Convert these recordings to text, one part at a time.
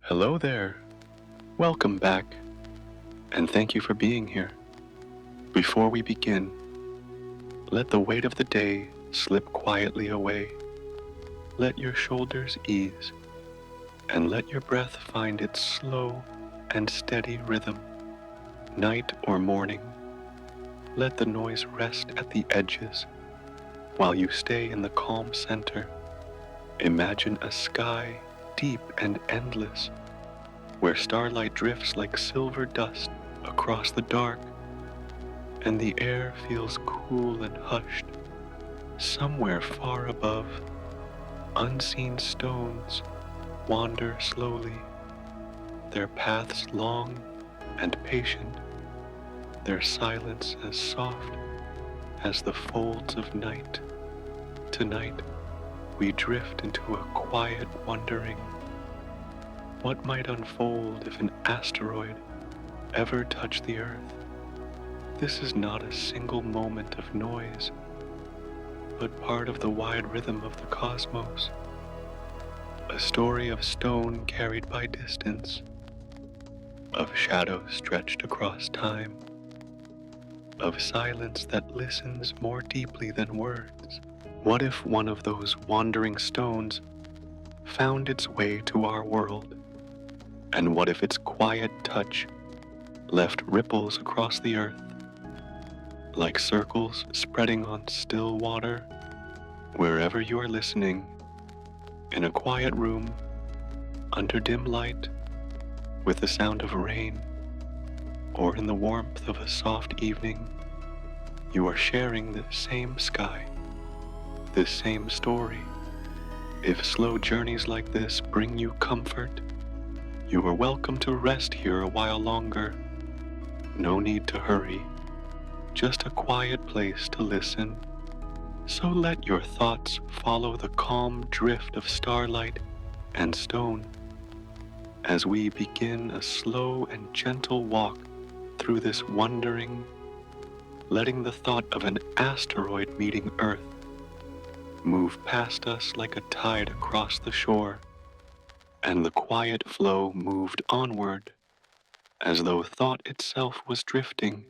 Hello there. Welcome back, and thank you for being here. Before we begin, let the weight of the day slip quietly away. Let your shoulders ease, and let your breath find its slow and steady rhythm. Night or morning, let the noise rest at the edges while you stay in the calm center. Imagine a sky deep and endless, where starlight drifts like silver dust across the dark, and the air feels cool and hushed. Somewhere far above, unseen stones wander slowly, their paths long and patient, their silence as soft as the folds of night. Tonight, we drift into a quiet wondering. What might unfold if an asteroid ever touched the Earth? This is not a single moment of noise, but part of the wide rhythm of the cosmos. A story of stone carried by distance, of shadows stretched across time, of silence that listens more deeply than words. What if one of those wandering stones found its way to our world? And what if its quiet touch left ripples across the earth, like circles spreading on still water? Wherever you are listening, in a quiet room, under dim light, with the sound of rain, or in the warmth of a soft evening, you are sharing the same sky, this same story. If slow journeys like this bring you comfort, you are welcome to rest here a while longer. No need to hurry, just a quiet place to listen. So let your thoughts follow the calm drift of starlight and stone as we begin a slow and gentle walk through this wondering, letting the thought of an asteroid meeting Earth move past us like a tide across the shore, and the quiet flow moved onward as though thought itself was drifting,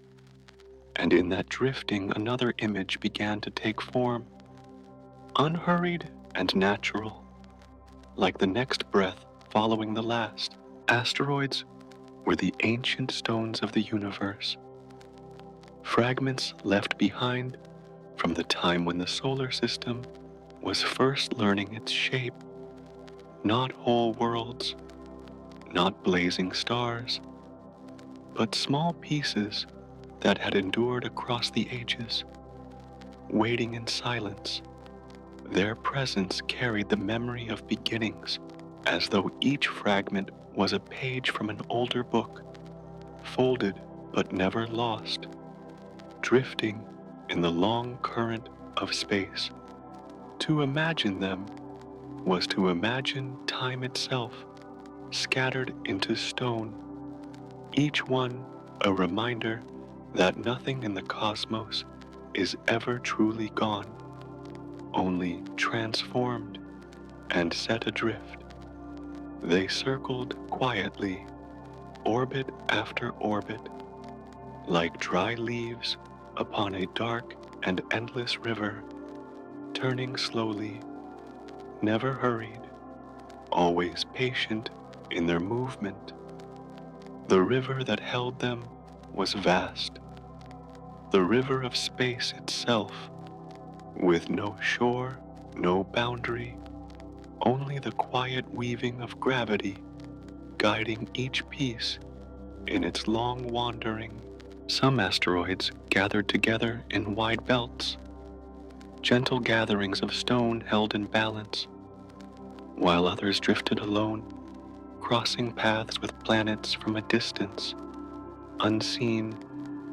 and in that drifting another image began to take form, unhurried and natural, like the next breath following the last. Asteroids were the ancient stones of the universe, fragments left behind from the time when the solar system was first learning its shape. Not whole worlds, not blazing stars, but small pieces that had endured across the ages, waiting in silence. Their presence carried the memory of beginnings, as though each fragment was a page from an older book, folded but never lost, drifting in the long current of space. To imagine them was to imagine time itself, scattered into stone, each one a reminder that nothing in the cosmos is ever truly gone, only transformed and set adrift. They circled quietly, orbit after orbit, like dry leaves upon a dark and endless river, turning slowly, never hurried, always patient in their movement. The river that held them was vast, the river of space itself, with no shore, no boundary, only the quiet weaving of gravity guiding each piece in its long wandering. Some asteroids gathered together in wide belts, gentle gatherings of stone held in balance, while others drifted alone, crossing paths with planets from a distance, unseen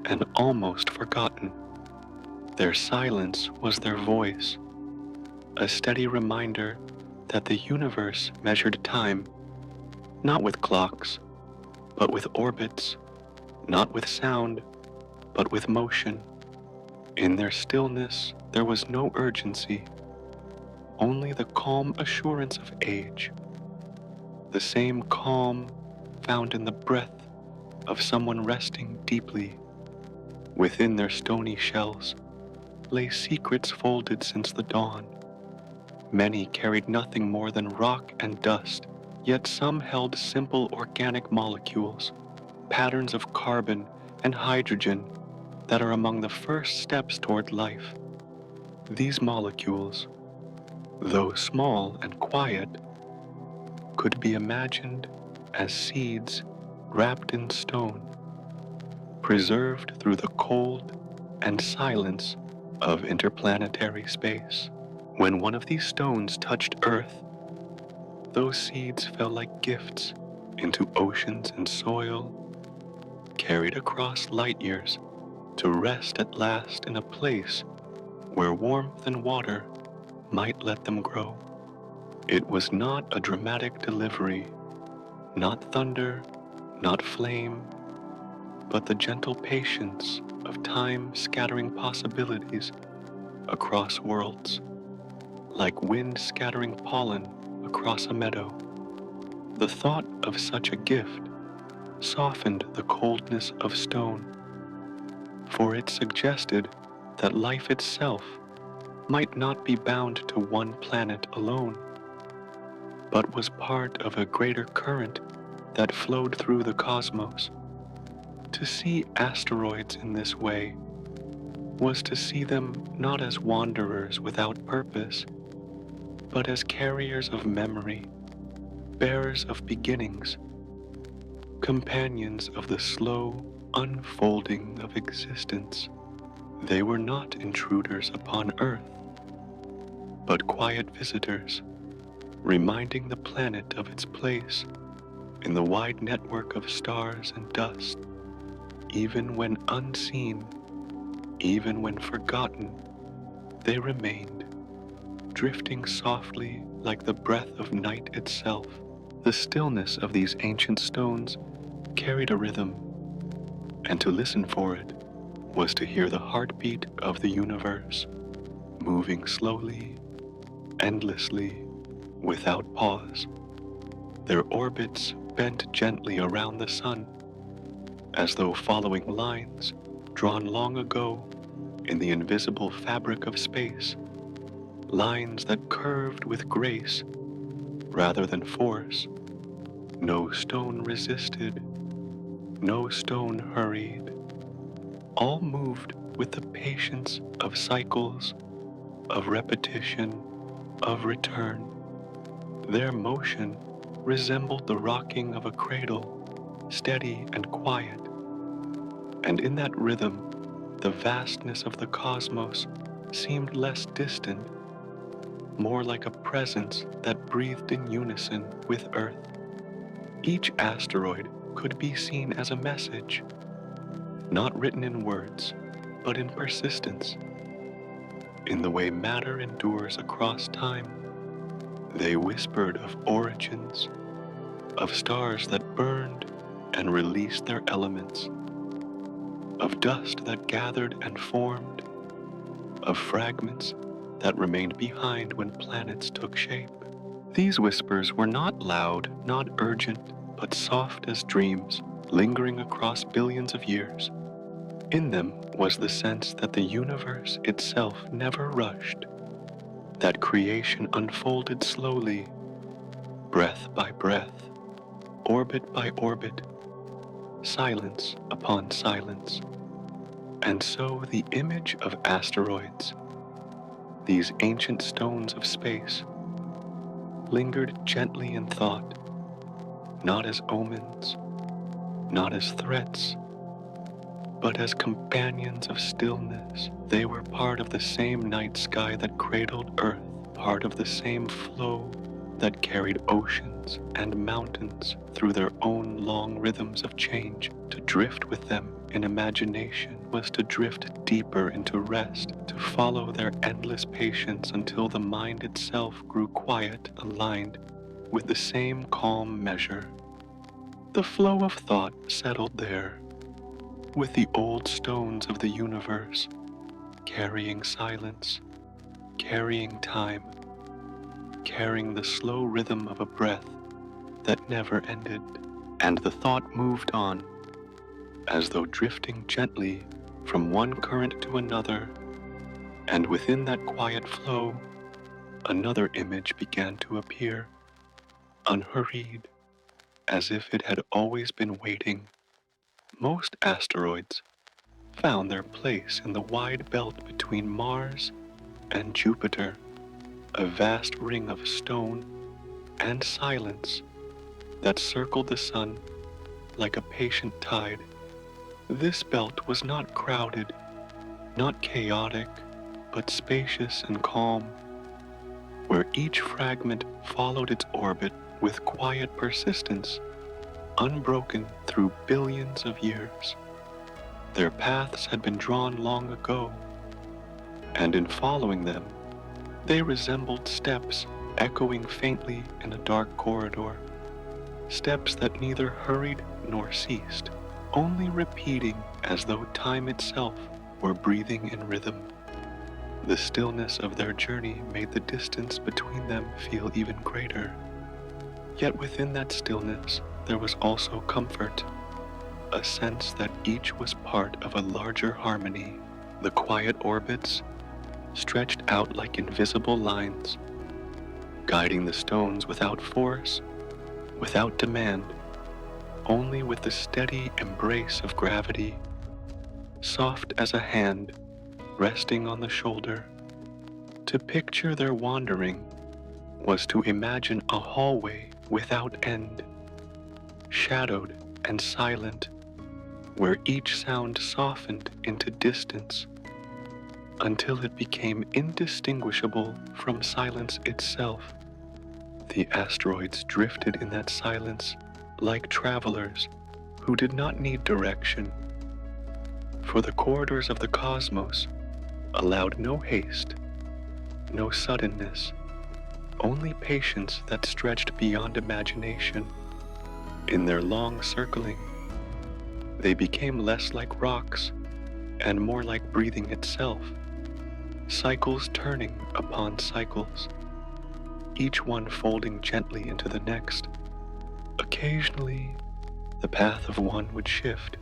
and almost forgotten. Their silence was their voice, a steady reminder that the universe measured time, not with clocks, but with orbits, not with sound, but with motion. In their stillness, there was no urgency, only the calm assurance of age. the same calm found in the breath of someone resting deeply. Within their stony shells lay secrets folded since the dawn. Many carried nothing more than rock and dust, yet some held simple organic molecules, patterns of carbon and hydrogen that are among the first steps toward life. These molecules, though small and quiet, could be imagined as seeds wrapped in stone, preserved through the cold and silence of interplanetary space. When one of these stones touched Earth, those seeds fell like gifts into oceans and soil, carried across light years to rest at last in a place where warmth and water might let them grow. It was not a dramatic delivery, not thunder, not flame, but the gentle patience of time scattering possibilities across worlds, like wind scattering pollen across a meadow. The thought of such a gift softened the coldness of stone, for it suggested that life itself might not be bound to one planet alone, but was part of a greater current that flowed through the cosmos. To see asteroids in this way was to see them not as wanderers without purpose, but as carriers of memory, bearers of beginnings, companions of the slow unfolding of existence. They were not intruders upon Earth, but quiet visitors, reminding the planet of its place in the wide network of stars and dust. Even when unseen, even when forgotten, they remained, drifting softly like the breath of night itself. The stillness of these ancient stones carried a rhythm, and to listen for it was to hear the heartbeat of the universe, moving slowly, endlessly, without pause. Their orbits bent gently around the sun, as though following lines drawn long ago in the invisible fabric of space, lines that curved with grace rather than force. No stone resisted, no stone hurried. All moved with the patience of cycles, of repetition, of return. Their motion resembled the rocking of a cradle, steady and quiet. And in that rhythm, the vastness of the cosmos seemed less distant, more like a presence that breathed in unison with Earth. Each asteroid could be seen as a message, not written in words, but in persistence, in the way matter endures across time. They whispered of origins, of stars that burned and released their elements, of dust that gathered and formed, of fragments that remained behind when planets took shape. These whispers were not loud, not urgent, but soft as dreams, lingering across billions of years. In them was the sense that the universe itself never rushed, that creation unfolded slowly, breath by breath, orbit by orbit, silence upon silence. And so the image of asteroids, these ancient stones of space, lingered gently in thought, not as omens, not as threats, but as companions of stillness. They were part of the same night sky that cradled Earth, part of the same flow that carried oceans and mountains through their own long rhythms of change. To drift with them in imagination was to drift deeper into rest, to follow their endless patience until the mind itself grew quiet, aligned with the same calm measure. The flow of thought settled there, with the old stones of the universe, carrying silence, carrying time, carrying the slow rhythm of a breath that never ended, and the thought moved on, as though drifting gently from one current to another, and within that quiet flow, another image began to appear, unhurried, as if it had always been waiting. Most asteroids found their place in the wide belt between Mars and Jupiter, a vast ring of stone and silence that circled the sun like a patient tide. This belt was not crowded, not chaotic, but spacious and calm, where each fragment followed its orbit with quiet persistence, unbroken through billions of years. Their paths had been drawn long ago, and in following them, they resembled steps echoing faintly in a dark corridor, steps that neither hurried nor ceased, only repeating as though time itself were breathing in rhythm. The stillness of their journey made the distance between them feel even greater. Yet within that stillness, there was also comfort, a sense that each was part of a larger harmony. The quiet orbits stretched out like invisible lines, guiding the stones without force, without demand, only with the steady embrace of gravity, soft as a hand resting on the shoulder. To picture their wandering was to imagine a hallway without end, shadowed and silent, where each sound softened into distance until it became indistinguishable from silence itself. The asteroids drifted in that silence like travelers who did not need direction, for the corridors of the cosmos allowed no haste, no suddenness, only patience that stretched beyond imagination. In their long circling, they became less like rocks and more like breathing itself, cycles turning upon cycles, each one folding gently into the next. Occasionally, the path of one would shift,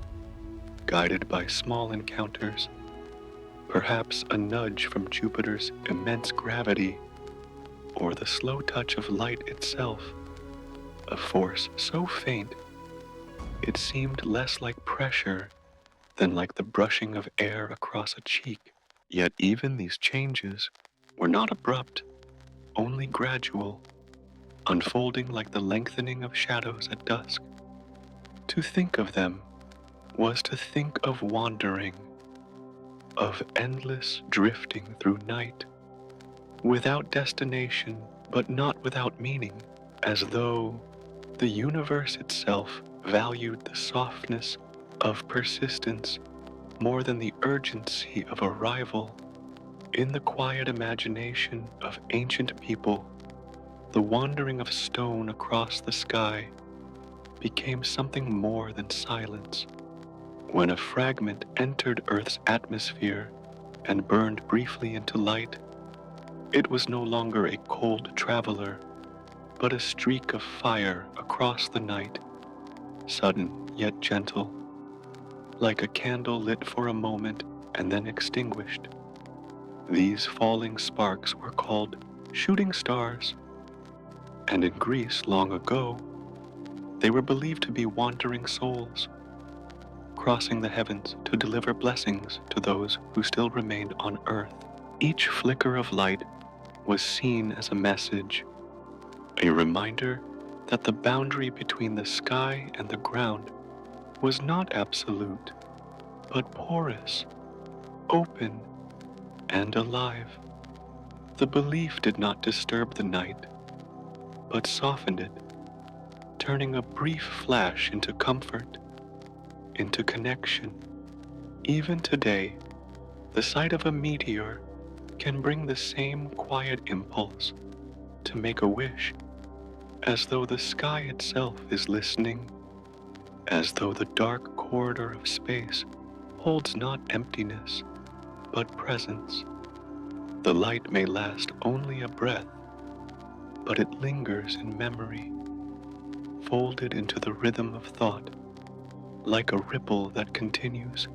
guided by small encounters, perhaps a nudge from Jupiter's immense gravity, or the slow touch of light itself, a force so faint it seemed less like pressure than like the brushing of air across a cheek. Yet even these changes were not abrupt, only gradual, unfolding like the lengthening of shadows at dusk. To think of them was to think of wandering, of endless drifting through night, without destination but not without meaning, as though the universe itself valued the softness of persistence more than the urgency of arrival. In the quiet imagination of ancient people, the wandering of stone across the sky became something more than silence. When a fragment entered Earth's atmosphere and burned briefly into light, it was no longer a cold traveler, but a streak of fire across the night, sudden yet gentle, like a candle lit for a moment and then extinguished. These falling sparks were called shooting stars, and in Greece long ago, they were believed to be wandering souls, crossing the heavens to deliver blessings to those who still remained on Earth. Each flicker of light was seen as a message, a reminder that the boundary between the sky and the ground was not absolute, but porous, open, and alive. The belief did not disturb the night, but softened it, turning a brief flash into comfort, into connection. Even today, the sight of a meteor can bring the same quiet impulse to make a wish, as though the sky itself is listening, as though the dark corridor of space holds not emptiness, but presence. The light may last only a breath, but it lingers in memory, unfolded into the rhythm of thought, like a ripple that continues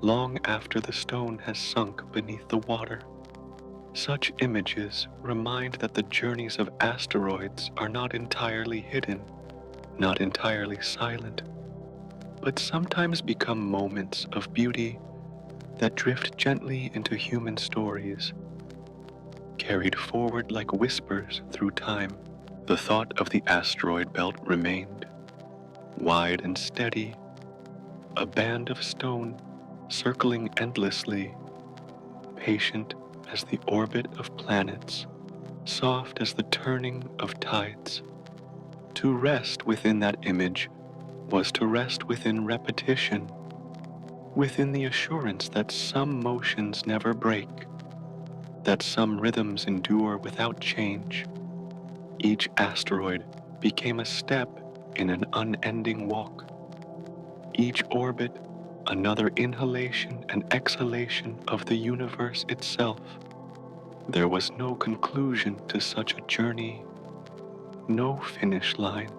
long after the stone has sunk beneath the water. Such images remind that the journeys of asteroids are not entirely hidden, not entirely silent, but sometimes become moments of beauty that drift gently into human stories, carried forward like whispers through time. The thought of the asteroid belt remained, wide and steady, a band of stone circling endlessly, patient as the orbit of planets, soft as the turning of tides. To rest within that image was to rest within repetition, within the assurance that some motions never break, that some rhythms endure without change. Each asteroid became a step in an unending walk. Each orbit, another inhalation and exhalation of the universe itself. There was no conclusion to such a journey, no finish line,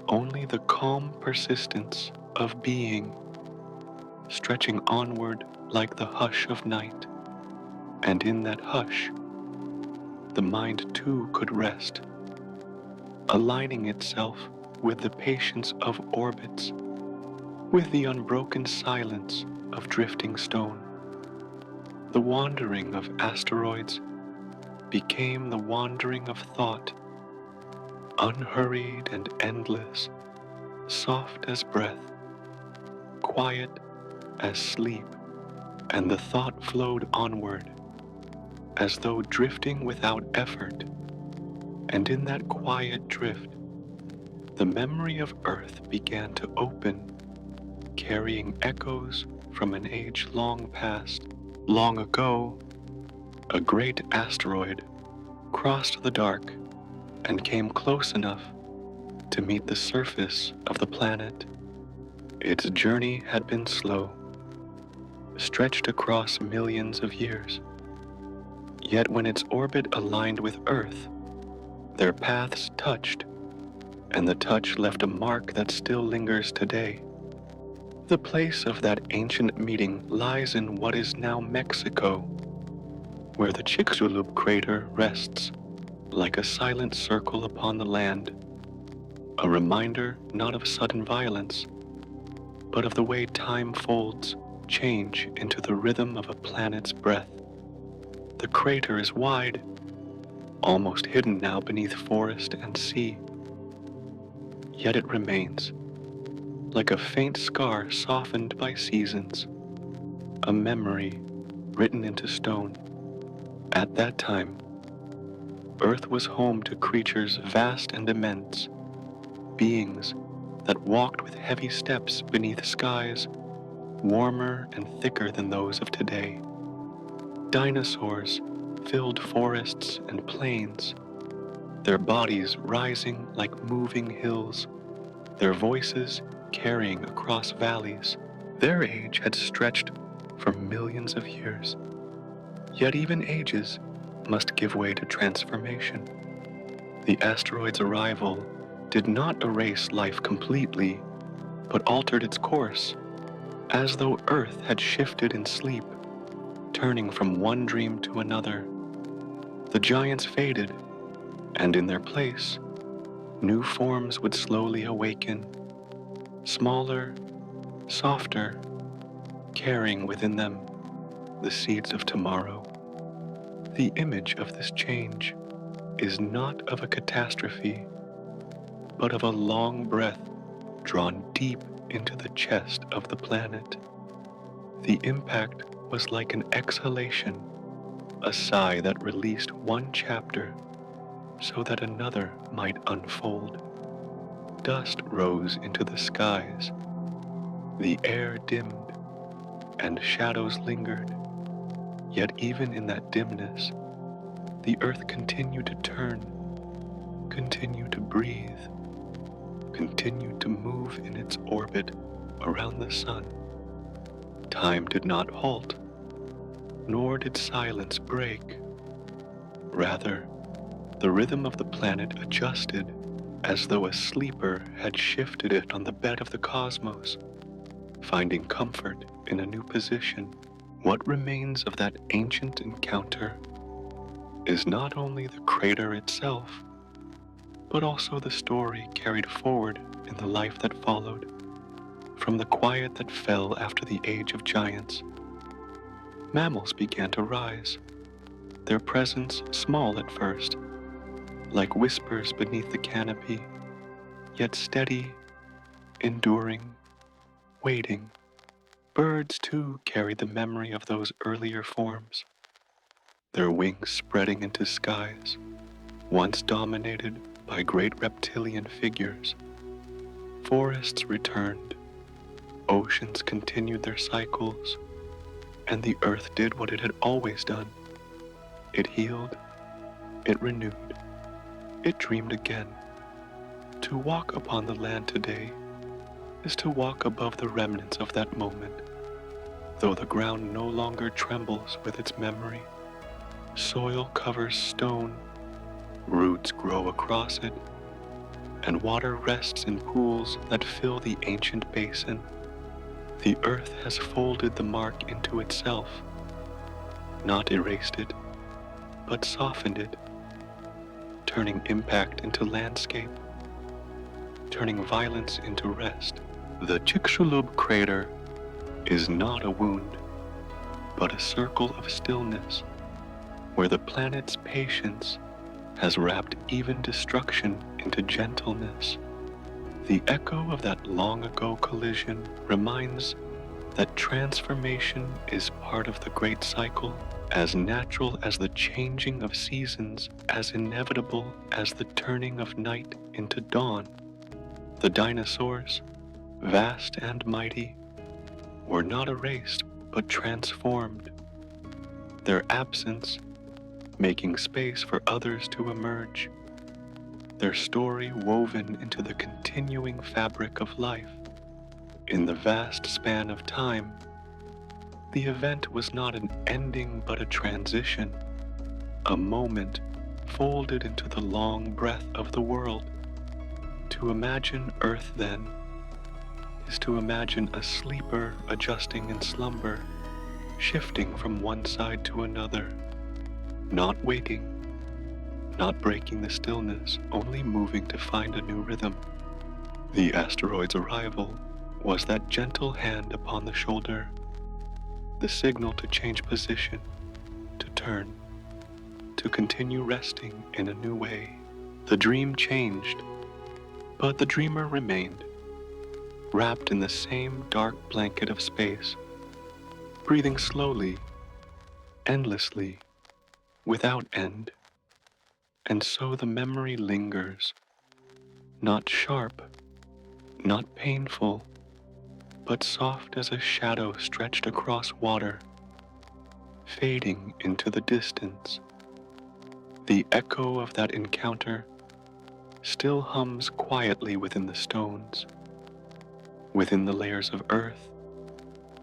only the calm persistence of being, stretching onward like the hush of night. And in that hush, the mind too could rest, aligning itself with the patience of orbits, with the unbroken silence of drifting stone. The wandering of asteroids became the wandering of thought, unhurried and endless, soft as breath, quiet as sleep, and the thought flowed onward, as though drifting without effort. And in that quiet drift, the memory of Earth began to open, carrying echoes from an age long past. Long ago, a great asteroid crossed the dark and came close enough to meet the surface of the planet. Its journey had been slow, stretched across millions of years. Yet when its orbit aligned with Earth, their paths touched, and the touch left a mark that still lingers today. The place of that ancient meeting lies in what is now Mexico, where the Chicxulub crater rests like a silent circle upon the land, a reminder not of sudden violence, but of the way time folds change into the rhythm of a planet's breath. The crater is wide, almost hidden now beneath forest and sea, yet it remains, like a faint scar softened by seasons, a memory written into stone. At that time, Earth was home to creatures vast and immense, beings that walked with heavy steps beneath skies warmer and thicker than those of today. Dinosaurs filled forests and plains, their bodies rising like moving hills, their voices carrying across valleys. Their age had stretched for millions of years. Yet even ages must give way to transformation. The asteroid's arrival did not erase life completely, but altered its course, as though Earth had shifted in sleep, turning from one dream to another. The giants faded, and in their place, new forms would slowly awaken, smaller, softer, carrying within them the seeds of tomorrow. The image of this change is not of a catastrophe, but of a long breath drawn deep into the chest of the planet. The impact was like an exhalation, a sigh that released one chapter so that another might unfold. Dust rose into the skies, the air dimmed, and shadows lingered. Yet even in that dimness, the earth continued to turn, continued to breathe, continued to move in its orbit around the sun. Time did not halt, nor did silence break. Rather, the rhythm of the planet adjusted, as though a sleeper had shifted it on the bed of the cosmos, finding comfort in a new position. What remains of that ancient encounter is not only the crater itself, but also the story carried forward in the life that followed. From the quiet that fell after the age of giants, mammals began to rise, their presence small at first, like whispers beneath the canopy, yet steady, enduring, waiting. Birds, too, carried the memory of those earlier forms, their wings spreading into skies, once dominated by great reptilian figures. Forests returned, oceans continued their cycles, and the earth did what it had always done. It healed, it renewed, it dreamed again. To walk upon the land today is to walk above the remnants of that moment, though the ground no longer trembles with its memory. Soil covers stone, roots grow across it, and water rests in pools that fill the ancient basin. The earth has folded the mark into itself, not erased it, but softened it, turning impact into landscape, turning violence into rest. The Chicxulub crater is not a wound, but a circle of stillness, where the planet's patience has wrapped even destruction into gentleness. The echo of that long-ago collision reminds that transformation is part of the great cycle, as natural as the changing of seasons, as inevitable as the turning of night into dawn. The dinosaurs, vast and mighty, were not erased but transformed, their absence making space for others to emerge, their story woven into the continuing fabric of life. In the vast span of time, the event was not an ending but a transition, a moment folded into the long breath of the world. To imagine Earth then is to imagine a sleeper adjusting in slumber, shifting from one side to another, not waiting, not breaking the stillness, only moving to find a new rhythm. The asteroid's arrival was that gentle hand upon the shoulder, the signal to change position, to turn, to continue resting in a new way. The dream changed, but the dreamer remained, wrapped in the same dark blanket of space, breathing slowly, endlessly, without end. And so the memory lingers, not sharp, not painful, but soft as a shadow stretched across water, fading into the distance. The echo of that encounter still hums quietly within the stones, within the layers of earth,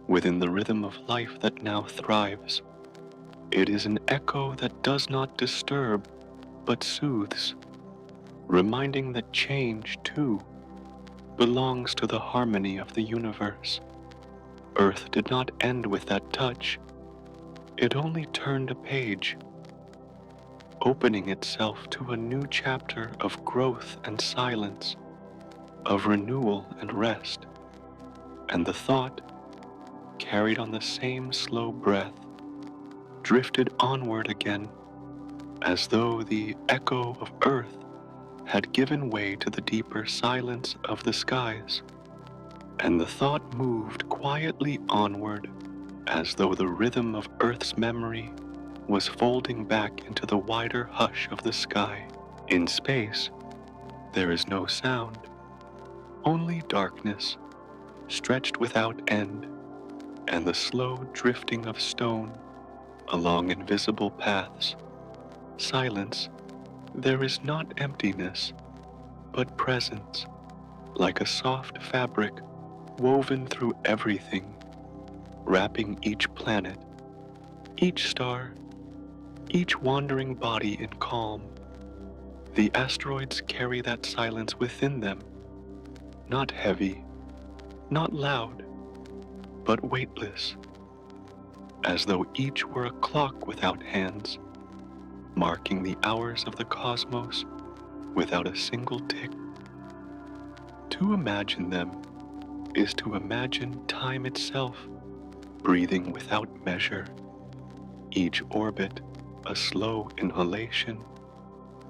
within the rhythm of life that now thrives. It is an echo that does not disturb, but soothes, reminding that change, too, belongs to the harmony of the universe. Earth did not end with that touch. It only turned a page, opening itself to a new chapter of growth and silence, of renewal and rest. And the thought, carried on the same slow breath, drifted onward again, as though the echo of earth had given way to the deeper silence of the skies. And the thought moved quietly onward, as though the rhythm of earth's memory was folding back into the wider hush of the sky. In space, there is no sound, only darkness, stretched without end, and the slow drifting of stone along invisible paths. Silence, there is not emptiness, but presence, like a soft fabric woven through everything, wrapping each planet, each star, each wandering body in calm. The asteroids carry that silence within them, not heavy, not loud, but weightless, as though each were a clock without hands, marking the hours of the cosmos without a single tick. To imagine them is to imagine time itself, breathing without measure, each orbit a slow inhalation,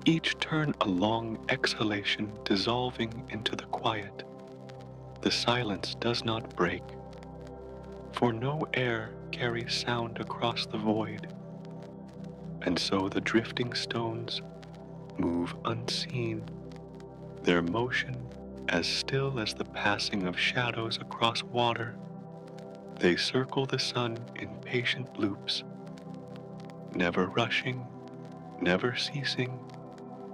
each turn a long exhalation dissolving into the quiet. The silence does not break, for no air carries sound across the void, and so the drifting stones move unseen, their motion as still as the passing of shadows across water. They circle the sun in patient loops, never rushing, never ceasing,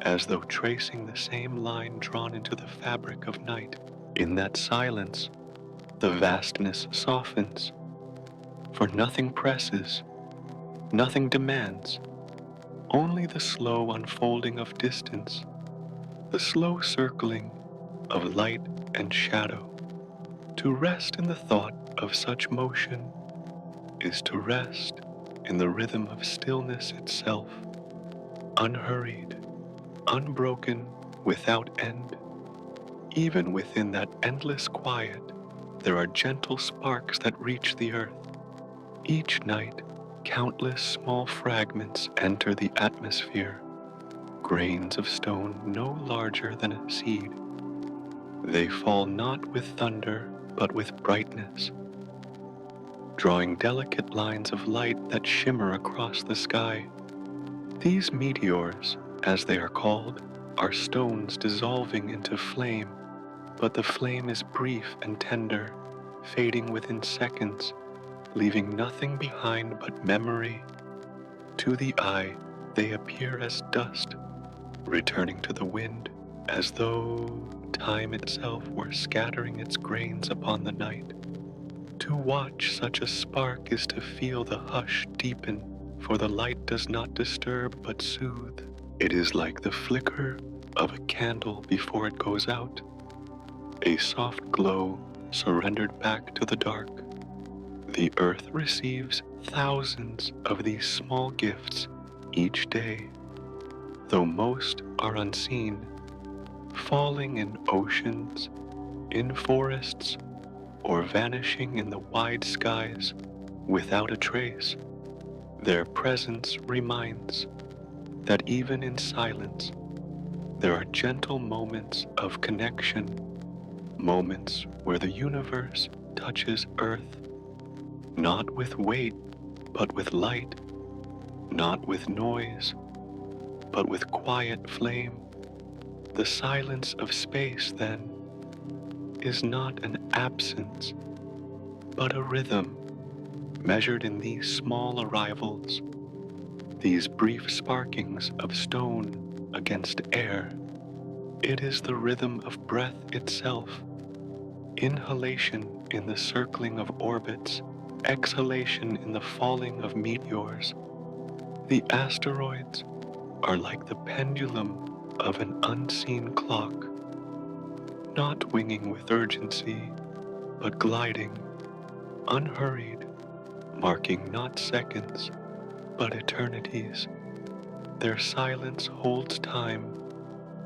as though tracing the same line drawn into the fabric of night. In that silence, the vastness softens, for nothing presses, nothing demands, only the slow unfolding of distance, the slow circling of light and shadow. To rest in the thought of such motion is to rest in the rhythm of stillness itself, unhurried, unbroken, without end. Even within that endless quiet, there are gentle sparks that reach the earth. Each night, countless small fragments enter the atmosphere, grains of stone no larger than a seed. They fall not with thunder, but with brightness, drawing delicate lines of light that shimmer across the sky. These meteors, as they are called, are stones dissolving into flame, but the flame is brief and tender, fading within seconds, leaving nothing behind but memory. To the eye, they appear as dust, returning to the wind, as though time itself were scattering its grains upon the night. To watch such a spark is to feel the hush deepen, for the light does not disturb but soothe. It is like the flicker of a candle before it goes out, a soft glow surrendered back to the dark. The earth receives thousands of these small gifts each day, though most are unseen, falling in oceans, in forests, or vanishing in the wide skies without a trace. Their presence reminds that even in silence, there are gentle moments of connection, moments where the universe touches Earth, not with weight, but with light, not with noise, but with quiet flame. The silence of space, then, is not an absence, but a rhythm, measured in these small arrivals, these brief sparkings of stone against air. It is the rhythm of breath itself, inhalation in the circling of orbits, exhalation in the falling of meteors. The asteroids are like the pendulum of an unseen clock, not winging with urgency, but gliding, unhurried, marking not seconds, but eternities. Their silence holds time,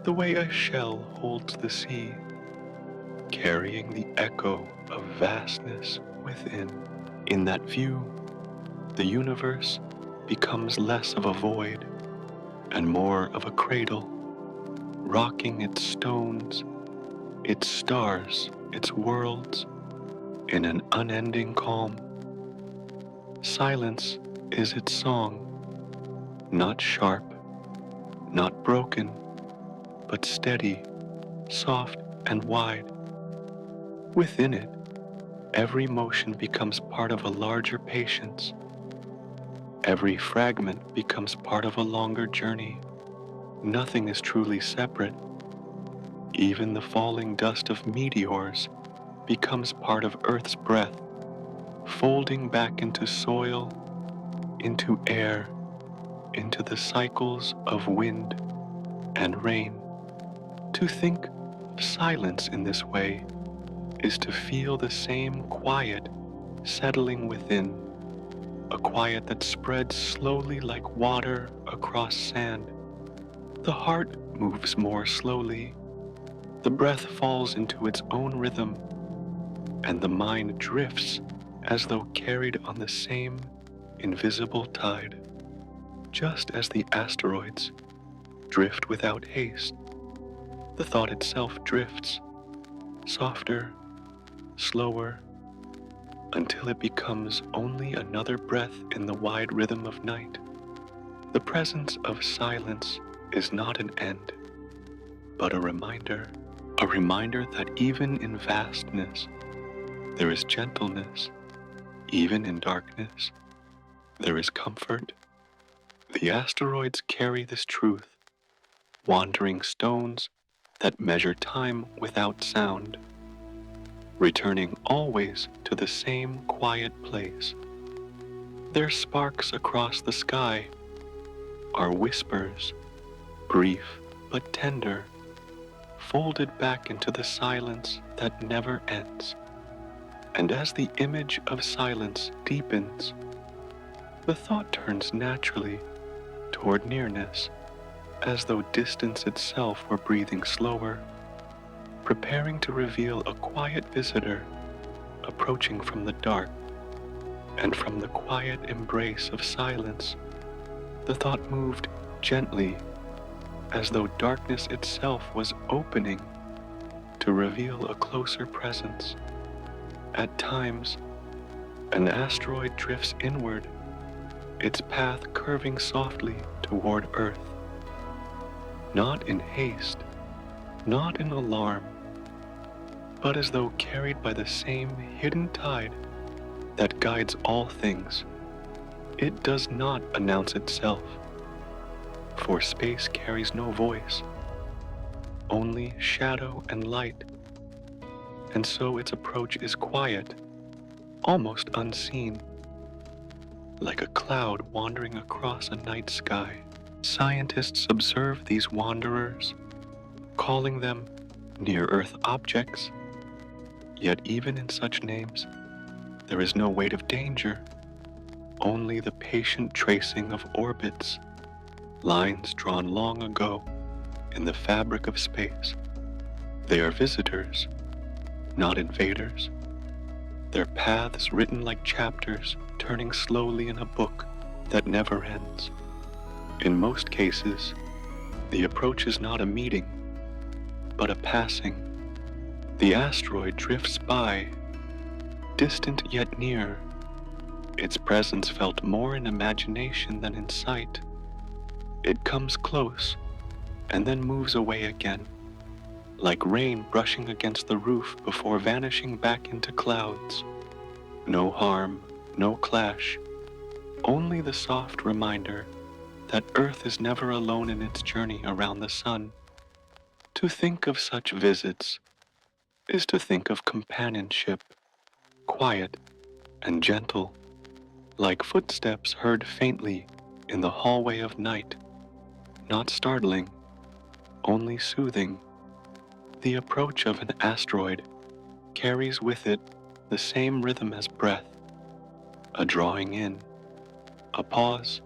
the way a shell holds the sea, carrying the echo of vastness within. In that view, the universe becomes less of a void and more of a cradle, rocking its stones, its stars, its worlds, in an unending calm. Silence is its song, not sharp, not broken, but steady, soft, and wide. Within it, every motion becomes part of a larger patience. Every fragment becomes part of a longer journey. Nothing is truly separate. Even the falling dust of meteors becomes part of Earth's breath, folding back into soil, into air, into the cycles of wind, and rain. To think of silence in this way is to feel the same quiet settling within, a quiet that spreads slowly like water across sand. The heart moves more slowly, the breath falls into its own rhythm, and the mind drifts as though carried on the same invisible tide. Just as the asteroids drift without haste, the thought itself drifts, softer, slower, until it becomes only another breath in the wide rhythm of night. The presence of silence is not an end, but a reminder that even in vastness, there is gentleness. Even in darkness, there is comfort. The asteroids carry this truth, wandering stones that measure time without sound, returning always to the same quiet place. Their sparks across the sky are whispers, brief but tender, folded back into the silence that never ends. And as the image of silence deepens, the thought turns naturally toward nearness, as though distance itself were breathing slower, preparing to reveal a quiet visitor approaching from the dark. And from the quiet embrace of silence, the thought moved gently, as though darkness itself was opening to reveal a closer presence. At times, an asteroid drifts inward, its path curving softly toward Earth. Not in haste, not in alarm, but as though carried by the same hidden tide that guides all things. It does not announce itself, for space carries no voice, only shadow and light, and so its approach is quiet, almost unseen, like a cloud wandering across a night sky. Scientists observe these wanderers, calling them near-Earth objects, yet even in such names, there is no weight of danger, only the patient tracing of orbits, lines drawn long ago in the fabric of space. They are visitors, not invaders, their paths written like chapters turning slowly in a book that never ends. In most cases, the approach is not a meeting, but a passing. The asteroid drifts by, distant yet near, its presence felt more in imagination than in sight. It comes close, and then moves away again, like rain brushing against the roof before vanishing back into clouds. No harm, no clash, only the soft reminder that Earth is never alone in its journey around the sun. To think of such visits is to think of companionship, quiet and gentle, like footsteps heard faintly in the hallway of night, not startling, only soothing. The approach of an asteroid carries with it the same rhythm as breath, a drawing in, a pause,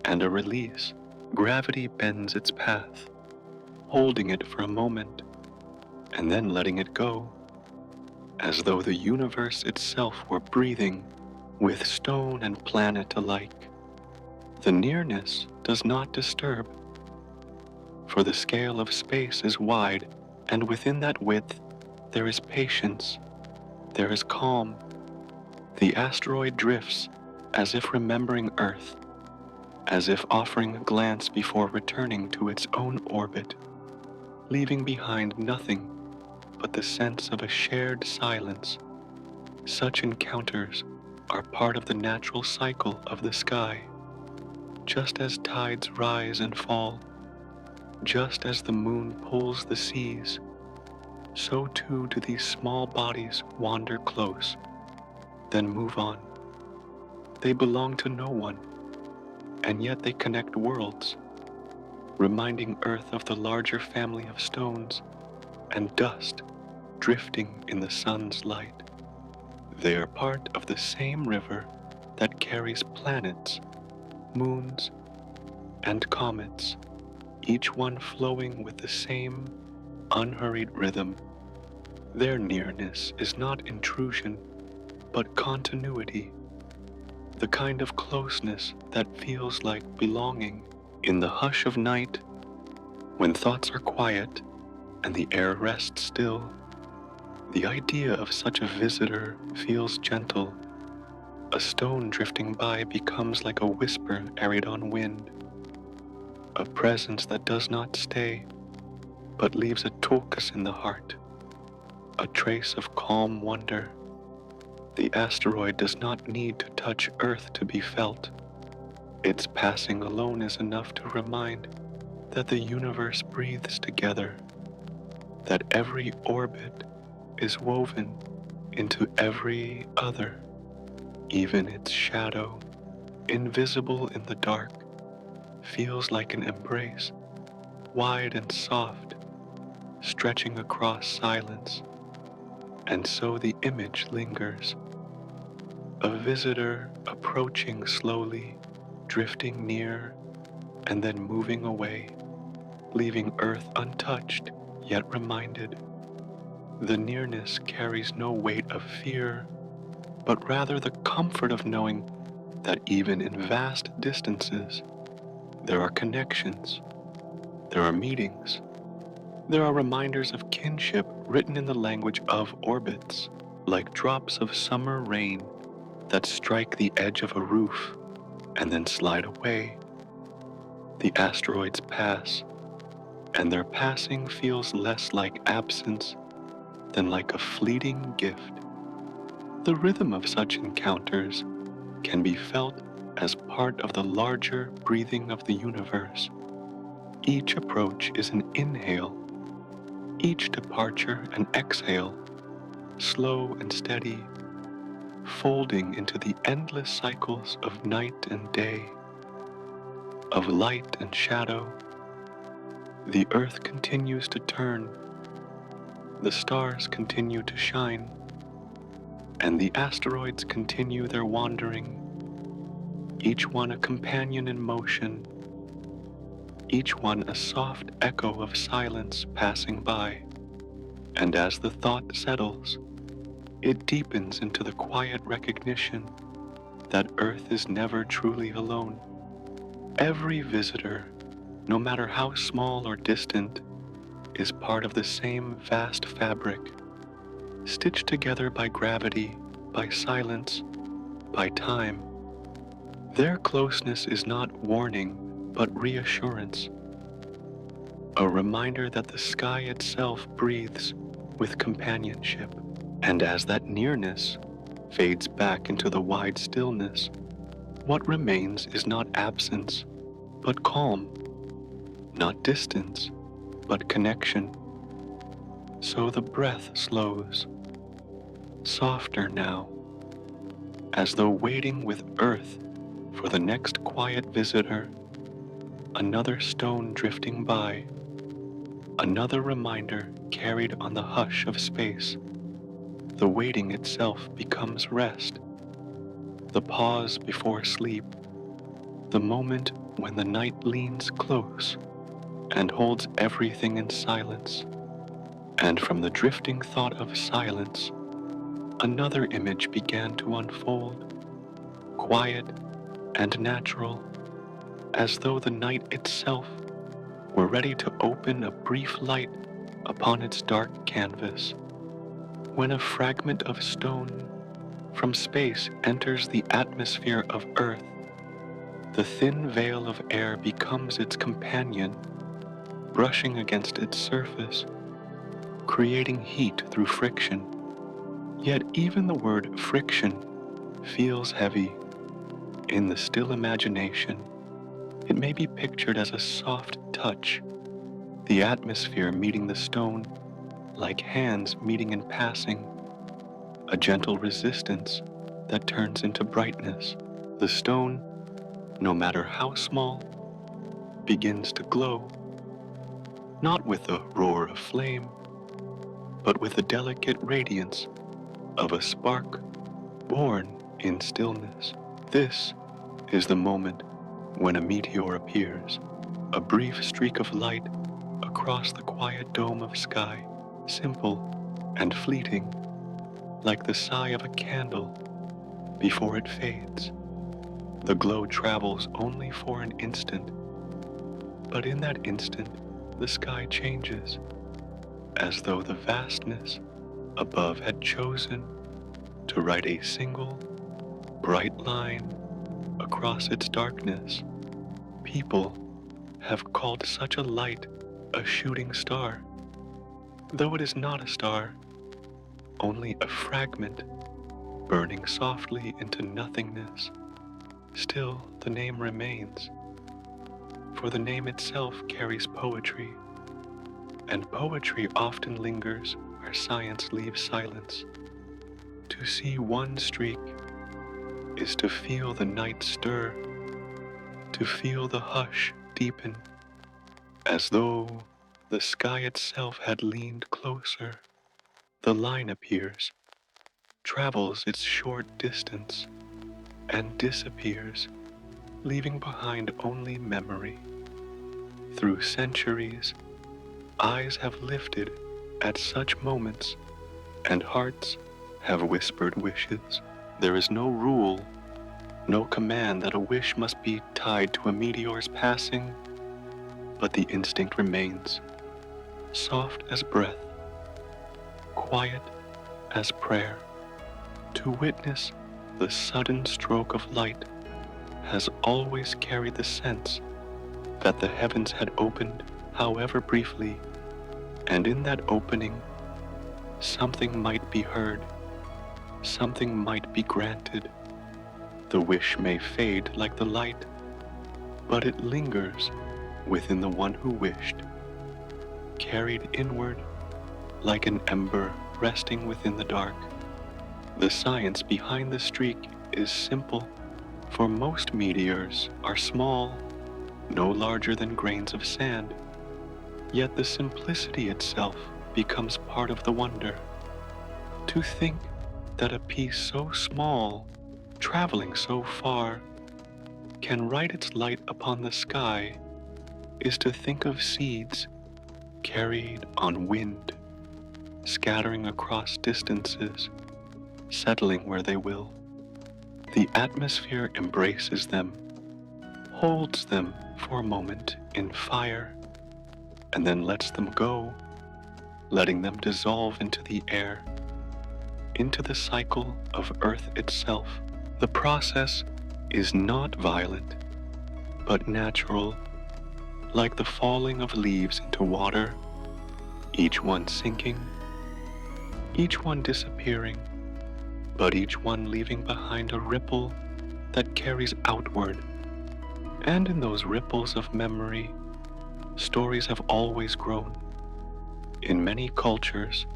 and a release. Gravity bends its path, holding it for a moment, and then letting it go, as though the universe itself were breathing with stone and planet alike. The nearness does not disturb, for the scale of space is wide, and within that width there is patience, there is calm. The asteroid drifts as if remembering Earth, as if offering a glance before returning to its own orbit, leaving behind nothing but the sense of a shared silence. Such encounters are part of the natural cycle of the sky. Just as tides rise and fall, just as the moon pulls the seas, so too do these small bodies wander close, then move on. They belong to no one, and yet they connect worlds. reminding Earth of the larger family of stones and dust drifting in the sun's light. They are part of the same river that carries planets, moons, and comets, each one flowing with the same unhurried rhythm. Their nearness is not intrusion, but continuity, the kind of closeness that feels like belonging. In the hush of night, when thoughts are quiet and the air rests still, the idea of such a visitor feels gentle. A stone drifting by becomes like a whisper carried on wind, a presence that does not stay, but leaves a tulkus in the heart, a trace of calm wonder. The asteroid does not need to touch Earth to be felt. Its passing alone is enough to remind that the universe breathes together, that every orbit is woven into every other, even its shadow, invisible in the dark, feels like an embrace, wide and soft, stretching across silence. And so the image lingers, a visitor approaching slowly, drifting near, and then moving away, leaving Earth untouched, yet reminded. The nearness carries no weight of fear, but rather the comfort of knowing that even in vast distances, there are connections, there are meetings, there are reminders of kinship written in the language of orbits, like drops of summer rain that strike the edge of a roof and then slide away. The asteroids pass, and their passing feels less like absence than like a fleeting gift. The rhythm of such encounters can be felt as part of the larger breathing of the universe. Each approach is an inhale, each departure an exhale, slow and steady, folding into the endless cycles of night and day, of light and shadow. The earth continues to turn, the stars continue to shine, and the asteroids continue their wandering, each one a companion in motion, each one a soft echo of silence passing by. And as the thought settles, it deepens into the quiet recognition that Earth is never truly alone. Every visitor, no matter how small or distant, is part of the same vast fabric, stitched together by gravity, by silence, by time. Their closeness is not warning, but reassurance, a reminder that the sky itself breathes with companionship. And as that nearness fades back into the wide stillness, what remains is not absence, but calm, not distance, but connection. So the breath slows, softer now, as though waiting with Earth for the next quiet visitor, another stone drifting by, another reminder carried on the hush of space. The waiting itself becomes rest, the pause before sleep, the moment when the night leans close and holds everything in silence. And from the drifting thought of silence, another image began to unfold, quiet and natural, as though the night itself were ready to open a brief light upon its dark canvas. When a fragment of stone from space enters the atmosphere of Earth, the thin veil of air becomes its companion, brushing against its surface, creating heat through friction. Yet even the word friction feels heavy. In the still imagination, it may be pictured as a soft touch, the atmosphere meeting the stone like hands meeting in passing, a gentle resistance that turns into brightness. The stone, no matter how small, begins to glow, not with a roar of flame, but with the delicate radiance of a spark born in stillness. This is the moment when a meteor appears, a brief streak of light across the quiet dome of sky, simple and fleeting, like the sigh of a candle before it fades. The glow travels only for an instant, but in that instant, the sky changes, as though the vastness above had chosen to write a single, bright line across its darkness. People have called such a light a shooting star, though it is not a star, only a fragment burning softly into nothingness. Still, the name remains, for the name itself carries poetry, and poetry often lingers where science leaves silence. To see one streak is to feel the night stir, to feel the hush deepen, as though the sky itself had leaned closer. The line appears, travels its short distance, and disappears, leaving behind only memory. Through centuries, eyes have lifted at such moments, and hearts have whispered wishes. There is no rule, no command that a wish must be tied to a meteor's passing, but the instinct remains, soft as breath, quiet as prayer. To witness the sudden stroke of light has always carried the sense that the heavens had opened, however briefly, and in that opening, something might be heard, something might be granted. The wish may fade like the light, but it lingers within the one who wished, carried inward like an ember resting within the dark. The science behind the streak is simple, for most meteors are small, no larger than grains of sand. Yet the simplicity itself becomes part of the wonder. To think that a piece so small, traveling so far, can write its light upon the sky is to think of seeds carried on wind, scattering across distances, settling where they will. The atmosphere embraces them, holds them for a moment in fire, and then lets them go, letting them dissolve into the air, into the cycle of Earth itself. The process is not violent, but natural, like the falling of leaves into water, each one sinking, each one disappearing, but each one leaving behind a ripple that carries outward. And in those ripples of memory, stories have always grown. In many cultures,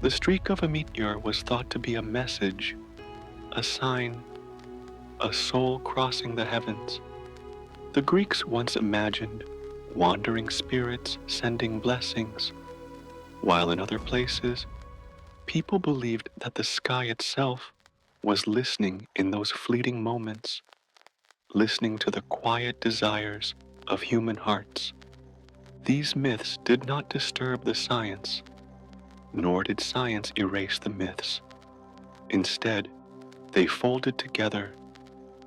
the streak of a meteor was thought to be a message, a sign, a soul crossing the heavens. The Greeks once imagined wandering spirits sending blessings, while in other places, people believed that the sky itself was listening in those fleeting moments, listening to the quiet desires of human hearts. These myths did not disturb the science, nor did science erase the myths. Instead, they folded together,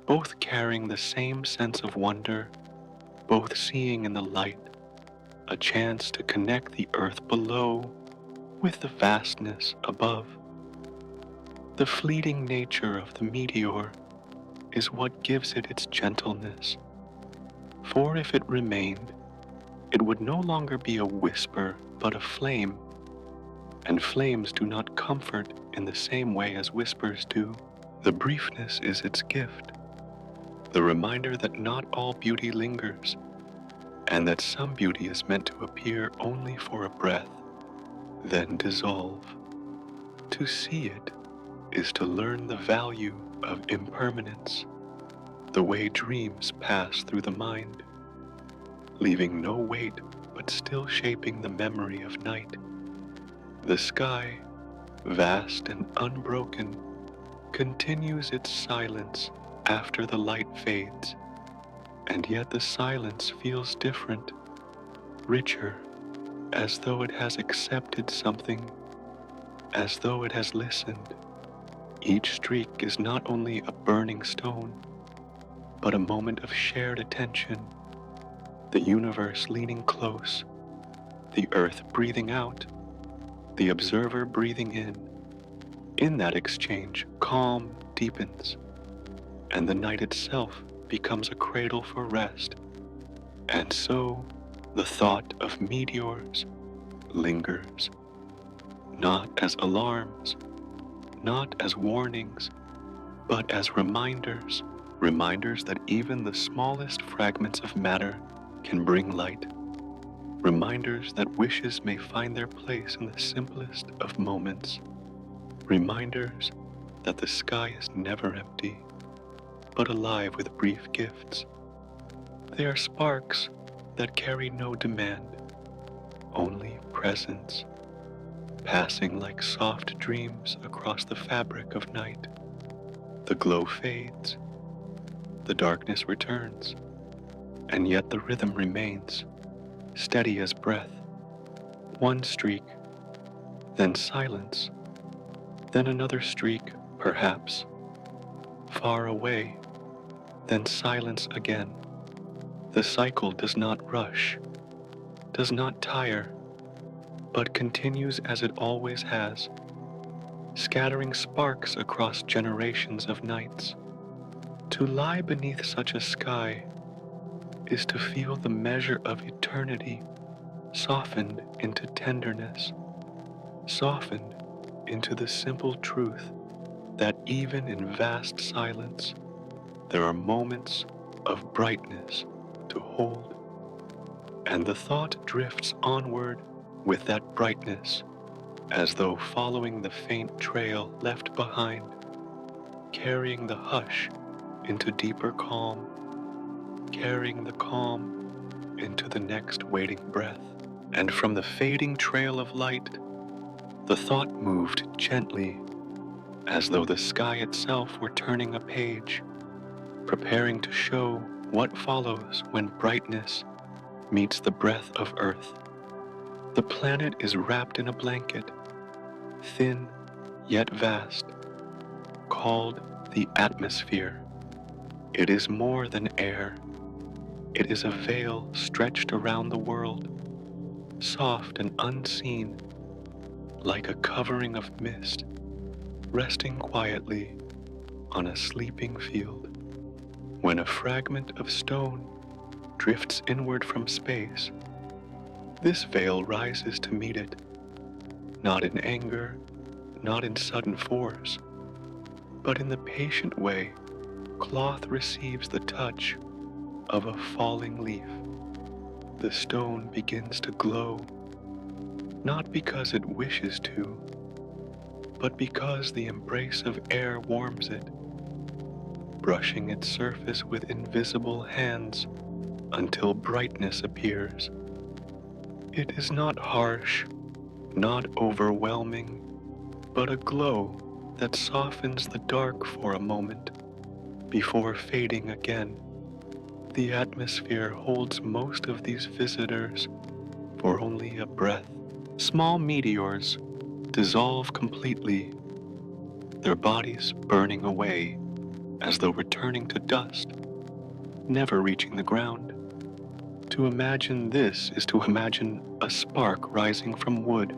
both carrying the same sense of wonder, both seeing in the light a chance to connect the earth below with the vastness above. The fleeting nature of the meteor is what gives it its gentleness, for if it remained, it would no longer be a whisper but a flame, and flames do not comfort in the same way as whispers do. The briefness is its gift, the reminder that not all beauty lingers, and that some beauty is meant to appear only for a breath, then dissolve. To see it is to learn the value of impermanence, the way dreams pass through the mind. leaving no weight but still shaping the memory of night. The sky, vast and unbroken, continues its silence after the light fades, and yet the silence feels different, richer, as though it has accepted something, as though it has listened. Each streak is not only a burning stone, but a moment of shared attention, the universe leaning close, the earth breathing out, the observer breathing in. In that exchange, calm deepens, and the night itself becomes a cradle for rest. And so, the thought of meteors lingers, not as alarms, not as warnings, but as reminders, reminders that even the smallest fragments of matter can bring light, reminders that wishes may find their place in the simplest of moments, reminders that the sky is never empty, but alive with brief gifts. They are sparks that carry no demand, only presence, passing like soft dreams across the fabric of night. The glow fades, the darkness returns, and yet the rhythm remains, steady as breath. One streak, then silence, then another streak, perhaps, far away, then silence again. The cycle does not rush, does not tire, but continues as it always has, scattering sparks across generations of nights. To lie beneath such a sky is to feel the measure of eternity softened into tenderness, softened into the simple truth that even in vast silence, there are moments of brightness to hold. And the thought drifts onward with that brightness, as though following the faint trail left behind, carrying the hush into deeper calm, carrying the calm into the next waiting breath. And from the fading trail of light, the thought moved gently, as though the sky itself were turning a page, preparing to show what follows when brightness meets the breath of earth. The planet is wrapped in a blanket, thin yet vast, called the atmosphere. It is more than air. It is a veil stretched around the world, soft and unseen, like a covering of mist, resting quietly on a sleeping field. When a fragment of stone drifts inward from space, this veil rises to meet it, not in anger, not in sudden force, but in the patient way cloth receives the touch of a falling leaf. The stone begins to glow, not because it wishes to, but because the embrace of air warms it, brushing its surface with invisible hands until brightness appears. It is not harsh, not overwhelming, but a glow that softens the dark for a moment before fading again. The atmosphere holds most of these visitors for only a breath. Small meteors dissolve completely, their bodies burning away as though returning to dust, never reaching the ground. To imagine this is to imagine a spark rising from wood,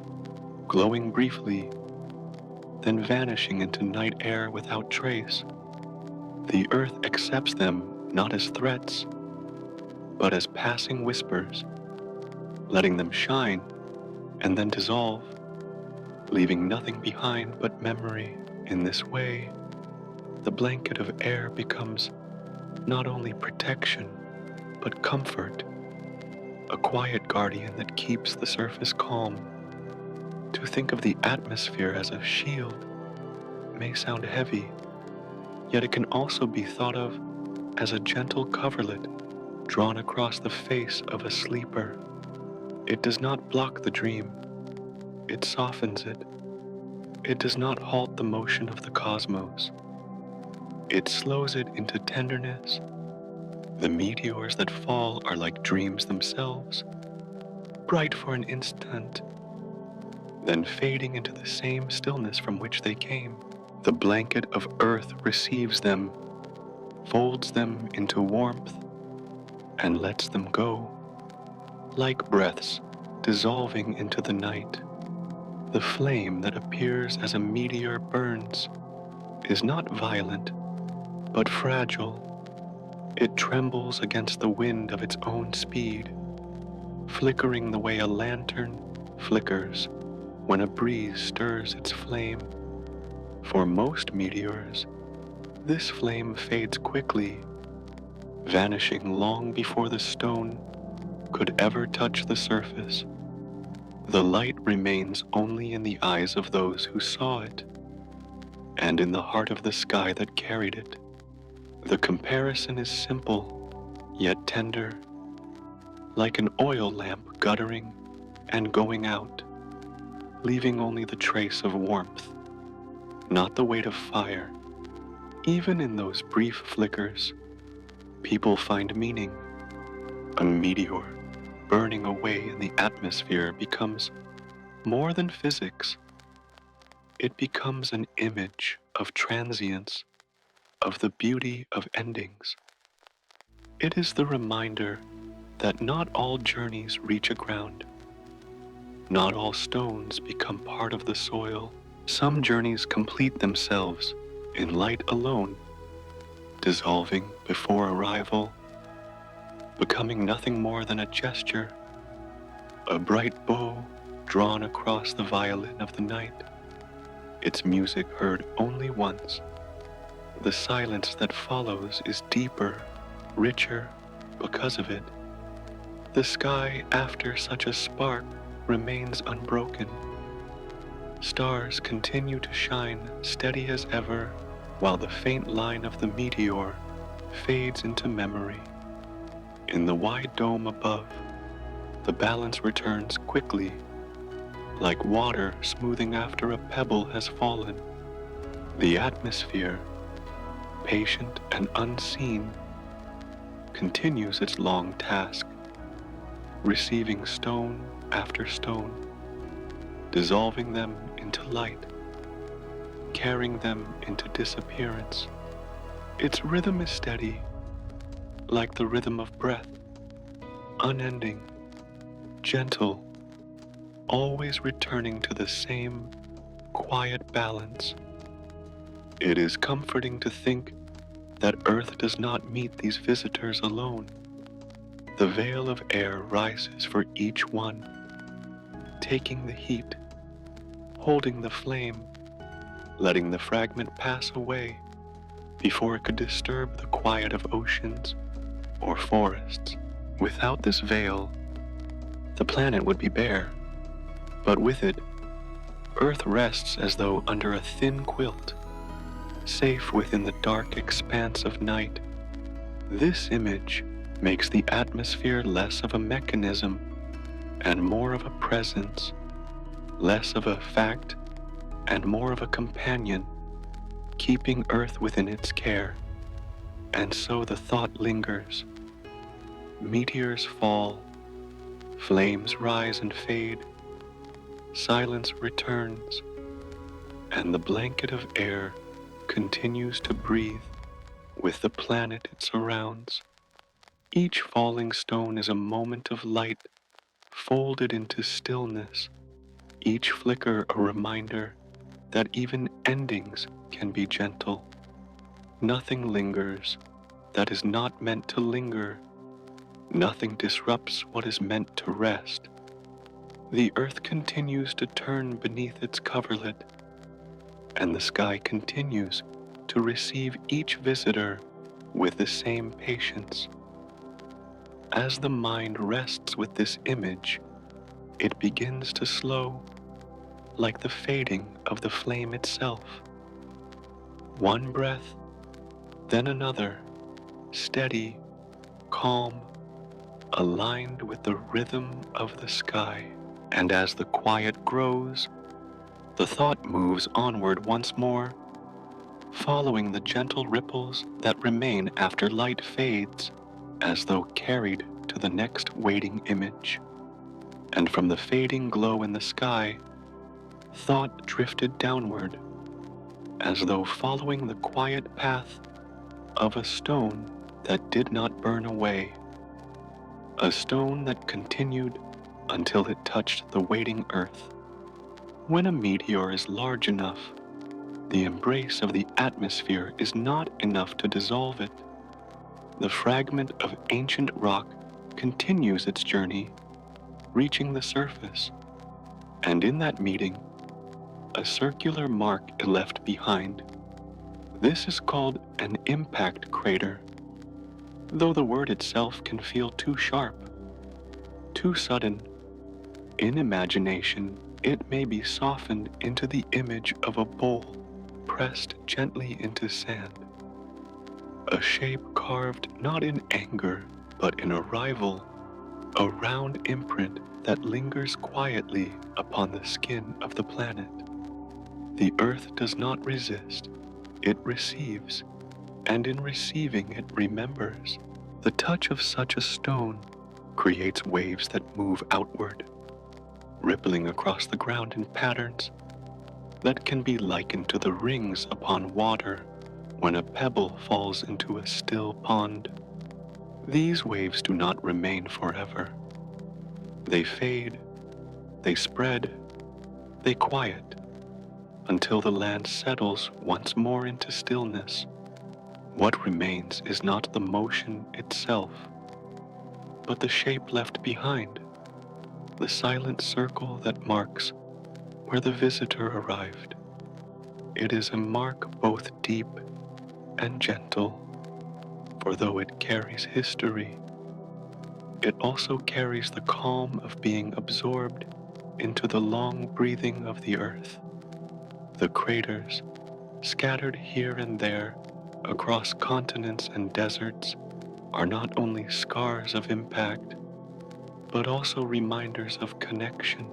glowing briefly, then vanishing into night air without trace. The earth accepts them not as threats, but as passing whispers, letting them shine and then dissolve, leaving nothing behind but memory. In this way, the blanket of air becomes not only protection, but comfort, a quiet guardian that keeps the surface calm. To think of the atmosphere as a shield may sound heavy, yet it can also be thought of as a gentle coverlet, drawn across the face of a sleeper. It does not block the dream, it softens it. It does not halt the motion of the cosmos, it slows it into tenderness. The meteors that fall are like dreams themselves, bright for an instant, then fading into the same stillness from which they came. The blanket of earth receives them, folds them into warmth, and lets them go, like breaths dissolving into the night. The flame that appears as a meteor burns is not violent, but fragile. It trembles against the wind of its own speed, flickering the way a lantern flickers when a breeze stirs its flame. For most meteors, this flame fades quickly, vanishing long before the stone could ever touch the surface. The light remains only in the eyes of those who saw it, and in the heart of the sky that carried it. The comparison is simple, yet tender, like an oil lamp guttering and going out, leaving only the trace of warmth, not the weight of fire. Even in those brief flickers, people find meaning. A meteor burning away in the atmosphere becomes more than physics. It becomes an image of transience, of the beauty of endings. It is the reminder that not all journeys reach a ground. Not all stones become part of the soil. Some journeys complete themselves in light alone, dissolving before arrival, becoming nothing more than a gesture, a bright bow drawn across the violin of the night, its music heard only once. The silence that follows is deeper, richer because of it. The sky after such a spark remains unbroken. Stars continue to shine steady as ever, while the faint line of the meteor fades into memory. In the wide dome above, the balance returns quickly, like water smoothing after a pebble has fallen. The atmosphere, patient and unseen, continues its long task, receiving stone after stone, dissolving them into light, carrying them into disappearance. Its rhythm is steady, like the rhythm of breath, unending, gentle, always returning to the same quiet balance. It is comforting to think that Earth does not meet these visitors alone. The veil of air rises for each one, taking the heat, holding the flame, letting the fragment pass away before it could disturb the quiet of oceans or forests. Without this veil, the planet would be bare, but with it, Earth rests as though under a thin quilt, safe within the dark expanse of night. This image makes the atmosphere less of a mechanism and more of a presence, less of a fact and more of a companion, keeping Earth within its care. And so the thought lingers. Meteors fall, flames rise and fade, silence returns, and the blanket of air continues to breathe with the planet it surrounds. Each falling stone is a moment of light folded into stillness, each flicker a reminder that even endings can be gentle. Nothing lingers that is not meant to linger. Nothing disrupts what is meant to rest. The earth continues to turn beneath its coverlet, and the sky continues to receive each visitor with the same patience. As the mind rests with this image, it begins to slow, like the fading of the flame itself. One breath, then another, steady, calm, aligned with the rhythm of the sky. And as the quiet grows, the thought moves onward once more, following the gentle ripples that remain after light fades, as though carried to the next waiting image. And from the fading glow in the sky, thought drifted downward, as though following the quiet path of a stone that did not burn away, a stone that continued until it touched the waiting earth. When a meteor is large enough, the embrace of the atmosphere is not enough to dissolve it. The fragment of ancient rock continues its journey, reaching the surface, and in that meeting, a circular mark is left behind. This is called an impact crater, though the word itself can feel too sharp, too sudden. In imagination, it may be softened into the image of a bowl pressed gently into sand, a shape carved not in anger but in arrival, a round imprint that lingers quietly upon the skin of the planet. The earth does not resist, it receives, and in receiving it remembers. The touch of such a stone creates waves that move outward, rippling across the ground in patterns that can be likened to the rings upon water when a pebble falls into a still pond. These waves do not remain forever. They fade, they spread, they quiet, until the land settles once more into stillness. What remains is not the motion itself, but the shape left behind, the silent circle that marks where the visitor arrived. It is a mark both deep and gentle, for though it carries history, it also carries the calm of being absorbed into the long breathing of the earth. The craters, scattered here and there across continents and deserts, are not only scars of impact, but also reminders of connection.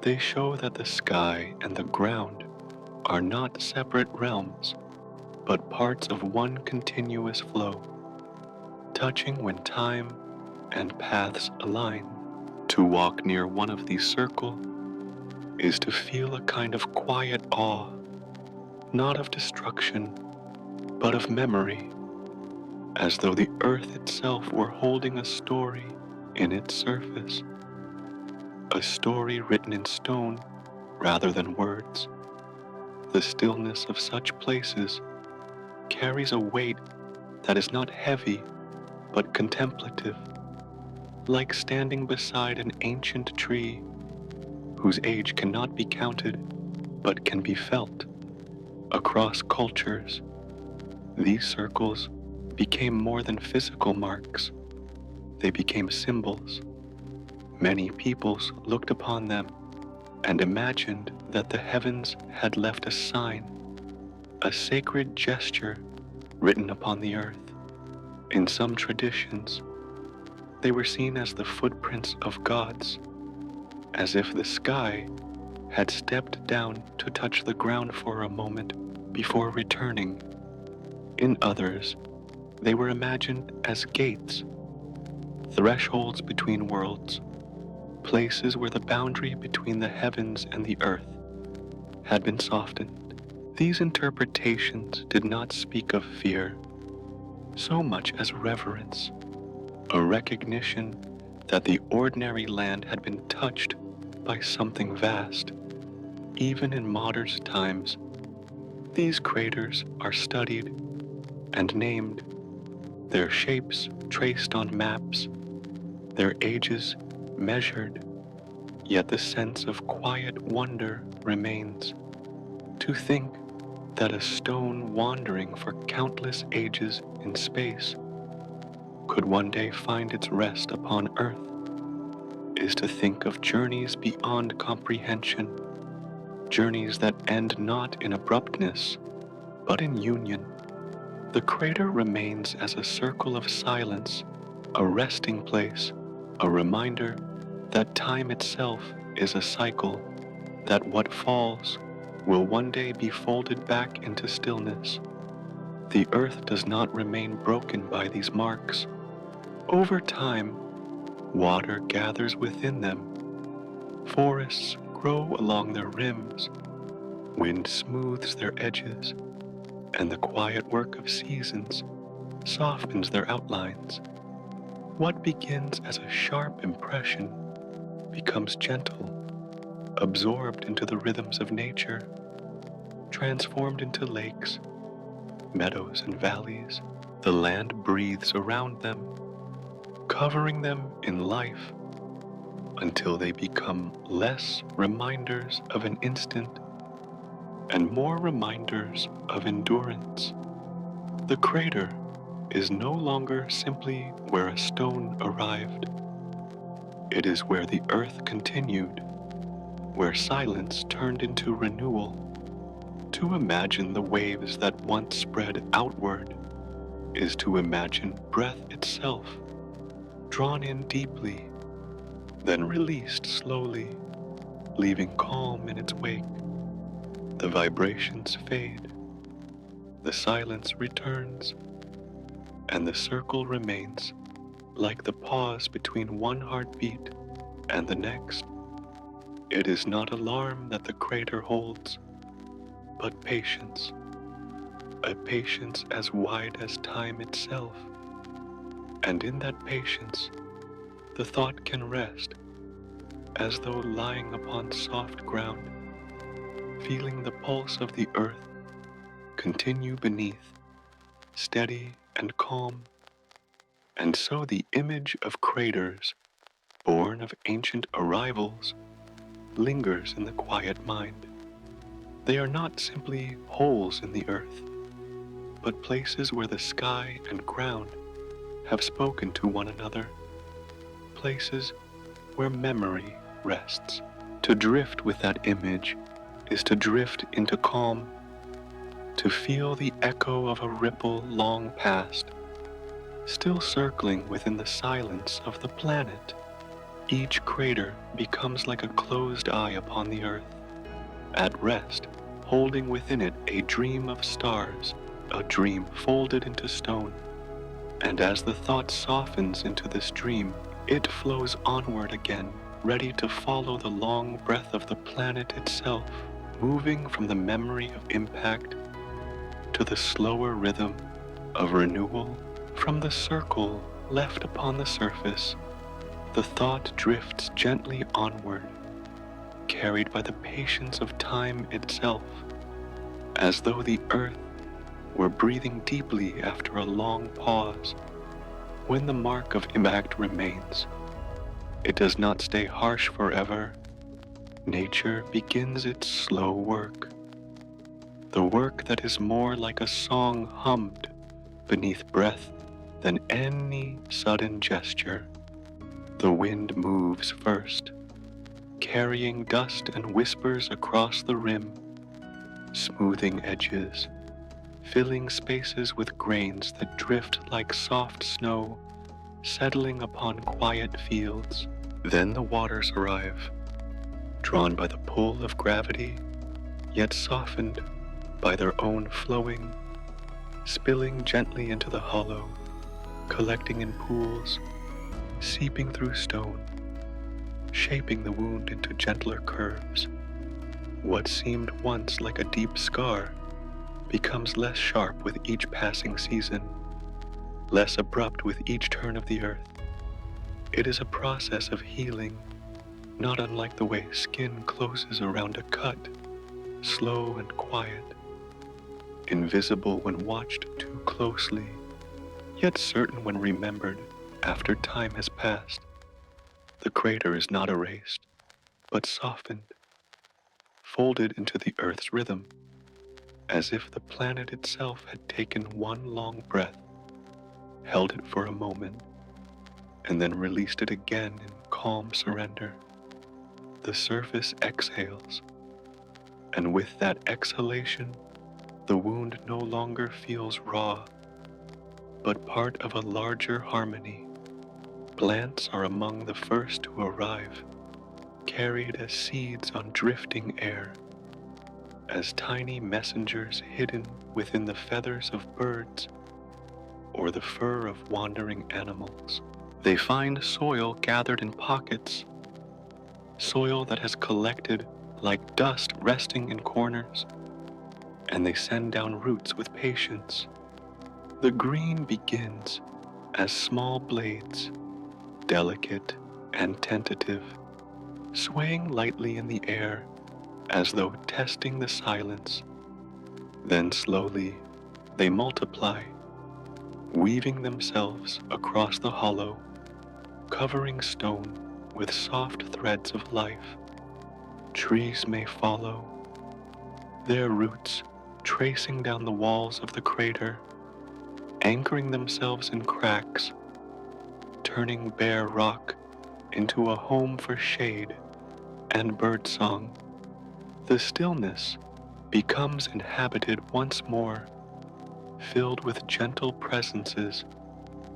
They show that the sky and the ground are not separate realms, but parts of one continuous flow, touching when time and paths align. To walk near one of these circles is to feel a kind of quiet awe, not of destruction, but of memory, as though the earth itself were holding a story in its surface, a story written in stone rather than words. The stillness of such places carries a weight that is not heavy but contemplative, like standing beside an ancient tree whose age cannot be counted but can be felt. Across cultures, these circles became more than physical marks. They became symbols. Many peoples looked upon them and imagined that the heavens had left a sign, a sacred gesture written upon the earth. In some traditions, they were seen as the footprints of gods, as if the sky had stepped down to touch the ground for a moment before returning. In others, they were imagined as gates, thresholds between worlds, places where the boundary between the heavens and the earth had been softened. These interpretations did not speak of fear so much as reverence, a recognition that the ordinary land had been touched by something vast. Even in modern times, these craters are studied and named, their shapes traced on maps, their ages measured, yet the sense of quiet wonder remains. To think that a stone wandering for countless ages in space could one day find its rest upon Earth is to think of journeys beyond comprehension, journeys that end not in abruptness, but in union. The crater remains as a circle of silence a resting place, a reminder that time itself is a cycle, that what falls will one day be folded back into stillness. The earth does not remain broken by these marks. Over time, water gathers within them, forests grow along their rims, wind smooths their edges, and the quiet work of seasons softens their outlines. What begins as a sharp impression becomes gentle, absorbed into the rhythms of nature, transformed into lakes, meadows, and valleys. The land breathes around them, covering them in life until they become less reminders of an instant and more reminders of endurance. The crater is no longer simply where a stone arrived. It is where the earth continued, where silence turned into renewal. To imagine the waves that once spread outward is to imagine breath itself, drawn in deeply, then released slowly, leaving calm in its wake. The vibrations fade, the silence returns, and the circle remains like the pause between one heartbeat and the next. It is not alarm that the crater holds, but patience, a patience as wide as time itself. And in that patience, the thought can rest, as though lying upon soft ground, feeling the pulse of the earth continue beneath, steady and calm. And so the image of craters, born of ancient arrivals, lingers in the quiet mind. They are not simply holes in the earth, but places where the sky and ground have spoken to one another, places where memory rests. To drift with that image is to drift into calm, to feel the echo of a ripple long past, still circling within the silence of the planet. Each crater becomes like a closed eye upon the earth, at rest, holding within it a dream of stars, a dream folded into stone. And as the thought softens into this dream, it flows onward again, ready to follow the long breath of the planet itself, moving from the memory of impact to the slower rhythm of renewal. From the circle left upon the surface, the thought drifts gently onward, carried by the patience of time itself, as though the earth were breathing deeply after a long pause. When the mark of impact remains, it does not stay harsh forever. Nature begins its slow work, the work that is more like a song hummed beneath breath than any sudden gesture. The wind moves first, carrying dust and whispers across the rim, smoothing edges, filling spaces with grains that drift like soft snow, settling upon quiet fields. Then the waters arrive, drawn by the pull of gravity, yet softened by their own flowing, spilling gently into the hollow, collecting in pools, seeping through stone, shaping the wound into gentler curves. What seemed once like a deep scar becomes less sharp with each passing season, less abrupt with each turn of the earth. It is a process of healing, not unlike the way skin closes around a cut, slow and quiet, invisible when watched too closely, yet certain when remembered after time has passed. The crater is not erased, but softened, folded into the earth's rhythm, as if the planet itself had taken one long breath, held it for a moment, and then released it again in calm surrender. The surface exhales, and with that exhalation, the wound no longer feels raw, but part of a larger harmony, Plants are among the first to arrive, carried as seeds on drifting air, as tiny messengers hidden within the feathers of birds or the fur of wandering animals. They find soil gathered in pockets, soil that has collected like dust resting in corners, and they send down roots with patience. The green begins as small blades, delicate and tentative, swaying lightly in the air as though testing the silence. Then slowly they multiply, weaving themselves across the hollow, covering stone with soft threads of life. Trees may follow, their roots tracing down the walls of the crater, anchoring themselves in cracks, turning bare rock into a home for shade and birdsong. The stillness becomes inhabited once more, filled with gentle presences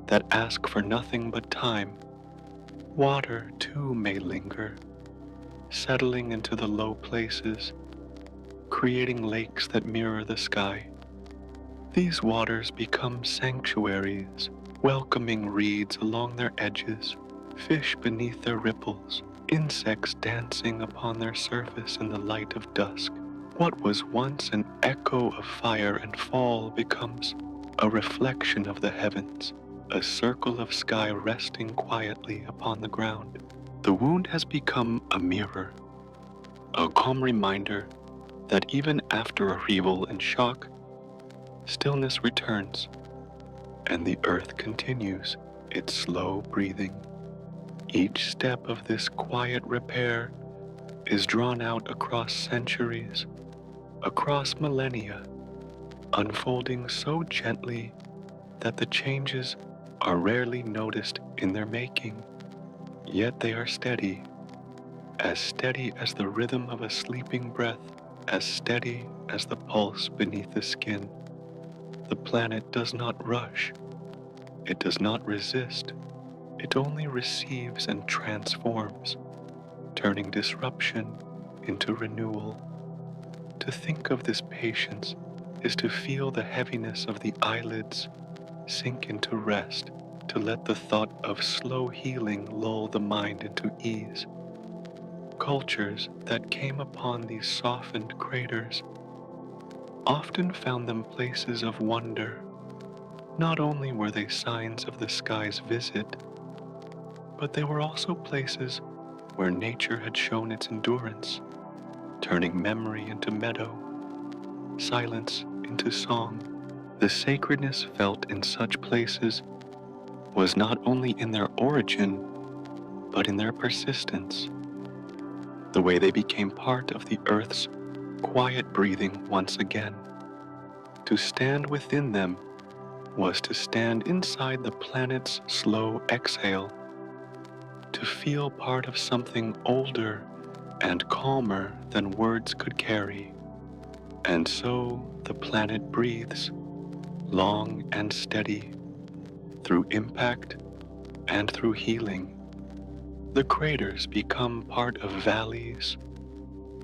that ask for nothing but time. Water too may linger, settling into the low places, creating lakes that mirror the sky. These waters become sanctuaries, welcoming reeds along their edges, fish beneath their ripples, insects dancing upon their surface in the light of dusk. What was once an echo of fire and fall becomes a reflection of the heavens, a circle of sky resting quietly upon the ground. The wound has become a mirror, a calm reminder that even after upheaval and shock, stillness returns, and the earth continues its slow breathing. Each step of this quiet repair is drawn out across centuries, across millennia, unfolding so gently that the changes are rarely noticed in their making. Yet they are steady as the rhythm of a sleeping breath, as steady as the pulse beneath the skin. The planet does not rush, it does not resist, it only receives and transforms, turning disruption into renewal. To think of this patience is to feel the heaviness of the eyelids sink into rest, to let the thought of slow healing lull the mind into ease. Cultures that came upon these softened craters often found them places of wonder. Not only were they signs of the sky's visit, but they were also places where nature had shown its endurance, turning memory into meadow, silence into song. The sacredness felt in such places was not only in their origin, but in their persistence, the way they became part of the earth's quiet breathing once again. To stand within them was to stand inside the planet's slow exhale, to feel part of something older and calmer than words could carry. And so the planet breathes, long and steady, through impact and through healing. The craters become part of valleys,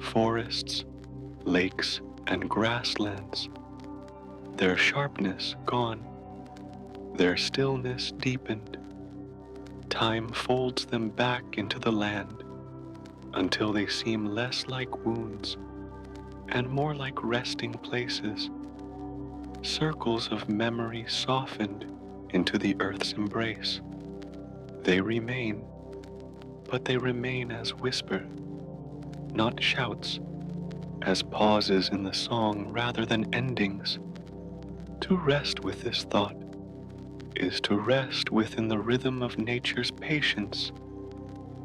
forests, lakes, and grasslands, their sharpness gone, their stillness deepened. Time folds them back into the land until they seem less like wounds and more like resting places, circles of memory softened into the earth's embrace. They remain, but they remain as whisper, not shouts, as pauses in the song rather than endings. To rest with this thought is to rest within the rhythm of nature's patience.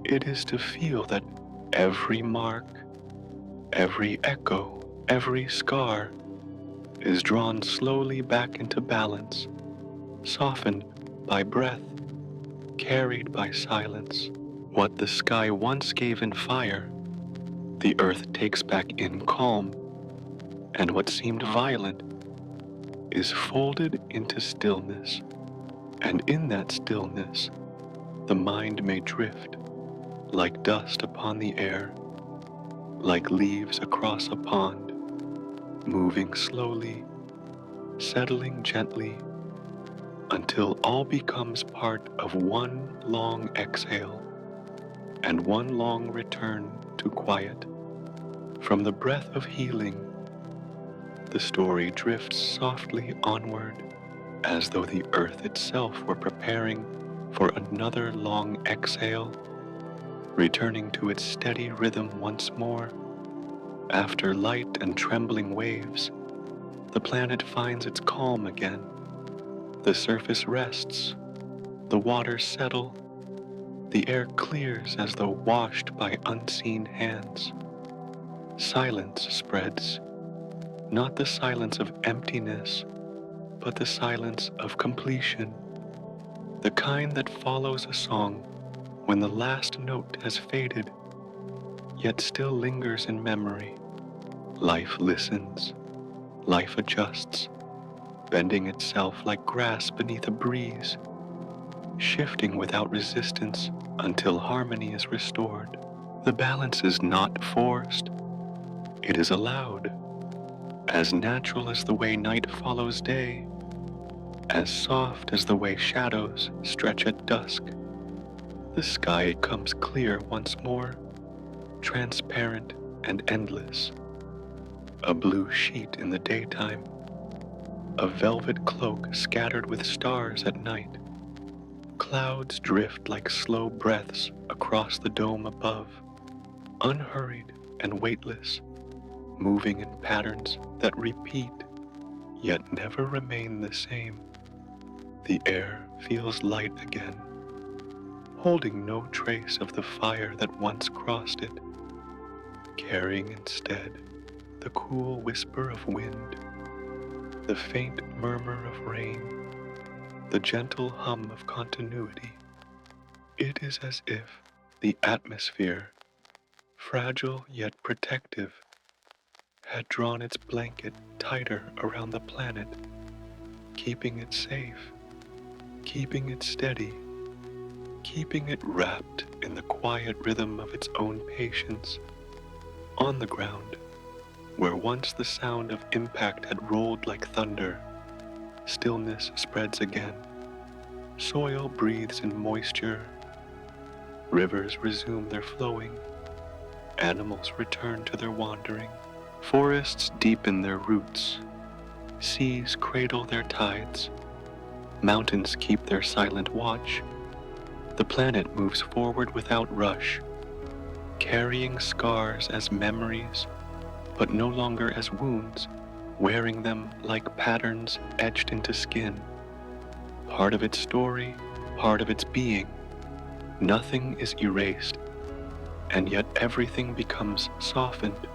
It is to feel that every mark, every echo, every scar is drawn slowly back into balance, softened by breath, carried by silence. What the sky once gave in fire, the earth takes back in calm, and what seemed violent is folded into stillness. And in that stillness, The mind may drift like dust upon the air, like leaves across a pond, moving slowly, settling gently, until all becomes part of one long exhale and one long return to quiet. From the breath of healing, the story drifts softly onward, as though the earth itself were preparing for another long exhale, returning to its steady rhythm once more. After light and trembling waves, the planet finds its calm again. The surface rests, the waters settle, the air clears as though washed by unseen hands. Silence spreads, not the silence of emptiness, but the silence of completion, the kind that follows a song when the last note has faded, yet still lingers in memory. Life listens, life adjusts, bending itself like grass beneath a breeze, shifting without resistance until harmony is restored. The balance is not forced, it is allowed, as natural as the way night follows day, as soft as the way shadows stretch at dusk. The sky comes clear once more, transparent and endless, a blue sheet in the daytime, a velvet cloak scattered with stars at night. Clouds drift like slow breaths across the dome above, unhurried and weightless, moving in patterns that repeat, yet never remain the same. The air feels light again, holding no trace of the fire that once crossed it, carrying instead the cool whisper of wind, the faint murmur of rain, the gentle hum of continuity. It is as if the atmosphere, fragile yet protective, had drawn its blanket tighter around the planet, keeping it safe, keeping it steady, keeping it wrapped in the quiet rhythm of its own patience. On the ground, where once the sound of impact had rolled like thunder, stillness spreads again. Soil breathes in moisture, rivers resume their flowing, animals return to their wandering, forests deepen their roots, seas cradle their tides, mountains keep their silent watch. The planet moves forward without rush, carrying scars as memories, but no longer as wounds, wearing them like patterns etched into skin. Part of its story, part of its being. Nothing is erased, and yet everything becomes softened,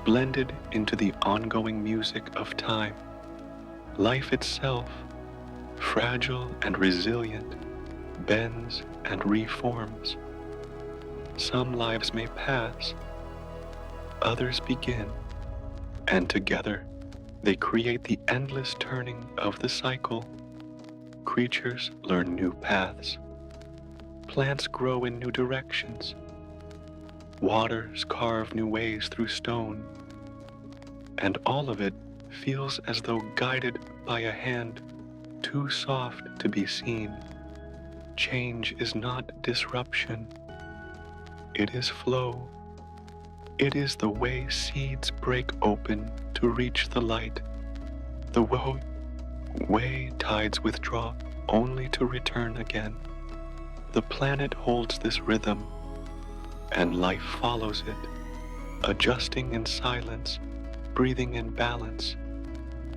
blended into the ongoing music of time. Life itself, fragile and resilient, bends and reforms. Some lives may pass, others begin, and together they create the endless turning of the cycle. Creatures learn new paths. Plants grow in new directions. Waters carve new ways through stone. And all of it feels as though guided by a hand too soft to be seen. Change is not disruption. It is flow. It is the way seeds break open to reach the light, the way tides withdraw only to return again. The planet holds this rhythm, and life follows it, adjusting in silence, breathing in balance,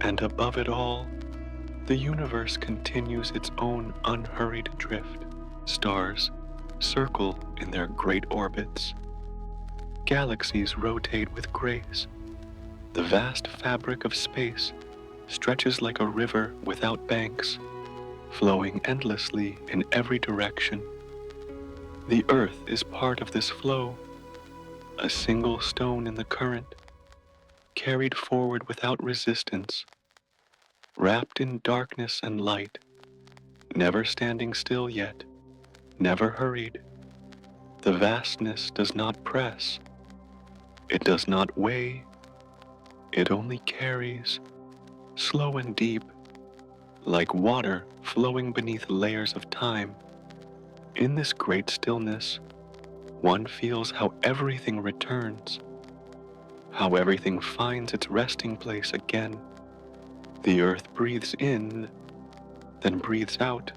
and above it all, the universe continues its own unhurried drift. Stars circle in their great orbits. Galaxies rotate with grace. The vast fabric of space stretches like a river without banks, flowing endlessly in every direction. The earth is part of this flow, a single stone in the current, carried forward without resistance, wrapped in darkness and light, never standing still yet, never hurried. The vastness does not press. It does not weigh. It only carries, slow and deep, like water flowing beneath layers of time. In this great stillness, one feels how everything returns, how everything finds its resting place again. The earth breathes in, then breathes out.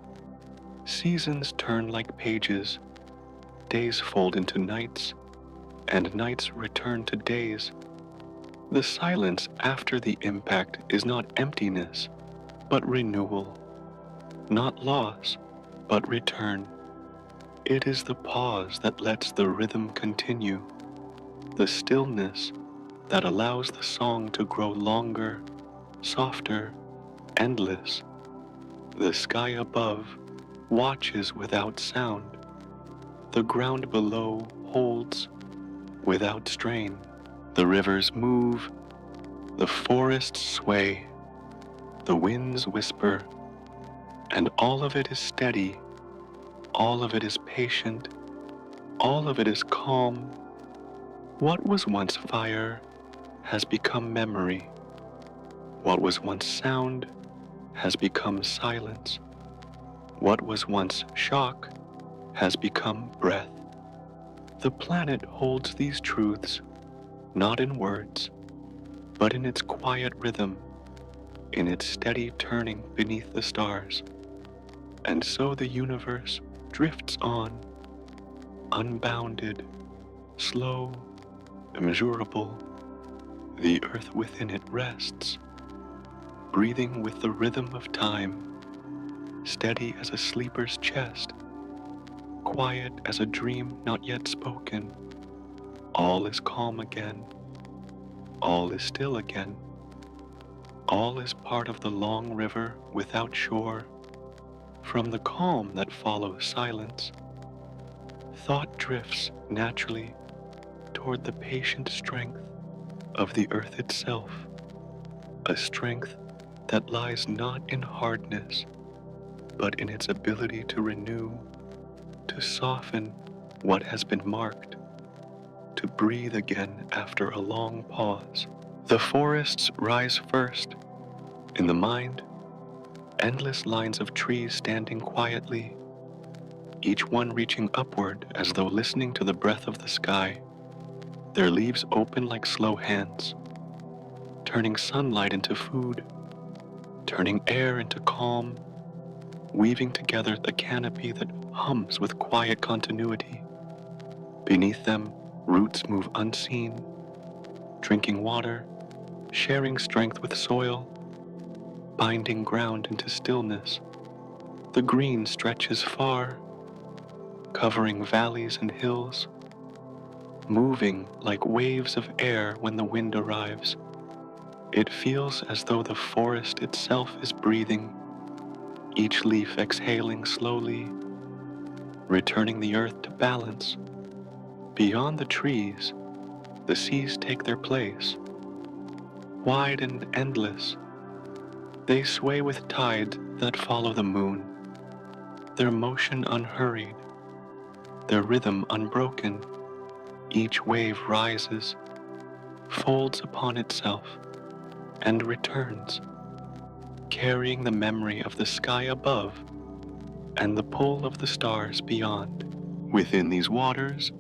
Seasons turn like pages, days fold into nights, and nights return to days. The silence after the impact is not emptiness, but renewal, not loss, but return. It is the pause that lets the rhythm continue, the stillness that allows the song to grow longer, softer, endless. The sky above watches without sound. The ground below holds without strain. The rivers move, the forests sway, the winds whisper, and all of it is steady, all of it is patient, all of it is calm. What was once fire has become memory. What was once sound has become silence. What was once shock has become breath. The planet holds these truths, not in words, but in its quiet rhythm, in its steady turning beneath the stars. And so the universe drifts on, unbounded, slow, immeasurable. The earth within it rests, breathing with the rhythm of time, steady as a sleeper's chest, quiet as a dream not yet spoken. All is calm again. All is still again. All is part of the long river without shore. From the calm that follows silence, thought drifts naturally toward the patient strength of the earth itself, a strength that lies not in hardness, but in its ability to renew, to soften what has been marked, to breathe again after a long pause. The forests rise first. In the mind, endless lines of trees standing quietly, each one reaching upward as though listening to the breath of the sky. Their leaves open like slow hands, turning sunlight into food, turning air into calm, weaving together a canopy that hums with quiet continuity. Beneath them, roots move unseen, drinking water, sharing strength with soil, binding ground into stillness. The green stretches far, covering valleys and hills, moving like waves of air when the wind arrives. It feels as though the forest itself is breathing, each leaf exhaling slowly, returning the earth to balance. Beyond the trees, the seas take their place, wide and endless. They sway with tides that follow the moon, their motion unhurried, their rhythm unbroken. Each wave rises, folds upon itself, and returns, carrying the memory of the sky above and the pull of the stars beyond. Within these waters,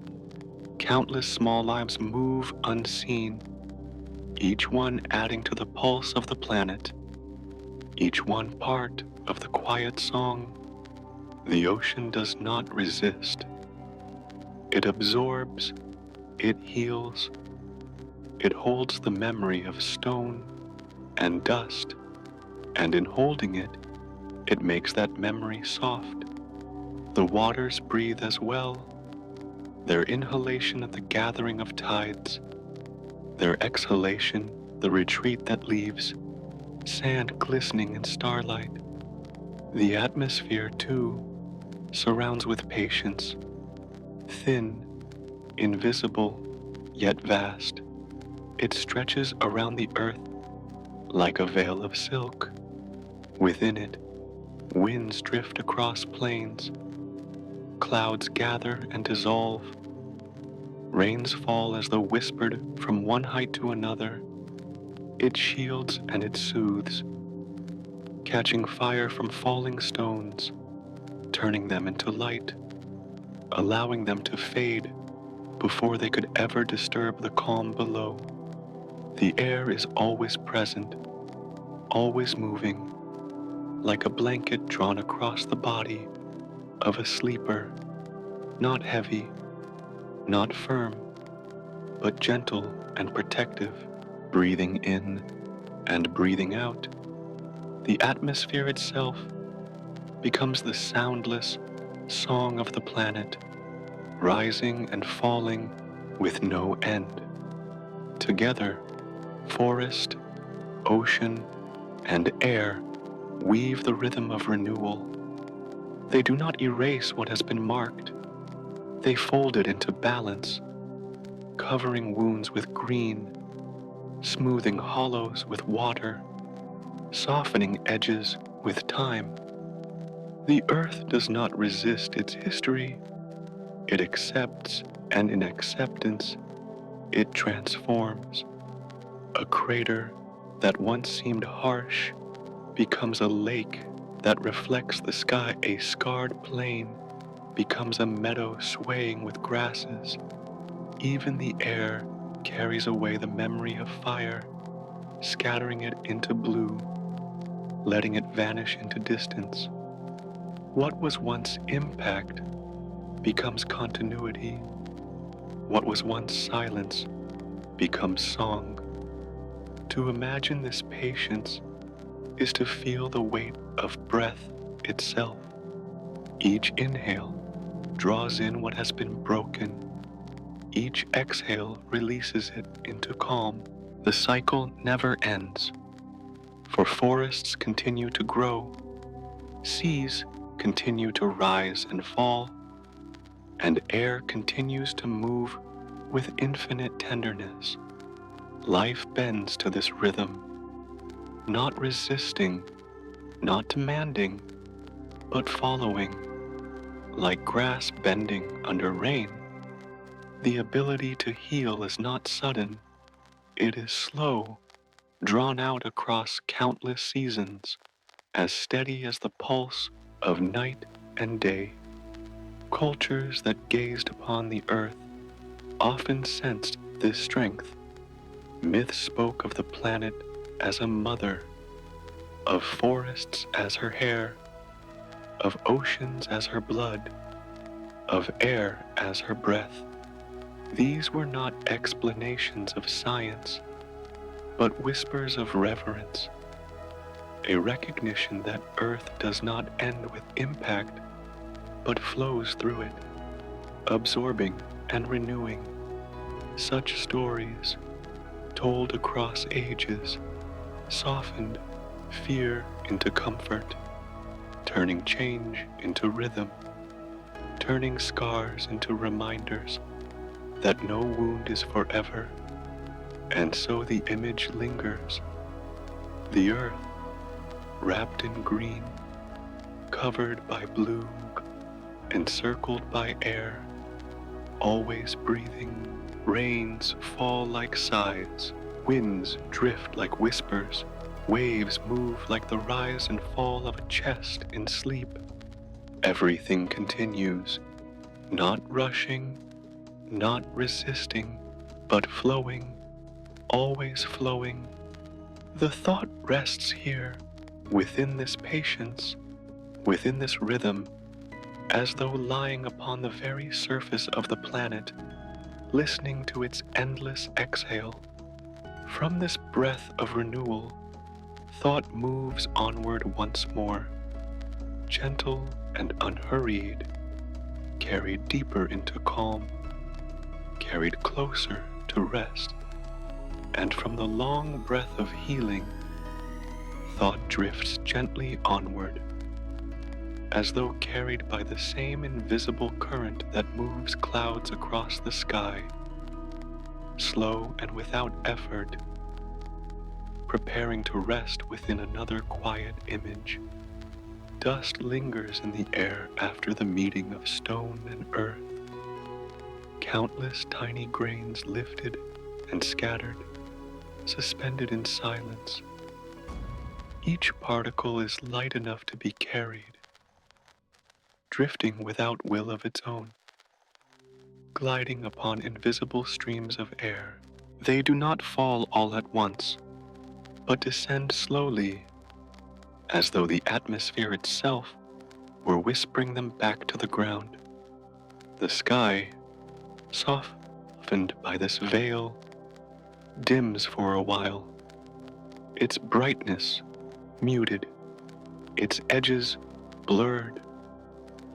countless small lives move unseen, each one adding to the pulse of the planet, each one part of the quiet song. The ocean does not resist. It absorbs, it heals, it holds the memory of stone and dust, and in holding it, it makes that memory soft. The waters breathe as well, their inhalation at the gathering of tides, their exhalation the retreat that leaves, sand glistening in starlight. The atmosphere, too, surrounds with patience, thin, invisible, yet vast. It stretches around the earth like a veil of silk. Within it, winds drift across plains, clouds gather and dissolve. Rains fall as though whispered from one height to another. It shields and it soothes, catching fire from falling stones, turning them into light, allowing them to fade before they could ever disturb the calm below. The air is always present, always moving, like a blanket drawn across the body of a sleeper, not heavy, not firm, but gentle and protective, breathing in and breathing out. The atmosphere itself becomes the soundless song of the planet, rising and falling with no end. Together, forest, ocean, and air weave the rhythm of renewal. They do not erase what has been marked. They fold it into balance, covering wounds with green, smoothing hollows with water, softening edges with time. The earth does not resist its history. It accepts, and in acceptance, it transforms. A crater that once seemed harsh becomes a lake that reflects the sky. A scarred plain becomes a meadow swaying with grasses. Even the air carries away the memory of fire, scattering it into blue, letting it vanish into distance. What was once impact becomes continuity. What was once silence becomes song. To imagine this patience is to feel the weight of breath itself. Each inhale draws in what has been broken. Each exhale releases it into calm. The cycle never ends, for forests continue to grow, seas continue to rise and fall, and air continues to move with infinite tenderness. Life bends to this rhythm, not resisting, not demanding, but following, like grass bending under rain. The ability to heal is not sudden, it is slow, drawn out across countless seasons, as steady as the pulse of night and day. Cultures that gazed upon the earth often sensed this strength. Myth spoke of the planet as a mother, of forests as her hair, of oceans as her blood, of air as her breath. These were not explanations of science, but whispers of reverence, a recognition that Earth does not end with impact, but flows through it, absorbing and renewing. Such stories, told across ages, softened fear into comfort, turning change into rhythm, turning scars into reminders that no wound is forever, and so the image lingers. The earth, wrapped in green, covered by blue, encircled by air, always breathing. Rains fall like sighs, winds drift like whispers, waves move like the rise and fall of a chest in sleep. Everything continues, not rushing, not resisting, but flowing, always flowing. The thought rests here, within this patience, within this rhythm, as though lying upon the very surface of the planet, listening to its endless exhale. From this breath of renewal, thought moves onward once more, gentle and unhurried, carried deeper into calm, carried closer to rest. And from the long breath of healing, thought drifts gently onward, as though carried by the same invisible current that moves clouds across the sky, slow and without effort, preparing to rest within another quiet image. dust lingers in the air after the meeting of stone and earth. Countless tiny grains lifted and scattered, suspended in silence. Each particle is light enough to be carried, drifting without will of its own, gliding upon invisible streams of air. They do not fall all at once, but descend slowly, as though the atmosphere itself were whispering them back to the ground. The sky, softened by this veil, dims for a while, its brightness muted, its edges blurred,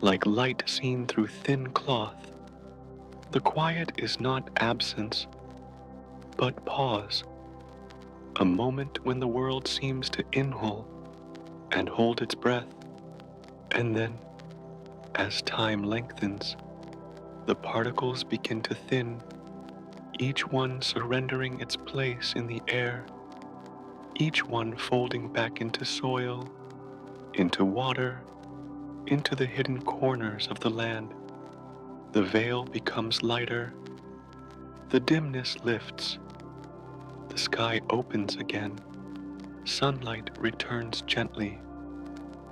like light seen through thin cloth. The quiet is not absence, but pause, a moment when the world seems to inhale and hold its breath, and then, as time lengthens, the particles begin to thin, each one surrendering its place in the air, each one folding back into soil, into water, into the hidden corners of the land. The veil becomes lighter, the dimness lifts, the sky opens again, sunlight returns gently,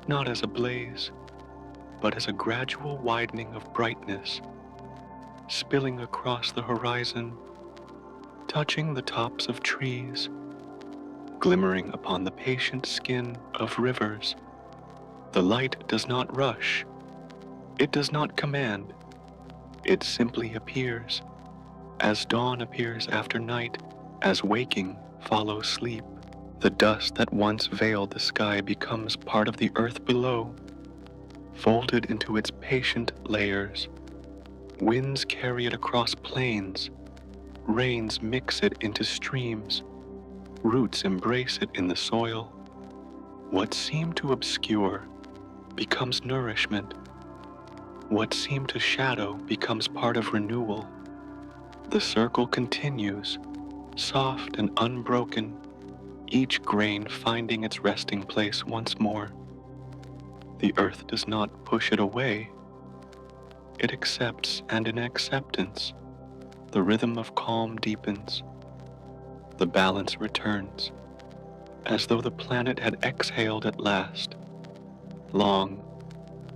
not as a blaze, but as a gradual widening of brightness, spilling across the horizon, touching the tops of trees, glimmering upon the patient skin of rivers. The light does not rush, it does not command, it simply appears, as dawn appears after night, as waking follows sleep. The dust that once veiled the sky becomes part of the earth below, folded into its patient layers. Winds carry it across plains, rains mix it into streams, roots embrace it in the soil. What seemed to obscure becomes nourishment. What seemed to shadow becomes part of renewal. The circle continues, soft and unbroken, each grain finding its resting place once more. The earth does not push it away. It accepts, and in acceptance, the rhythm of calm deepens. The balance returns, as though the planet had exhaled at last, long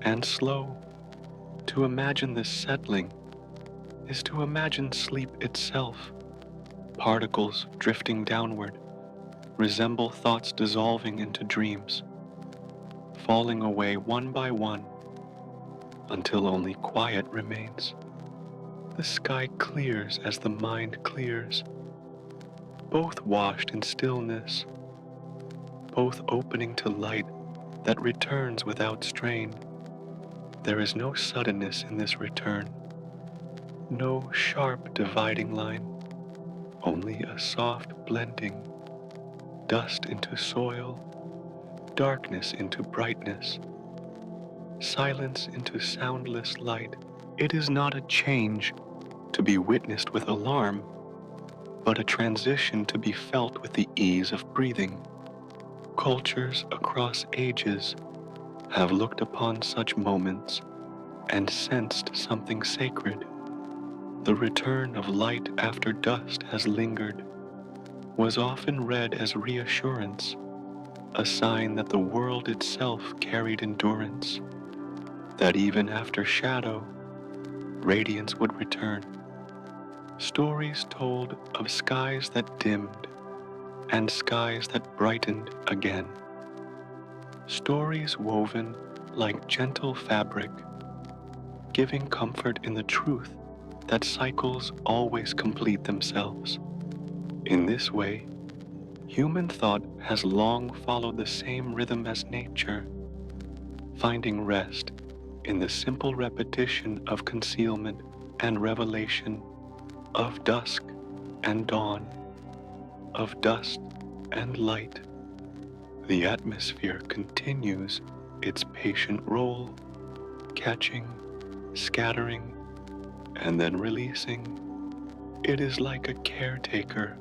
and slow. To imagine this settling is to imagine sleep itself. Particles drifting downward resemble thoughts dissolving into dreams, falling away one by one until only quiet remains. The sky clears as the mind clears, both washed in stillness, both opening to light that returns without strain. There is no suddenness in this return, no sharp dividing line, only a soft blending, dust into soil, darkness into brightness, silence into soundless light. It is not a change to be witnessed with alarm, but a transition to be felt with the ease of breathing. Cultures across ages have looked upon such moments and sensed something sacred. The return of light after dust has lingered, was often read as reassurance, a sign that the world itself carried endurance, that even after shadow, radiance would return. Stories told of skies that dimmed and skies that brightened again. Stories woven like gentle fabric, giving comfort in the truth that cycles always complete themselves. In this way, human thought has long followed the same rhythm as nature, finding rest in the simple repetition of concealment and revelation, of dusk and dawn, of dust and light. The atmosphere continues its patient role, catching, scattering, and then releasing. It is like a caretaker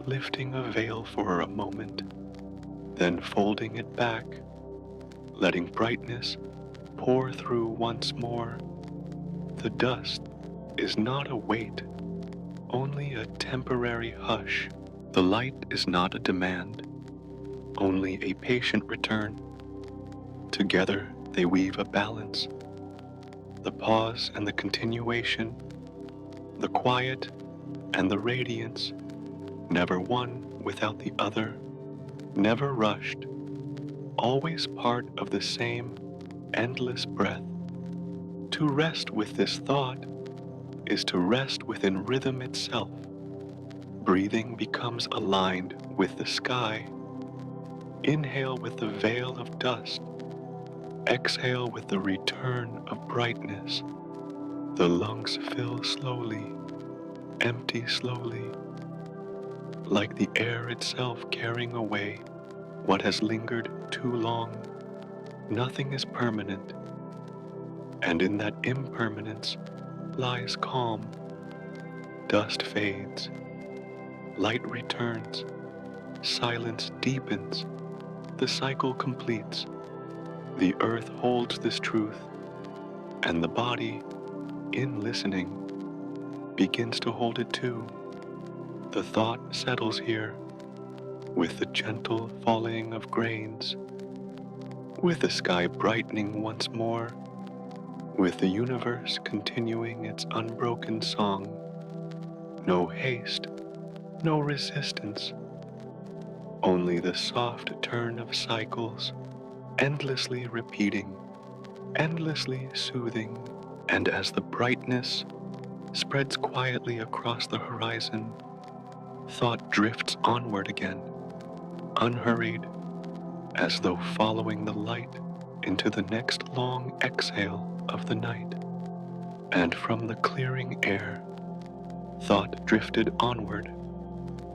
lifting a veil for a moment, then folding it back, letting brightness pour through once more. The dust is not a weight, only a temporary hush. The light is not a demand, only a patient return. Together they weave a balance, the pause and the continuation, the quiet and the radiance, never one without the other, never rushed, always part of the same endless breath. To rest with this thought is to rest within rhythm itself. Breathing becomes aligned with the sky. Inhale with the veil of dust. Exhale with the return of brightness. The lungs fill slowly, empty slowly, like the air itself carrying away what has lingered too long. Nothing is permanent, and in that impermanence lies calm. Dust fades, light returns, silence deepens, the cycle completes. The earth holds this truth, and the body, in listening, begins to hold it too. The thought settles here, with the gentle falling of grains, with the sky brightening once more, with the universe continuing its unbroken song. No haste, no resistance, only the soft turn of cycles, endlessly repeating, endlessly soothing. And as the brightness spreads quietly across the horizon, thought drifts onward again, unhurried, as though following the light into the next long exhale of the night. And from the clearing air, thought drifted onward,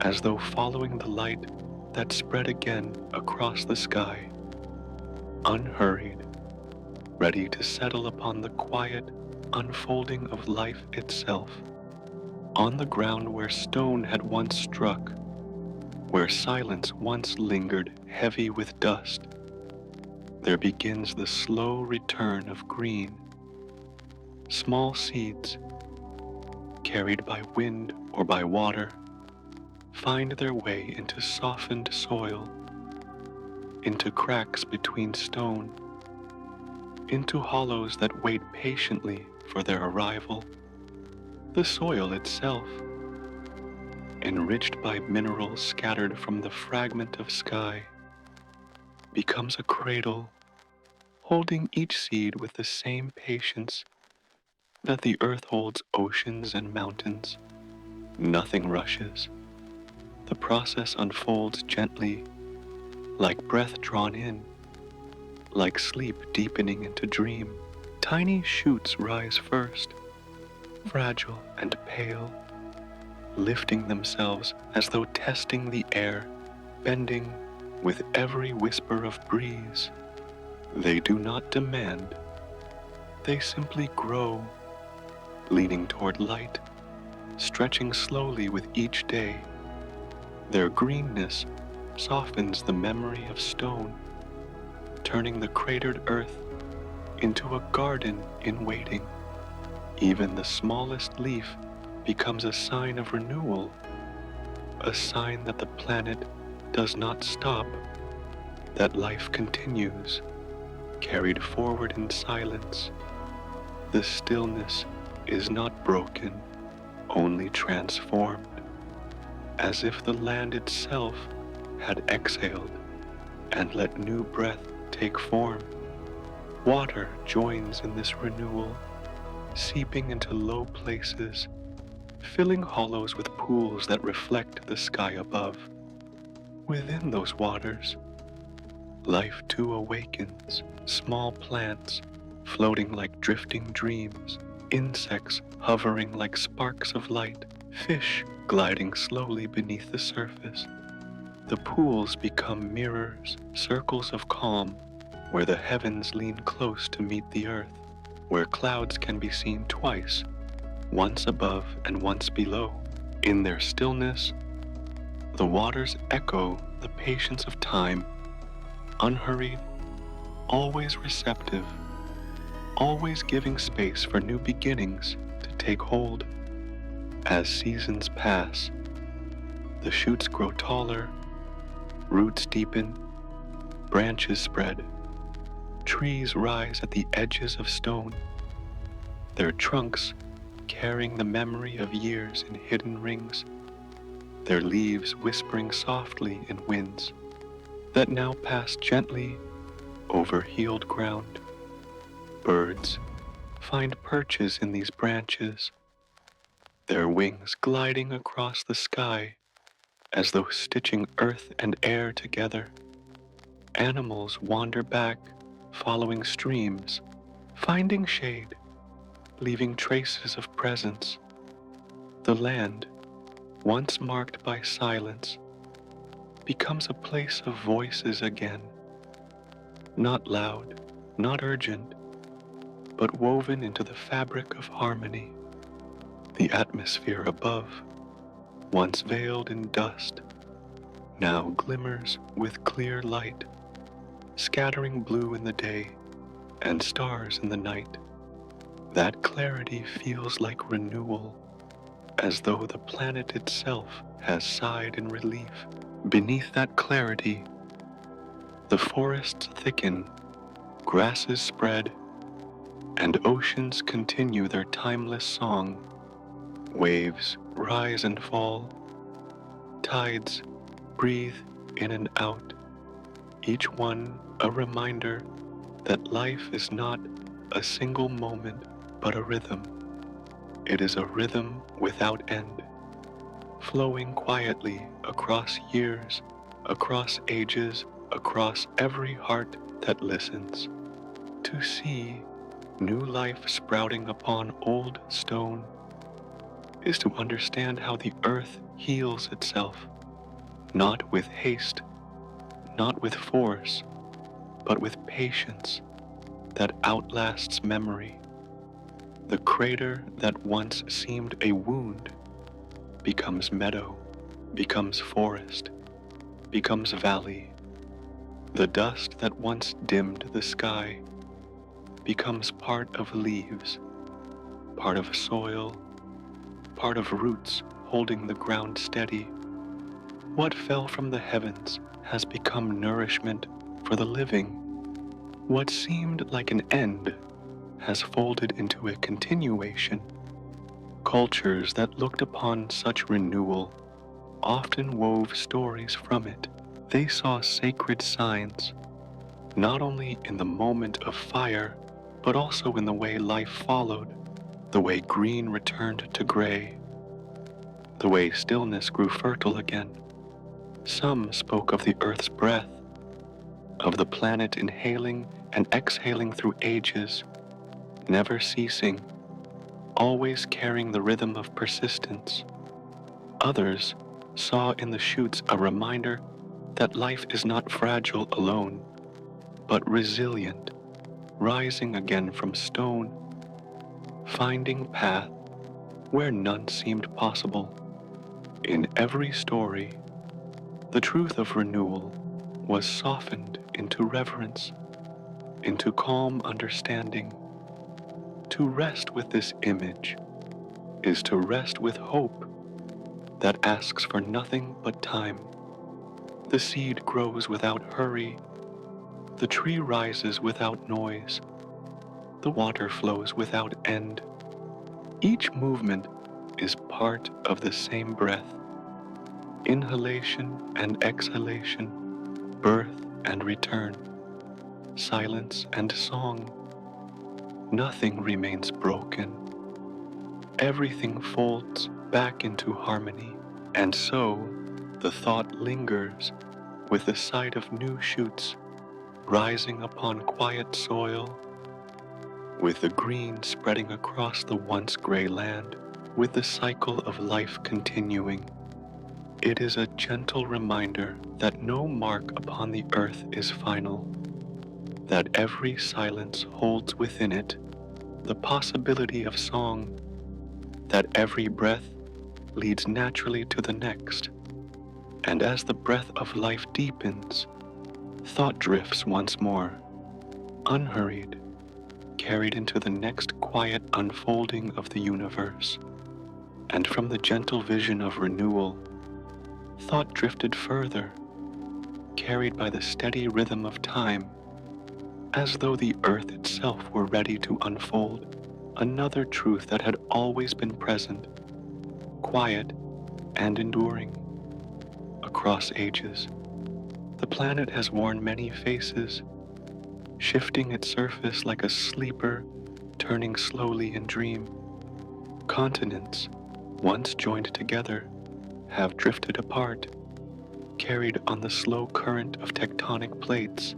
as though following the light that spread again across the sky, unhurried, ready to settle upon the quiet unfolding of life itself, on the ground where stone had once struck, where silence once lingered heavy with dust. There begins the slow return of green. Small seeds, carried by wind or by water, find their way into softened soil, into cracks between stone, into hollows that wait patiently for their arrival. The soil itself, enriched by minerals scattered from the fragment of sky, becomes a cradle, holding each seed with the same patience that the earth holds oceans and mountains. Nothing rushes. The process unfolds gently, like breath drawn in, like sleep deepening into dream. Tiny shoots rise first, fragile and pale, lifting themselves as though testing the air, bending with every whisper of breeze. They do not demand. They simply grow, leaning toward light, stretching slowly with each day. Their greenness softens the memory of stone, turning the cratered earth into a garden in waiting. Even the smallest leaf becomes a sign of renewal, a sign that the planet does not stop, that life continues, carried forward in silence. The stillness is not broken, only transformed, as if the land itself had exhaled and let new breath take form. Water joins in this renewal, seeping into low places, filling hollows with pools that reflect the sky above. Within those waters, life too awakens, small plants floating like drifting dreams, insects hovering like sparks of light, fish gliding slowly beneath the surface. The pools become mirrors, circles of calm, where the heavens lean close to meet the earth, where clouds can be seen twice, once above and once below. In their stillness, the waters echo the patience of time, unhurried, always receptive, always giving space for new beginnings to take hold. As seasons pass, the shoots grow taller, roots deepen, branches spread, trees rise at the edges of stone, their trunks carrying the memory of years in hidden rings, their leaves whispering softly in winds that now pass gently over healed ground. Birds find perches in these branches, their wings gliding across the sky as though stitching earth and air together. Animals wander back, following streams, finding shade, leaving traces of presence. The land, once marked by silence, becomes a place of voices again. Not loud, not urgent, but woven into the fabric of harmony. The atmosphere above, once veiled in dust, now glimmers with clear light, scattering blue in the day and stars in the night. That clarity feels like renewal, as though the planet itself has sighed in relief. Beneath that clarity, the forests thicken, grasses spread, and oceans continue their timeless song. Waves rise and fall, tides breathe in and out, each one a reminder that life is not a single moment but a rhythm. It is a rhythm without end, flowing quietly across years, across ages, across every heart that listens. To see new life sprouting upon old stone is to understand how the earth heals itself, not with haste, not with force, but with patience that outlasts memory. The crater that once seemed a wound becomes meadow, becomes forest, becomes valley. The dust that once dimmed the sky becomes part of leaves, part of soil, part of roots holding the ground steady. What fell from the heavens has become nourishment for the living. What seemed like an end has folded into a continuation. Cultures that looked upon such renewal often wove stories from it. They saw sacred signs, not only in the moment of fire, but also in the way life followed, the way green returned to gray, the way stillness grew fertile again. Some spoke of the earth's breath, of the planet inhaling and exhaling through ages, never ceasing, always carrying the rhythm of persistence. Others saw in the shoots a reminder that life is not fragile alone, but resilient, rising again from stone, finding path where none seemed possible. In every story, the truth of renewal was softened into reverence, into calm understanding. To rest with this image is to rest with hope that asks for nothing but time. The seed grows without hurry, the tree rises without noise, the water flows without end. Each movement is part of the same breath, inhalation and exhalation, birth and return, silence and song. Nothing remains broken. Everything folds back into harmony, and so the thought lingers with the sight of new shoots rising upon quiet soil, with the green spreading across the once gray land, with the cycle of life continuing. It is a gentle reminder that no mark upon the earth is final, that every silence holds within it the possibility of song, that every breath leads naturally to the next, and as the breath of life deepens, thought drifts once more, unhurried, carried into the next quiet unfolding of the universe, and from the gentle vision of renewal, thought drifted further, carried by the steady rhythm of time, as though the earth itself were ready to unfold another truth that had always been present, quiet and enduring. Across ages, the planet has worn many faces, shifting its surface like a sleeper turning slowly in dream. Continents, once joined together, have drifted apart, carried on the slow current of tectonic plates,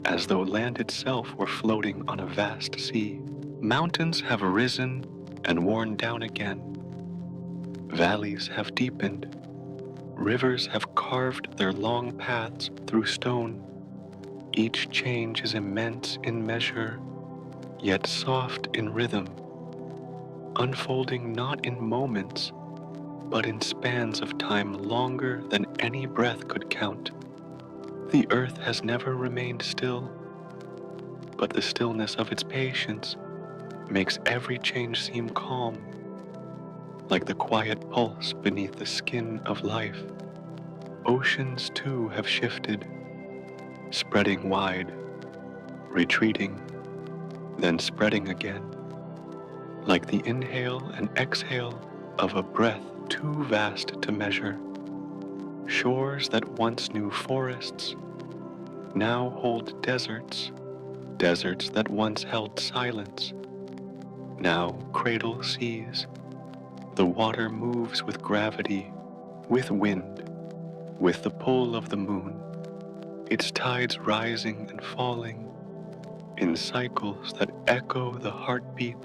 as though land itself were floating on a vast sea. Mountains have risen and worn down again. Valleys have deepened. Rivers have carved their long paths through stone. Each change is immense in measure, yet soft in rhythm, unfolding not in moments, but in spans of time longer than any breath could count. The earth has never remained still, but the stillness of its patience makes every change seem calm, like the quiet pulse beneath the skin of life. Oceans too have shifted, spreading wide, retreating, then spreading again, like the inhale and exhale of a breath too vast to measure. Shores that once knew forests now hold deserts, deserts that once held silence now cradle seas. The water moves with gravity, with wind, with the pull of the moon, its tides rising and falling in cycles that echo the heartbeat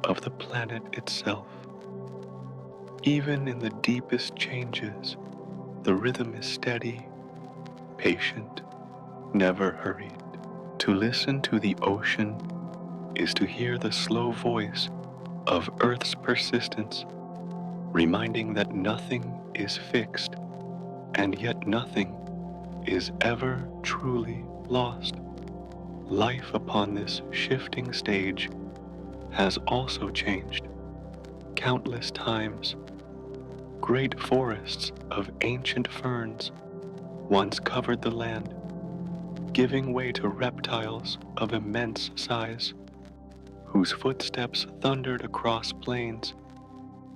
of the planet itself. Even in the deepest changes, the rhythm is steady, patient, never hurried. To listen to the ocean is to hear the slow voice of Earth's persistence, reminding that nothing is fixed, and yet nothing is ever truly lost. Life upon this shifting stage has also changed countless times. Great forests of ancient ferns once covered the land, giving way to reptiles of immense size, whose footsteps thundered across plains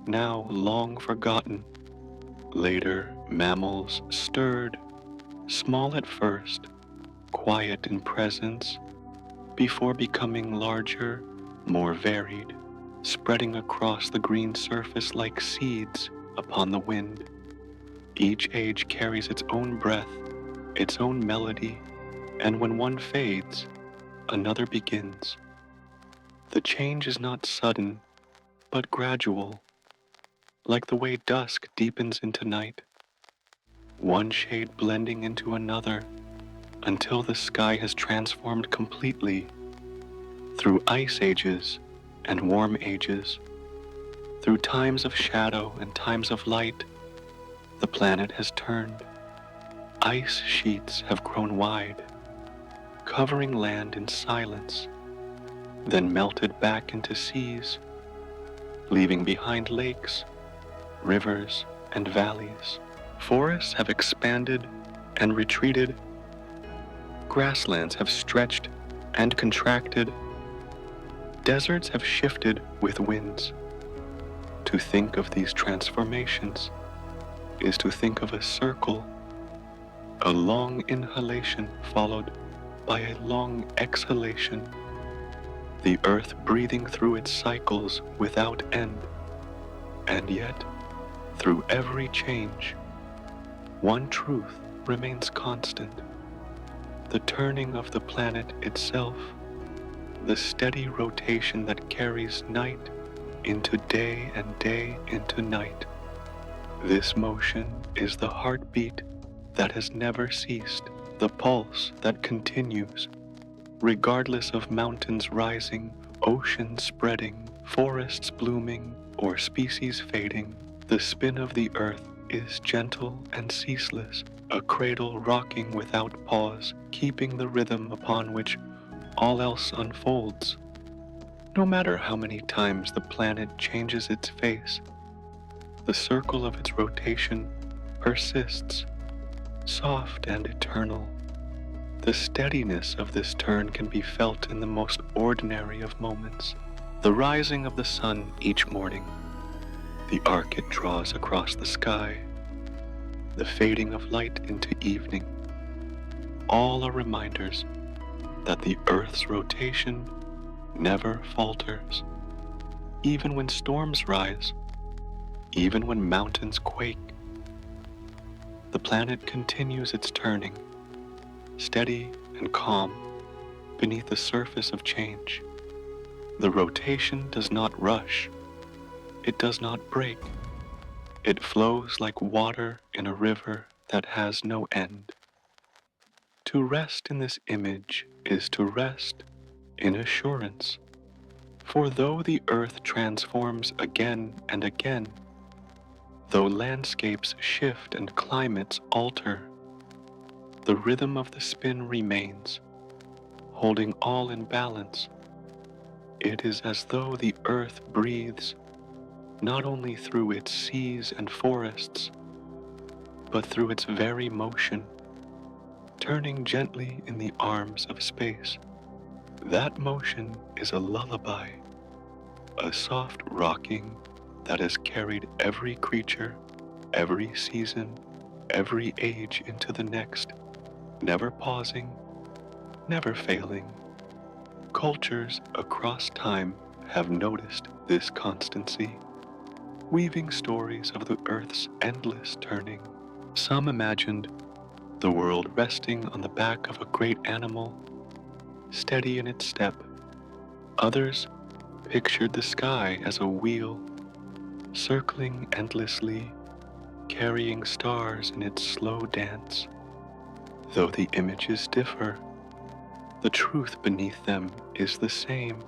now long forgotten. Later, mammals stirred, small at first, quiet in presence, before becoming larger, more varied, spreading across the green surface like seeds upon the wind. Each age carries its own breath, its own melody, and when one fades, another begins. The change is not sudden, but gradual, like the way dusk deepens into night, one shade blending into another until the sky has transformed completely. Through ice ages and warm ages, through times of shadow and times of light, the planet has turned. Ice sheets have grown wide, covering land in silence, then melted back into seas, leaving behind lakes, rivers, and valleys. Forests have expanded and retreated. Grasslands have stretched and contracted. Deserts have shifted with winds. To think of these transformations is to think of a circle, a long inhalation followed by a long exhalation, the earth breathing through its cycles without end. And yet, through every change, one truth remains constant: the turning of the planet itself, the steady rotation that carries night into day and day into night. This motion is the heartbeat that has never ceased, the pulse that continues, regardless of mountains rising, oceans spreading, forests blooming, or species fading. The spin of the earth is gentle and ceaseless, a cradle rocking without pause, keeping the rhythm upon which all else unfolds. No matter how many times the planet changes its face, the circle of its rotation persists, soft and eternal. The steadiness of this turn can be felt in the most ordinary of moments. The rising of the sun each morning, the arc it draws across the sky, the fading of light into evening, all are reminders that the Earth's rotation never falters. Even when storms rise, even when mountains quake, the planet continues its turning, steady and calm beneath the surface of change. The rotation does not rush. It does not break. It flows like water in a river that has no end. To rest in this image is to rest in assurance. For though the earth transforms again and again, though landscapes shift and climates alter, the rhythm of the spin remains, holding all in balance. It is as though the earth breathes not only through its seas and forests, but through its very motion, turning gently in the arms of space. That motion is a lullaby, a soft rocking that has carried every creature, every season, every age into the next, never pausing, never failing. Cultures across time have noticed this constancy, weaving stories of the Earth's endless turning. Some imagined the world resting on the back of a great animal, steady in its step. Others pictured the sky as a wheel, circling endlessly, carrying stars in its slow dance. Though the images differ, the truth beneath them is the same,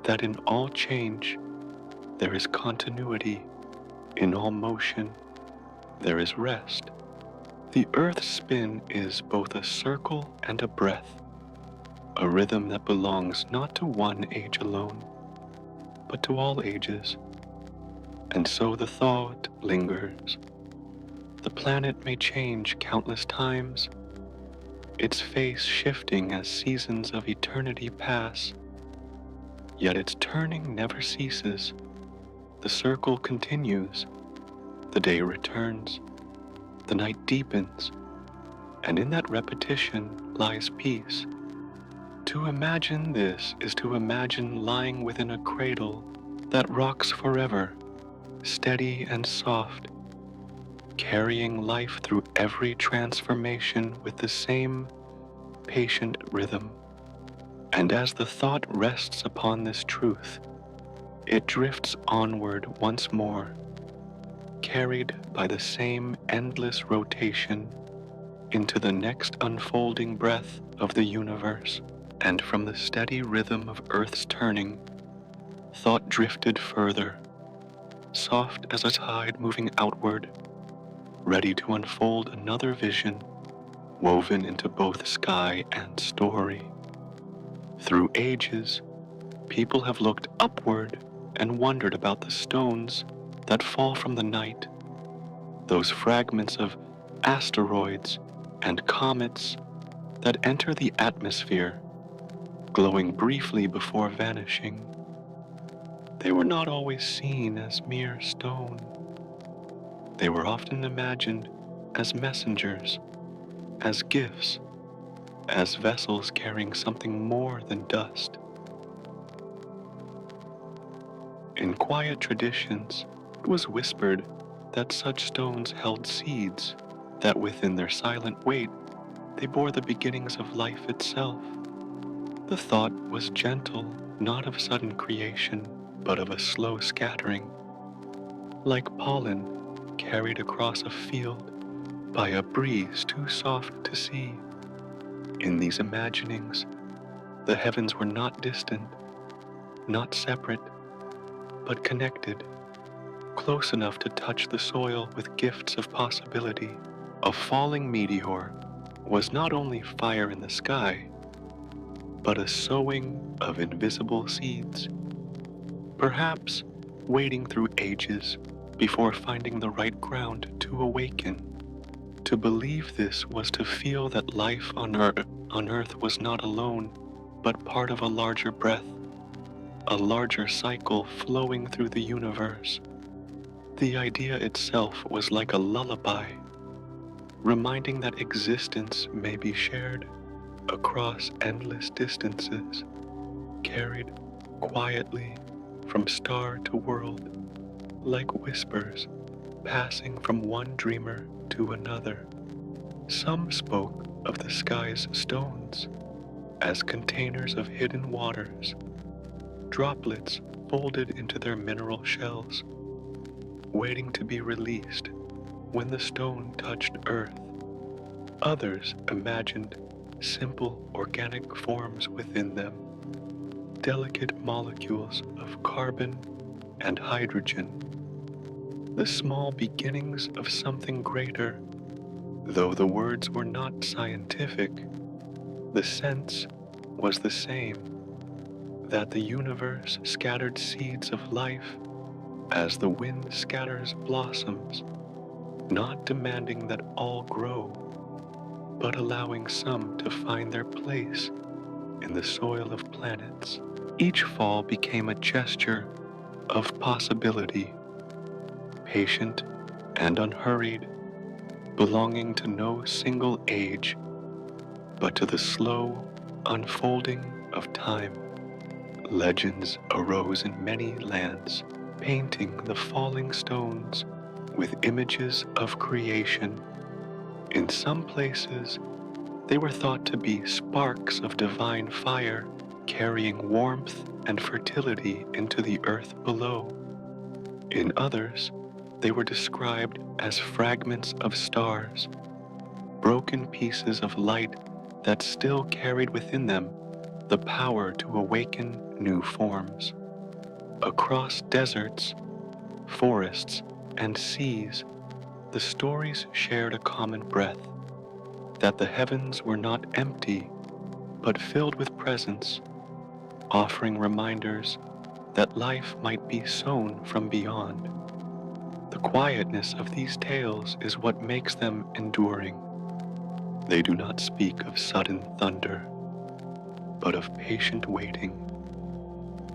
that in all change there is continuity, in all motion there is rest. The Earth's spin is both a circle and a breath, a rhythm that belongs not to one age alone, but to all ages. And so the thought lingers. The planet may change countless times, its face shifting as seasons of eternity pass, yet its turning never ceases. The circle continues, the day returns, the night deepens, and in that repetition lies peace. To imagine this is to imagine lying within a cradle that rocks forever, steady and soft, carrying life through every transformation with the same patient rhythm. And as the thought rests upon this truth, it drifts onward once more, carried by the same endless rotation into the next unfolding breath of the universe. And from the steady rhythm of Earth's turning, thought drifted further, soft as a tide moving outward, ready to unfold another vision, woven into both sky and story. Through ages, people have looked upward and wondered about the stones that fall from the night, those fragments of asteroids and comets that enter the atmosphere, glowing briefly before vanishing. They were not always seen as mere stone. They were often imagined as messengers, as gifts, as vessels carrying something more than dust. In quiet traditions, it was whispered that such stones held seeds, that within their silent weight, they bore the beginnings of life itself. The thought was gentle, not of sudden creation, but of a slow scattering, like pollen carried across a field by a breeze too soft to see. In these imaginings, the heavens were not distant, not separate, but connected, close enough to touch the soil with gifts of possibility. A falling meteor was not only fire in the sky, but a sowing of invisible seeds, perhaps wading through ages before finding the right ground to awaken. To believe this was to feel that life on Earth was not alone, but part of a larger breath, a larger cycle flowing through the universe. The idea itself was like a lullaby, reminding that existence may be shared across endless distances, carried quietly from star to world, like whispers passing from one dreamer to another. Some spoke of the sky's stones as containers of hidden waters, droplets folded into their mineral shells, waiting to be released when the stone touched Earth. Others imagined simple organic forms within them, delicate molecules of carbon and hydrogen, the small beginnings of something greater. Though the words were not scientific, the sense was the same, that the universe scattered seeds of life as the wind scatters blossoms, not demanding that all grow, but allowing some to find their place in the soil of planets. Each fall became a gesture of possibility, patient and unhurried, belonging to no single age, but to the slow unfolding of time. Legends arose in many lands, painting the falling stones with images of creation. In some places, they were thought to be sparks of divine fire, carrying warmth and fertility into the earth below. In others, they were described as fragments of stars, broken pieces of light that still carried within them the power to awaken new forms. Across deserts, forests, and seas, the stories shared a common breath, that the heavens were not empty, but filled with presence, offering reminders that life might be sown from beyond. The quietness of these tales is what makes them enduring. They do not speak of sudden thunder, but of patient waiting,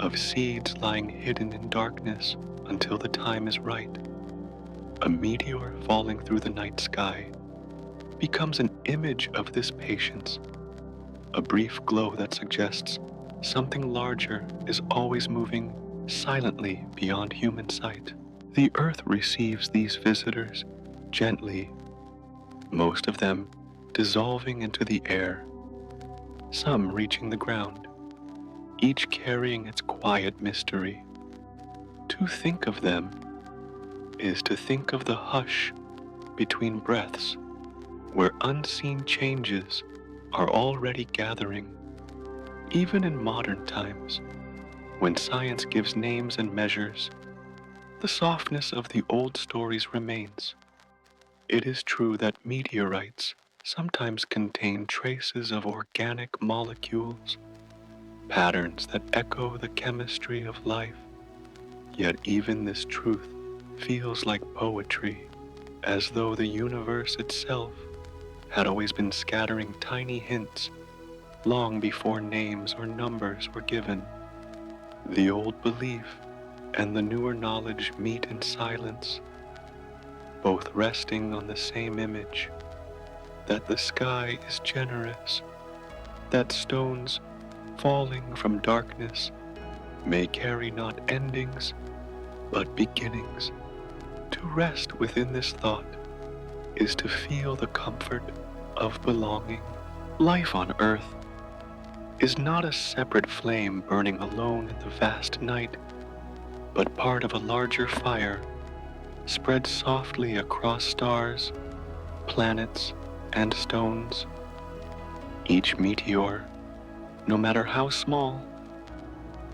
of seeds lying hidden in darkness until the time is right. A meteor falling through the night sky becomes an image of this patience, a brief glow that suggests something larger is always moving silently beyond human sight. The earth receives these visitors gently, most of them dissolving into the air, some reaching the ground, each carrying its quiet mystery. To think of them is to think of the hush between breaths, where unseen changes are already gathering. Even in modern times, when science gives names and measures, the softness of the old stories remains. It is true that meteorites sometimes contain traces of organic molecules, patterns that echo the chemistry of life. Yet even this truth feels like poetry, as though the universe itself had always been scattering tiny hints long before names or numbers were given. The old belief and the newer knowledge meet in silence, both resting on the same image, that the sky is generous, that stones falling from darkness may carry not endings, but beginnings. To rest within this thought is to feel the comfort of belonging. Life on Earth is not a separate flame burning alone in the vast night, but part of a larger fire spread softly across stars, planets, and stones. Each meteor, no matter how small,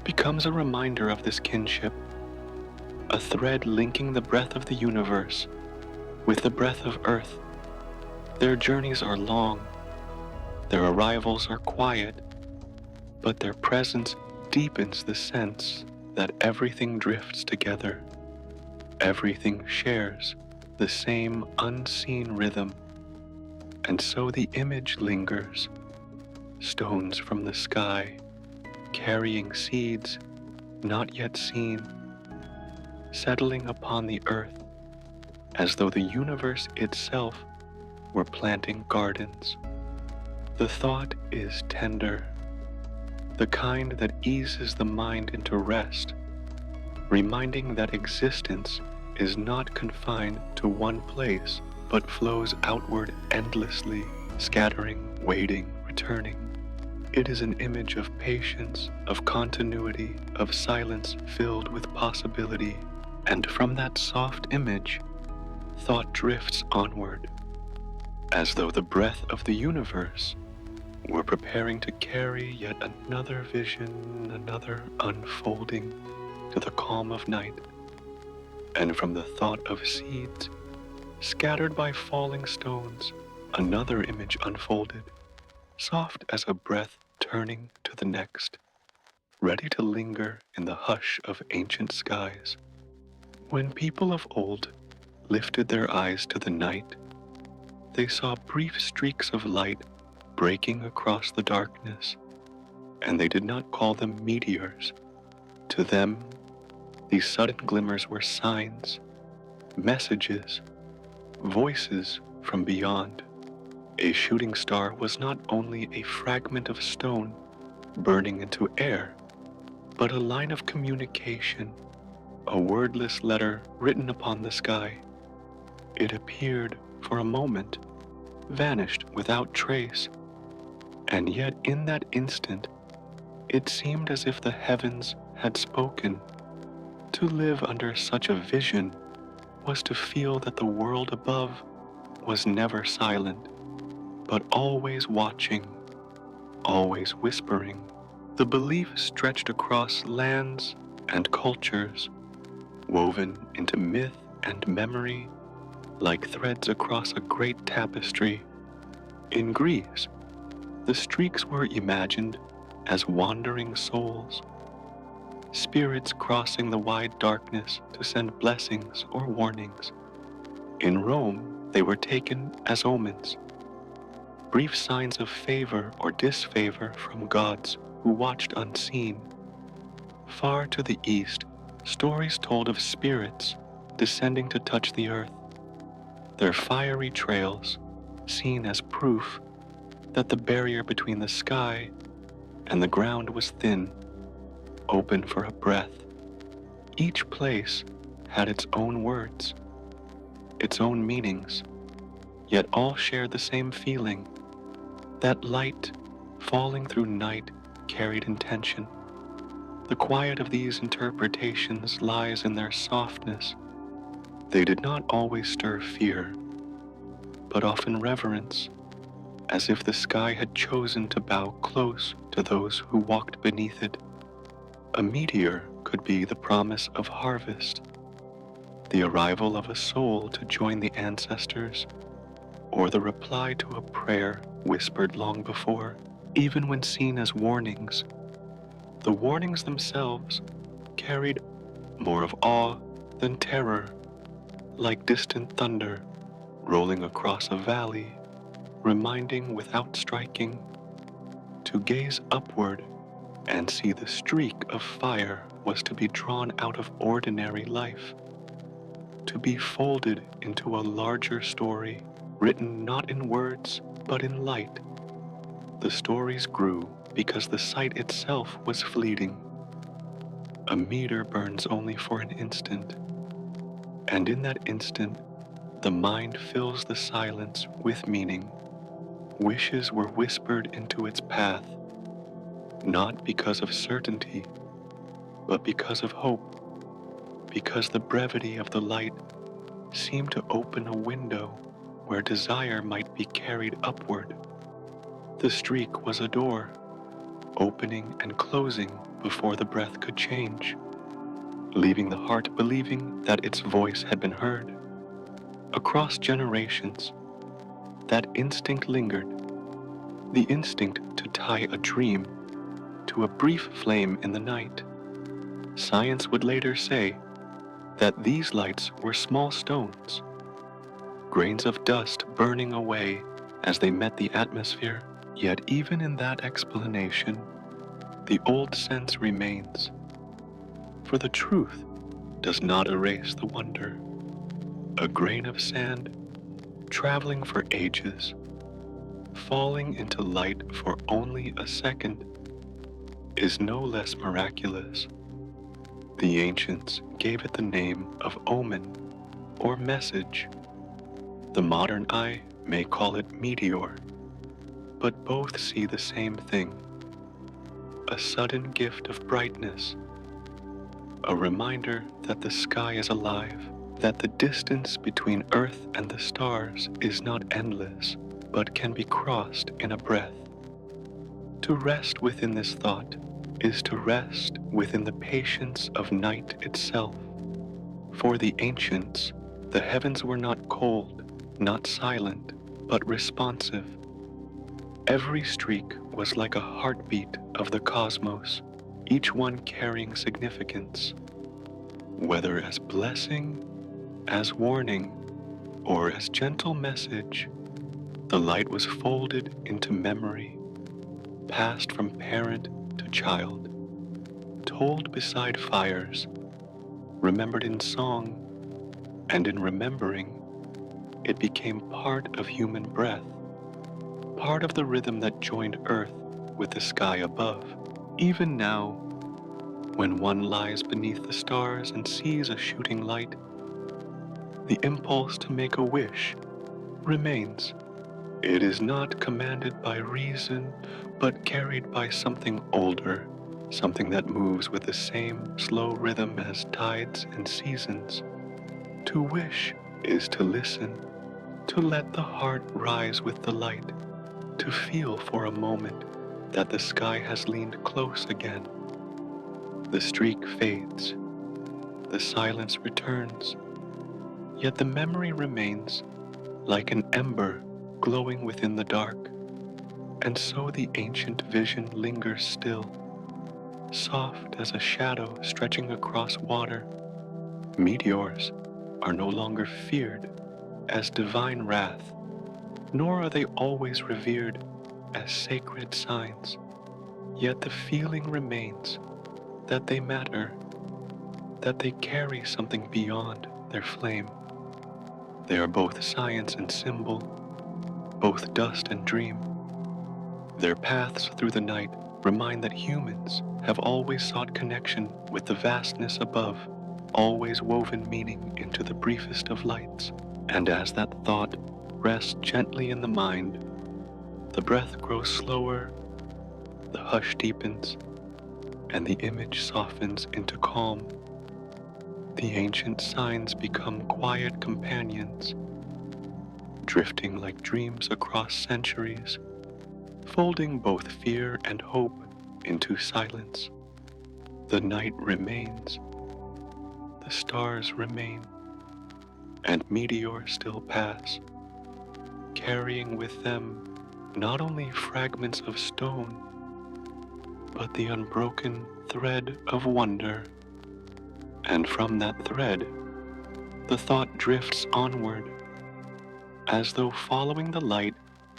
becomes a reminder of this kinship, a thread linking the breath of the universe with the breath of Earth. Their journeys are long, their arrivals are quiet, but their presence deepens the sense that everything drifts together. Everything shares the same unseen rhythm, and so the image lingers, stones from the sky, carrying seeds not yet seen, settling upon the earth as though the universe itself were planting gardens. The thought is tender, the kind that eases the mind into rest, reminding that existence is not confined to one place, but flows outward endlessly, scattering, waiting, returning. It is an image of patience, of continuity, of silence filled with possibility, and from that soft image, thought drifts onward, as though the breath of the universe were preparing to carry yet another vision, another unfolding to the calm of night. And from the thought of seeds, scattered by falling stones, another image unfolded, soft as a breath turning to the next, ready to linger in the hush of ancient skies. When people of old lifted their eyes to the night, they saw brief streaks of light breaking across the darkness, and they did not call them meteors. To them, these sudden glimmers were signs, messages, voices from beyond. A shooting star was not only a fragment of stone burning into air, but a line of communication, a wordless letter written upon the sky. It appeared for a moment, vanished without trace, and yet in that instant, it seemed as if the heavens had spoken. To live under such a vision was to feel that the world above was never silent, but always watching, always whispering. The belief stretched across lands and cultures, woven into myth and memory like threads across a great tapestry. In Greece, the streaks were imagined as wandering souls, spirits crossing the wide darkness to send blessings or warnings. In Rome, they were taken as omens, brief signs of favor or disfavor from gods who watched unseen. Far to the east, stories told of spirits descending to touch the earth, their fiery trails seen as proof that the barrier between the sky and the ground was thin, open for a breath. Each place had its own words, its own meanings, yet all shared the same feeling. That light falling through night carried intention. The quiet of these interpretations lies in their softness. They did not always stir fear, but often reverence, as if the sky had chosen to bow close to those who walked beneath it. A meteor could be the promise of harvest, the arrival of a soul to join the ancestors, or the reply to a prayer whispered long before. Even when seen as warnings, the warnings themselves carried more of awe than terror, like distant thunder rolling across a valley, reminding without striking to gaze upward and see the streak of fire was to be drawn out of ordinary life, to be folded into a larger story, written not in words but in light. The stories grew because the sight itself was fleeting. A meter burns only for an instant, and in that instant, the mind fills the silence with meaning. Wishes were whispered into its path, not because of certainty, but because of hope, because the brevity of the light seemed to open a window where desire might be carried upward. The streak was a door, opening and closing before the breath could change, leaving the heart believing that its voice had been heard. Across generations, that instinct lingered, the instinct to tie a dream into a brief flame in the night. Science would later say that these lights were small stones, grains of dust burning away as they met the atmosphere. Yet even in that explanation, the old sense remains, for the truth does not erase the wonder. A grain of sand, traveling for ages, falling into light for only a second, is no less miraculous. The ancients gave it the name of omen or message. The modern eye may call it meteor, but both see the same thing: a sudden gift of brightness, a reminder that the sky is alive, that the distance between Earth and the stars is not endless, but can be crossed in a breath. To rest within this thought is to rest within the patience of night itself. For the ancients, the heavens were not cold, not silent, but responsive. Every streak was like a heartbeat of the cosmos, each one carrying significance. Whether as blessing, as warning, or as gentle message, the light was folded into memory, passed from parent to child, told beside fires, remembered in song, and in remembering, it became part of human breath, part of the rhythm that joined Earth with the sky above. Even now, when one lies beneath the stars and sees a shooting light, the impulse to make a wish remains. It is not commanded by reason, but carried by something older, something that moves with the same slow rhythm as tides and seasons. To wish is to listen, to let the heart rise with the light, to feel for a moment that the sky has leaned close again. The streak fades, the silence returns, yet the memory remains like an ember glowing within the dark. And so the ancient vision lingers still, soft as a shadow stretching across water. Meteors are no longer feared as divine wrath, nor are they always revered as sacred signs. Yet the feeling remains that they matter, that they carry something beyond their flame. They are both science and symbol, both dust and dream. Their paths through the night remind that humans have always sought connection with the vastness above, always woven meaning into the briefest of lights. And as that thought rests gently in the mind, the breath grows slower, the hush deepens, and the image softens into calm. The ancient signs become quiet companions, drifting like dreams across centuries, folding both fear and hope into silence. The night remains, the stars remain, and meteors still pass, carrying with them not only fragments of stone, but the unbroken thread of wonder. And from that thread, the thought drifts onward, as though following the light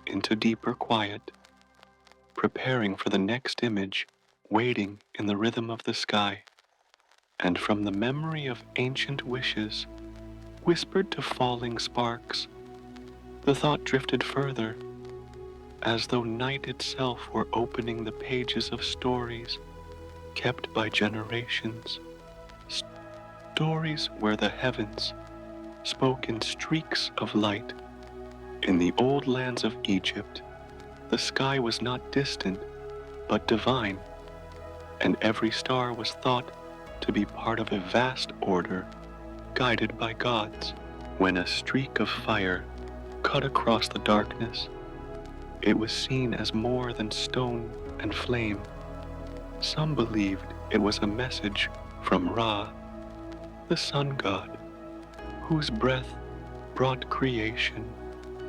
into deeper quiet, preparing for the next image, waiting in the rhythm of the sky. And from the memory of ancient wishes, whispered to falling sparks, the thought drifted further, as though night itself were opening the pages of stories kept by generations. Stories where the heavens spoke in streaks of light. In the old lands of Egypt, the sky was not distant, but divine, and every star was thought to be part of a vast order, guided by gods. When a streak of fire cut across the darkness, it was seen as more than stone and flame. Some believed it was a message from Ra, the sun god, whose breath brought creation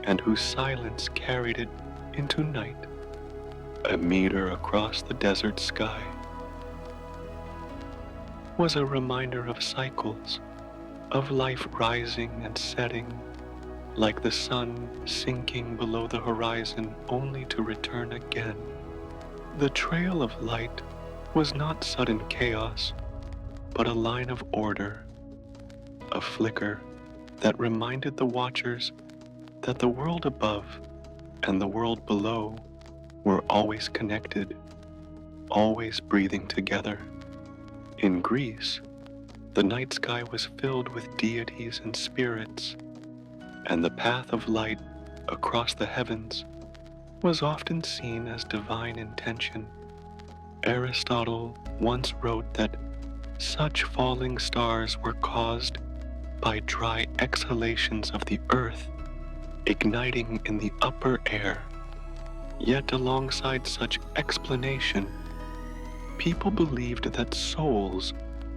and whose silence carried it into night. a meter across the desert sky, was a reminder of cycles, of life rising and setting, like the sun sinking below the horizon only to return again. The trail of light was not sudden chaos, but a line of order, a flicker that reminded the watchers that the world above and the world below were always connected, always breathing together. In Greece, the night sky was filled with deities and spirits, and the path of light across the heavens was often seen as divine intention. Aristotle once wrote that such falling stars were caused by dry exhalations of the earth igniting in the upper air. Yet alongside such explanation, people believed that souls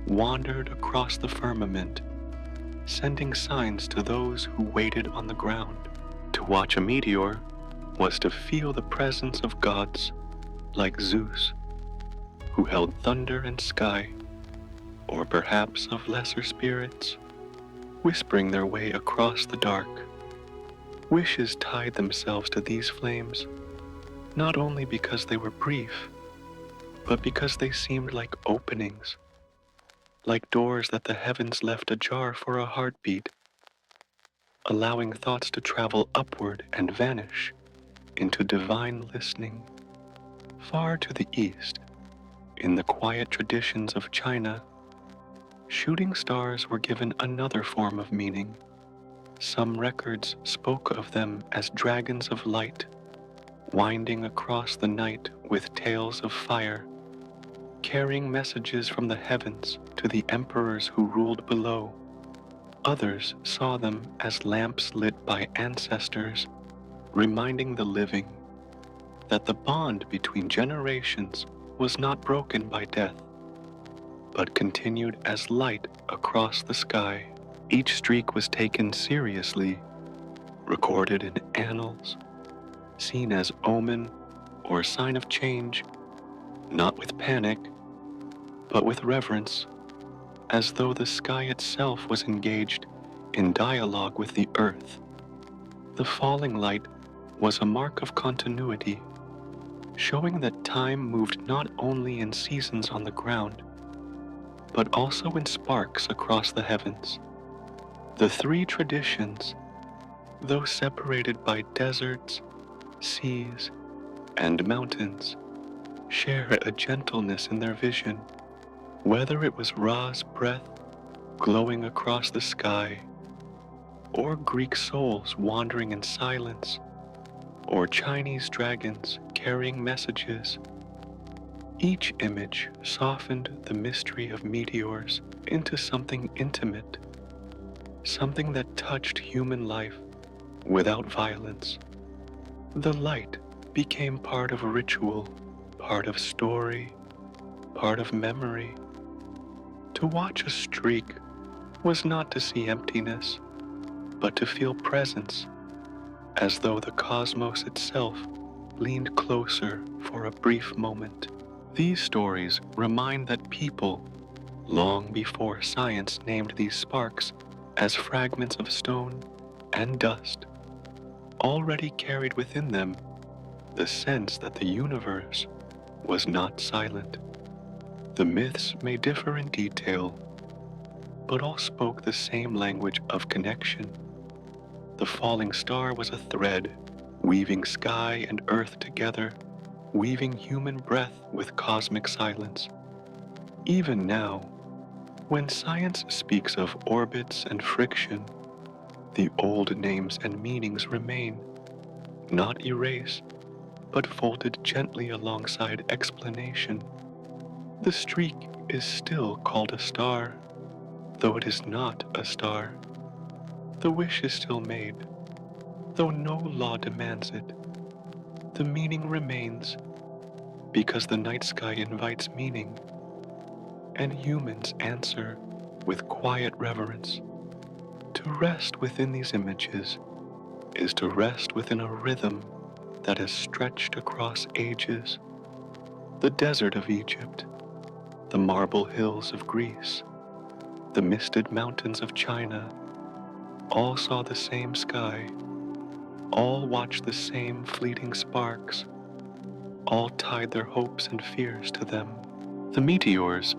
wandered across the firmament, sending signs to those who waited on the ground. To watch a meteor was to feel the presence of gods like Zeus, who held thunder and sky, or perhaps of lesser spirits, whispering their way across the dark. Wishes tied themselves to these flames, not only because they were brief, but because they seemed like openings, like doors that the heavens left ajar for a heartbeat, allowing thoughts to travel upward and vanish into divine listening. Far to the east, in the quiet traditions of China, shooting stars were given another form of meaning. Some records spoke of them as dragons of light, winding across the night with tails of fire, carrying messages from the heavens to the emperors who ruled below. Others saw them as lamps lit by ancestors, reminding the living that the bond between generations was not broken by death, but continued as light across the sky. Each streak was taken seriously, recorded in annals, seen as omen or sign of change, not with panic, but with reverence, as though the sky itself was engaged in dialogue with the earth. The falling light was a mark of continuity, showing that time moved not only in seasons on the ground, but also in sparks across the heavens. The three traditions, though separated by deserts, seas, and mountains, share a gentleness in their vision. Whether it was Ra's breath glowing across the sky, or Greek souls wandering in silence, or Chinese dragons carrying messages, each image softened the mystery of meteors into something intimate, something that touched human life without violence. The light became part of ritual, part of story, part of memory. To watch a streak was not to see emptiness, but to feel presence, as though the cosmos itself leaned closer for a brief moment. These stories remind that people, long before science named these sparks as fragments of stone and dust, already carried within them the sense that the universe was not silent. The myths may differ in detail, but all spoke the same language of connection. The falling star was a thread, weaving sky and earth together, weaving human breath with cosmic silence. Even now, when science speaks of orbits and friction, the old names and meanings remain, not erased, but folded gently alongside explanation. The streak is still called a star, though it is not a star. The wish is still made, though no law demands it. The meaning remains, because the night sky invites meaning, and humans answer with quiet reverence. To rest within these images is to rest within a rhythm, that has stretched across ages, the desert of Egypt, the marble hills of Greece, the misted mountains of China, all saw the same sky, all watched the same fleeting sparks, all tied their hopes and fears to them. The meteors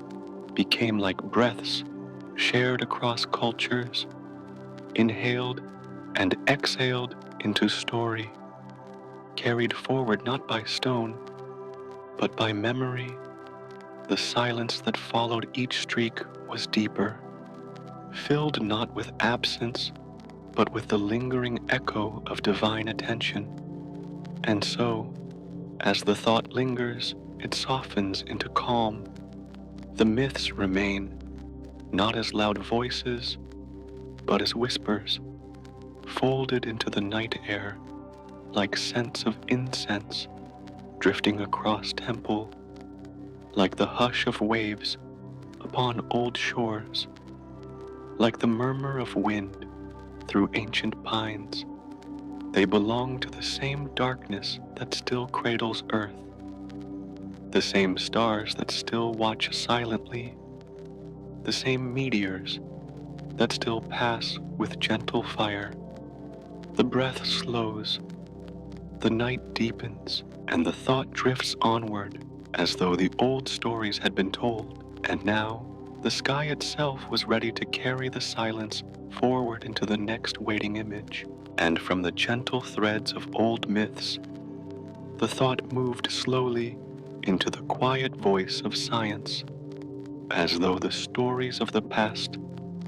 became like breaths shared across cultures, inhaled and exhaled into story, carried forward not by stone, but by memory. The silence that followed each streak was deeper, filled not with absence, but with the lingering echo of divine attention. And so, as the thought lingers, it softens into calm. The myths remain, not as loud voices, but as whispers, folded into the night air, like scents of incense drifting across temple, like the hush of waves upon old shores, like the murmur of wind through ancient pines. They belong to the same darkness that still cradles earth, the same stars that still watch silently, the same meteors that still pass with gentle fire. The breath slows, the night deepens, and the thought drifts onward as though the old stories had been told, and now the sky itself was ready to carry the silence forward into the next waiting image. And from the gentle threads of old myths, the thought moved slowly into the quiet voice of science, as though the stories of the past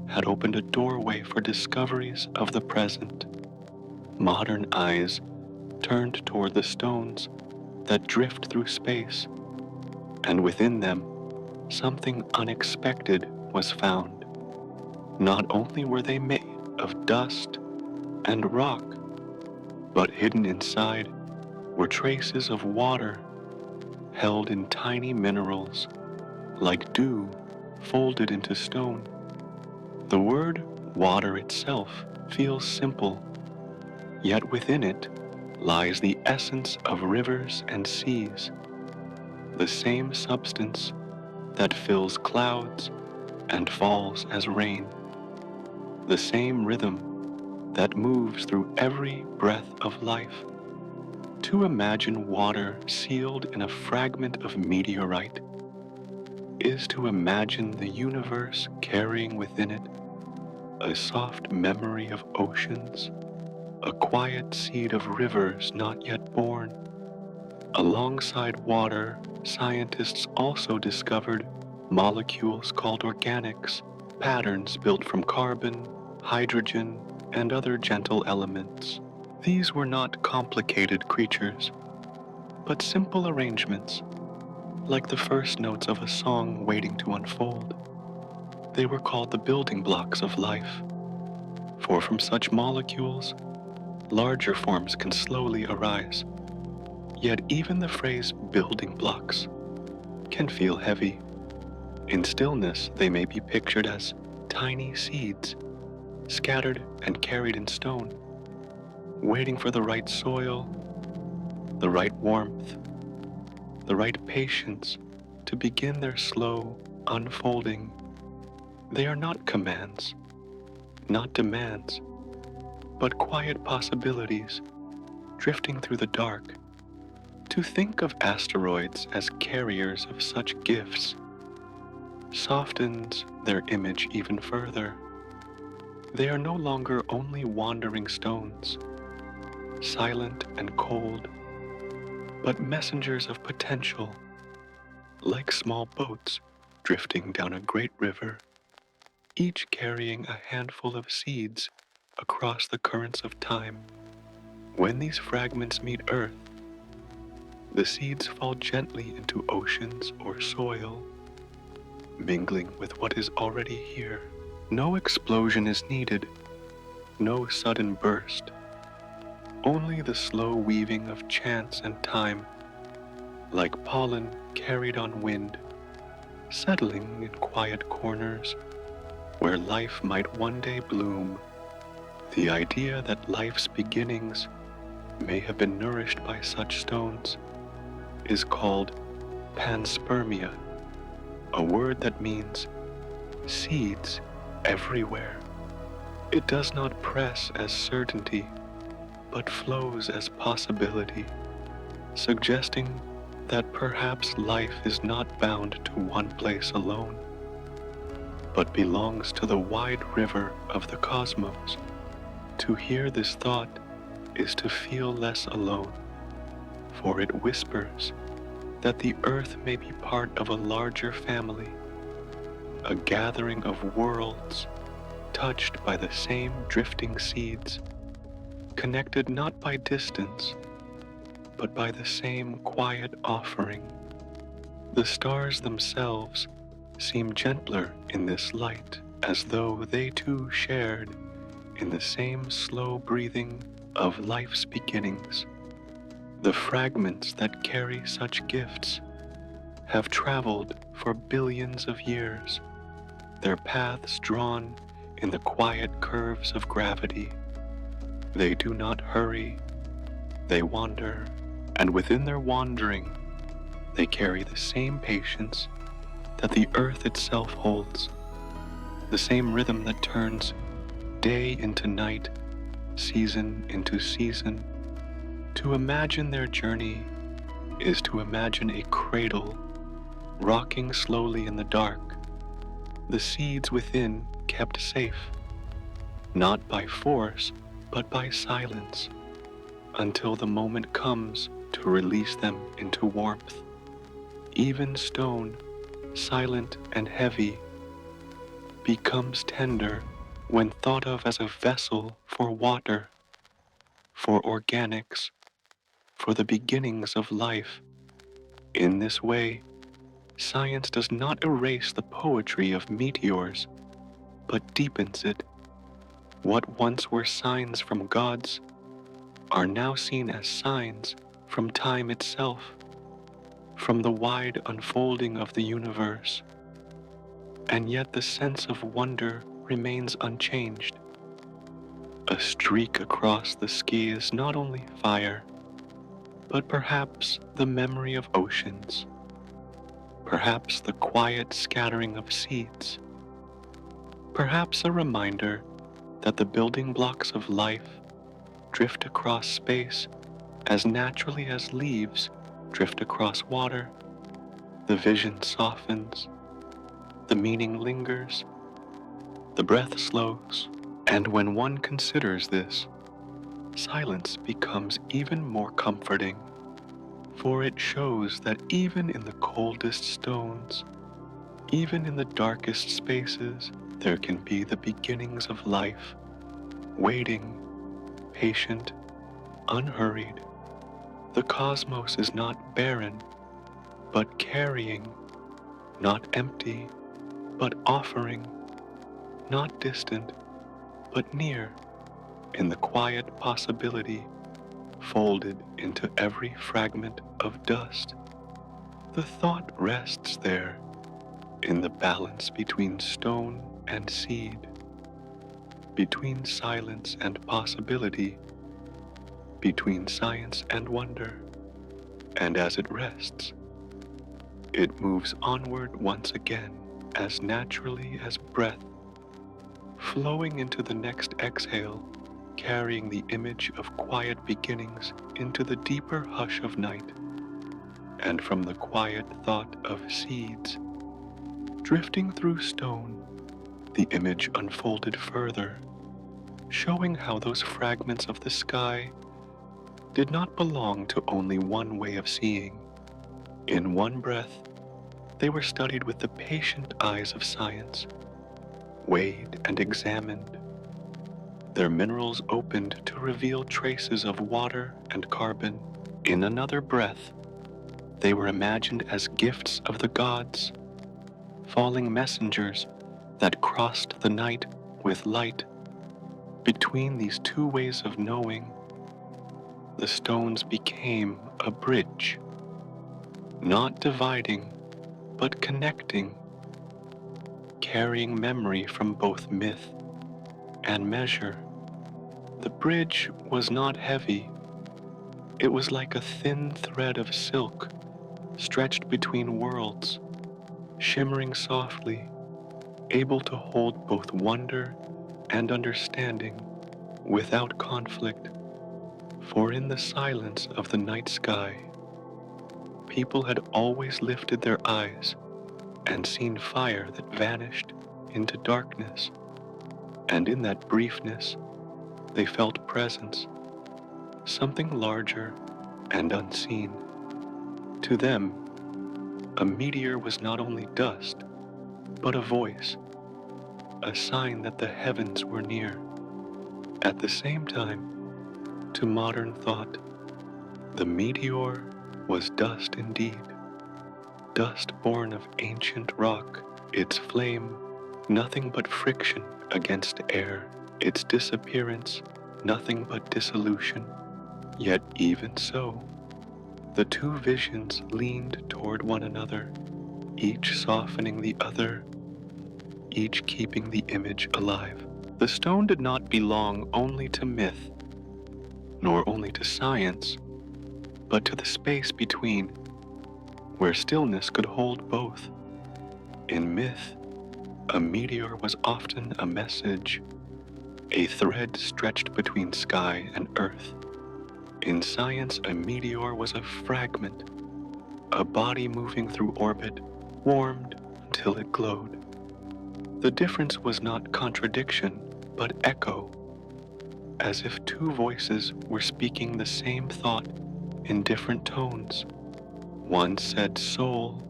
had opened a doorway for discoveries of the present. Modern eyes turned toward the stones that drift through space, and within them, something unexpected was found. Not only were they made of dust and rock, but hidden inside were traces of water held in tiny minerals, like dew folded into stone. The word water itself feels simple, yet within it lies the essence of rivers and seas, the same substance that fills clouds and falls as rain, the same rhythm that moves through every breath of life. To imagine water sealed in a fragment of meteorite is to imagine the universe carrying within it a soft memory of oceans, a quiet seed of rivers not yet born. Alongside water, scientists also discovered molecules called organics, patterns built from carbon, hydrogen, and other gentle elements. These were not complicated creatures, but simple arrangements, like the first notes of a song waiting to unfold. They were called the building blocks of life, for from such molecules, larger forms can slowly arise. Yet even the phrase building blocks can feel heavy. In stillness, they may be pictured as tiny seeds, scattered and carried in stone, waiting for the right soil, the right warmth, the right patience to begin their slow unfolding. They are not commands, not demands, but quiet possibilities drifting through the dark. To think of asteroids as carriers of such gifts softens their image even further. They are no longer only wandering stones, silent and cold, but messengers of potential, like small boats drifting down a great river, each carrying a handful of seeds across the currents of time. When these fragments meet Earth, the seeds fall gently into oceans or soil, mingling with what is already here. No explosion is needed, no sudden burst, only the slow weaving of chance and time, like pollen carried on wind, settling in quiet corners where life might one day bloom. The idea that life's beginnings may have been nourished by such stones is called panspermia, a word that means seeds everywhere. It does not press as certainty, but flows as possibility, suggesting that perhaps life is not bound to one place alone, but belongs to the wide river of the cosmos. To hear this thought is to feel less alone, for it whispers that the earth may be part of a larger family, a gathering of worlds touched by the same drifting seeds, connected not by distance, but by the same quiet offering. The stars themselves seem gentler in this light, as though they too shared in the same slow breathing of life's beginnings. The fragments that carry such gifts have traveled for billions of years, their paths drawn in the quiet curves of gravity. They do not hurry, they wander, and within their wandering, they carry the same patience that the earth itself holds, the same rhythm that turns day into night, season into season. To imagine their journey is to imagine a cradle rocking slowly in the dark, the seeds within kept safe, not by force, but by silence, until the moment comes to release them into warmth. Even stone, silent and heavy, becomes tender when thought of as a vessel for water, for organics, for the beginnings of life. In this way, science does not erase the poetry of meteors, but deepens it. What once were signs from gods are now seen as signs from time itself, from the wide unfolding of the universe. And yet the sense of wonder remains unchanged. A streak across the ski is not only fire, but perhaps the memory of oceans, perhaps the quiet scattering of seeds, perhaps a reminder that the building blocks of life drift across space as naturally as leaves drift across water. The vision softens, the meaning lingers, the breath slows, and when one considers this, silence becomes even more comforting, for it shows that even in the coldest stones, even in the darkest spaces, there can be the beginnings of life, waiting, patient, unhurried. The cosmos is not barren, but carrying, not empty, but offering, not distant, but near, in the quiet possibility folded into every fragment of dust. The thought rests there, in the balance between stone and seed, between silence and possibility, between science and wonder, and as it rests, it moves onward once again as naturally as breath, flowing into the next exhale, carrying the image of quiet beginnings into the deeper hush of night, and from the quiet thought of seeds, drifting through stone, the image unfolded further, showing how those fragments of the sky did not belong to only one way of seeing. In one breath, they were studied with the patient eyes of science, weighed and examined, their minerals opened to reveal traces of water and carbon. In another breath, they were imagined as gifts of the gods, falling messengers that crossed the night with light. Between these two ways of knowing, the stones became a bridge, not dividing, but connecting, carrying memory from both myth and measure. The bridge was not heavy, It was like a thin thread of silk stretched between worlds, shimmering softly, able to hold both wonder and understanding without conflict. For in the silence of the night sky, people had always lifted their eyes and seen fire that vanished into darkness, and in that briefness they felt presence, something larger and unseen. To them, a meteor was not only dust, but a voice, a sign that the heavens were near. At the same time, to modern thought, the meteor was dust indeed, dust born of ancient rock, its flame nothing but friction against air, its disappearance nothing but dissolution. Yet even so, the two visions leaned toward one another, each softening the other, each keeping the image alive. The stone did not belong only to myth, nor only to science, but to the space between, where stillness could hold both. In myth, a meteor was often a message, a thread stretched between sky and earth. In science, a meteor was a fragment, a body moving through orbit, warmed until it glowed. The difference was not contradiction, but echo, as if two voices were speaking the same thought in different tones. One said soul,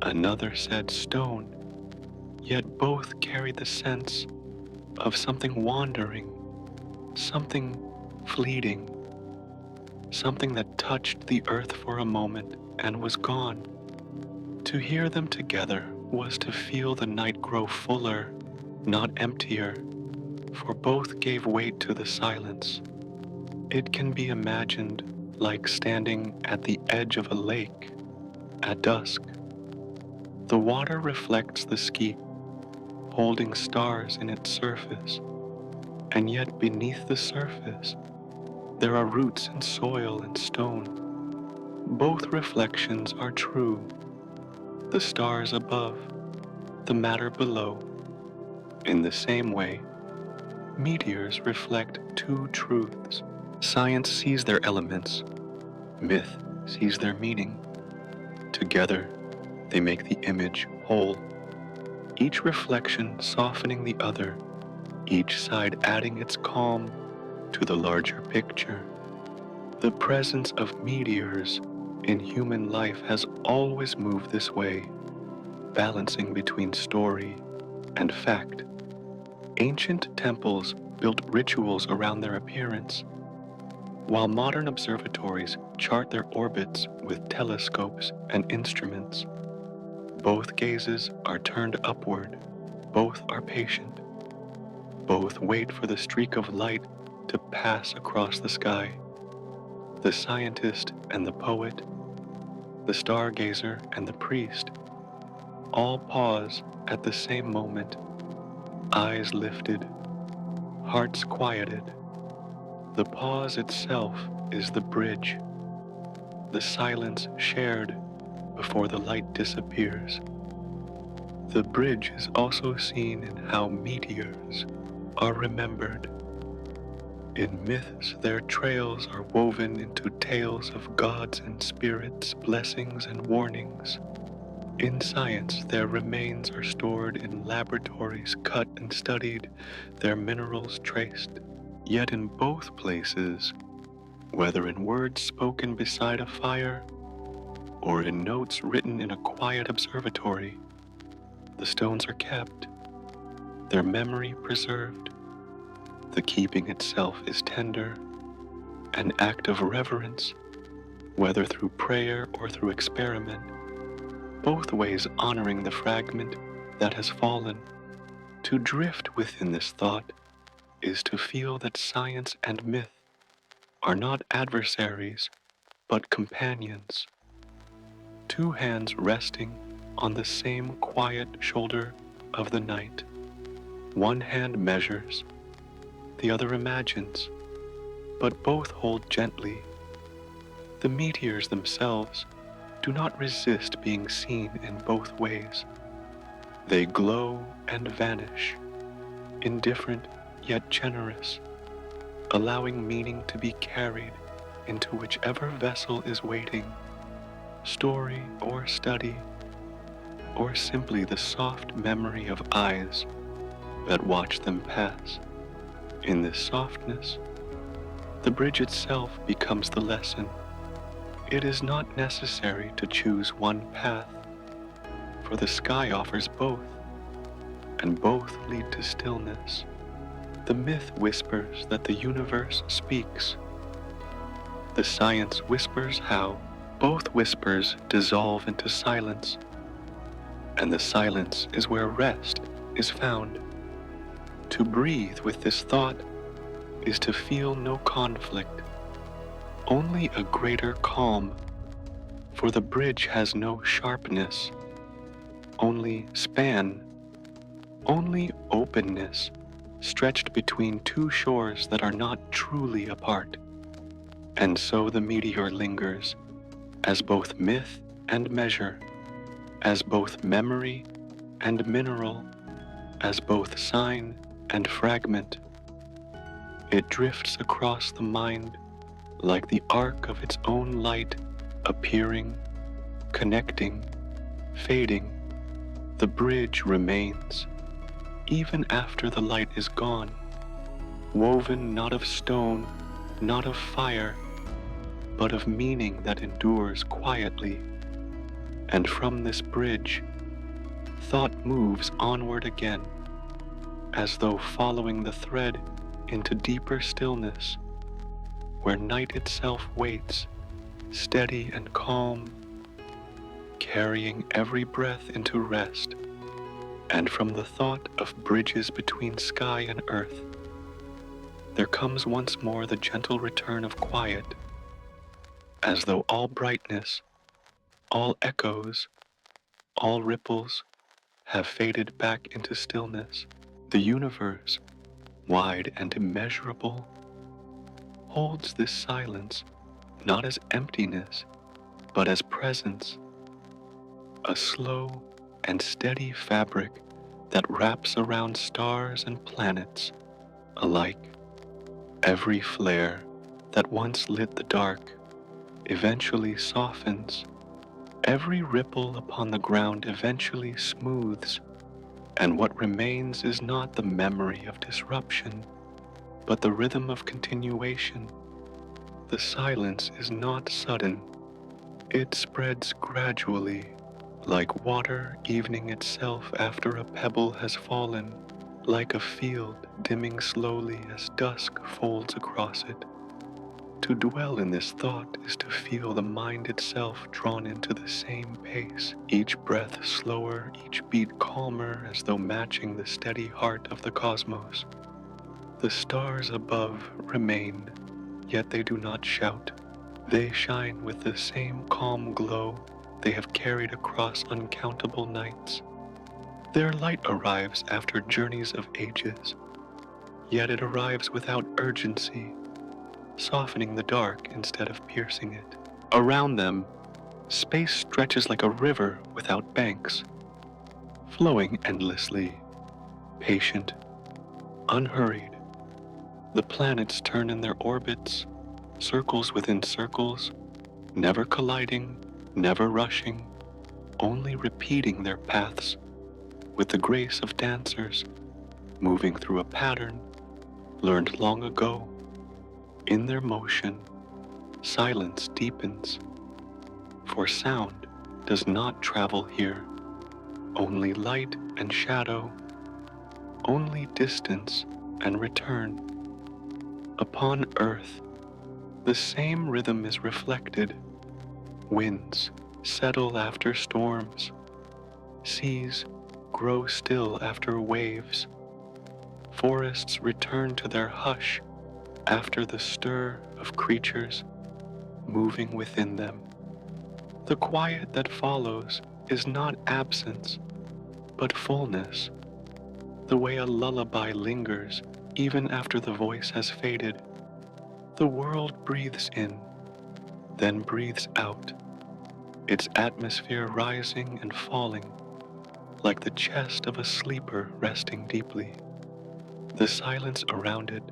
another said stone, yet both carried the sense of something wandering, something fleeting, something that touched the earth for a moment and was gone. To hear them together was to feel the night grow fuller, not emptier, for both gave weight to the silence. It can be imagined like standing at the edge of a lake at dusk. The water reflects the sky, holding stars in its surface, and yet beneath the surface, there are roots in soil and stone. Both reflections are true, the stars above, the matter below. In the same way, meteors reflect two truths. Science sees their elements, myth sees their meaning. Together, they make the image whole, each reflection softening the other, each side adding its calm to the larger picture. The presence of meteors in human life has always moved this way, balancing between story and fact. Ancient temples built rituals around their appearance, while modern observatories chart their orbits with telescopes and instruments. Both gazes are turned upward, both are patient, both wait for the streak of light to pass across the sky. The scientist and the poet, the stargazer and the priest, all pause at the same moment, eyes lifted, hearts quieted. The pause itself is the bridge, the silence shared before the light disappears. The bridge is also seen in how meteors are remembered. In myths, their trails are woven into tales of gods and spirits, blessings and warnings. In science, their remains are stored in laboratories, cut and studied, their minerals traced. Yet in both places, whether in words spoken beside a fire or in notes written in a quiet observatory, the stones are kept, their memory preserved. The keeping itself is tender, an act of reverence, whether through prayer or through experiment, both ways honoring the fragment that has fallen. To drift within this thought is to feel that science and myth are not adversaries, but companions, two hands resting on the same quiet shoulder of the night. One hand measures, the other imagines, but both hold gently, The meteors themselves do not resist being seen in both ways. They glow and vanish, indifferent yet generous, allowing meaning to be carried into whichever vessel is waiting, story or study, or simply the soft memory of eyes that watch them pass. In this softness, the bridge itself becomes the lesson. It is not necessary to choose one path, for the sky offers both, and both lead to stillness. The myth whispers that the universe speaks. The science whispers how. Both whispers dissolve into silence, and the silence is where rest is found. To breathe with this thought is to feel no conflict, only a greater calm, for the bridge has no sharpness, only span, only openness, stretched between two shores that are not truly apart. And so the meteor lingers, as both myth and measure, as both memory and mineral, as both sign and fragment. It drifts across the mind like the arc of its own light, appearing, connecting, fading. The bridge remains, even after the light is gone, woven not of stone, not of fire, but of meaning that endures quietly. And from this bridge, thought moves onward again, as though following the thread into deeper stillness, where night itself waits, steady and calm, carrying every breath into rest. And from the thought of bridges between sky and earth, there comes once more the gentle return of quiet, as though all brightness, all echoes, all ripples have faded back into stillness. The universe, wide and immeasurable, holds this silence not as emptiness, but as presence, a slow and steady fabric that wraps around stars and planets alike. Every flare that once lit the dark eventually softens. Every ripple upon the ground eventually smooths, and what remains is not the memory of disruption, but the rhythm of continuation. The silence is not sudden. It spreads gradually, like water evening itself after a pebble has fallen, like a field dimming slowly as dusk folds across it. To dwell in this thought is to feel the mind itself drawn into the same pace, each breath slower, each beat calmer, as though matching the steady heart of the cosmos. The stars above remain, yet they do not shout. They shine with the same calm glow they have carried across uncountable nights. Their light arrives after journeys of ages, yet it arrives without urgency, softening the dark instead of piercing it. Around them, space stretches like a river without banks, flowing endlessly, patient, unhurried. The planets turn in their orbits, circles within circles, never colliding, never rushing, only repeating their paths with the grace of dancers, moving through a pattern learned long ago. In their motion, silence deepens, for sound does not travel here, only light and shadow, only distance and return. Upon earth, the same rhythm is reflected. Winds settle after storms, seas grow still after waves, forests return to their hush after the stir of creatures moving within them. The quiet that follows is not absence, but fullness, the way a lullaby lingers even after the voice has faded. The world breathes in, then breathes out, its atmosphere rising and falling like the chest of a sleeper resting deeply. The silence around it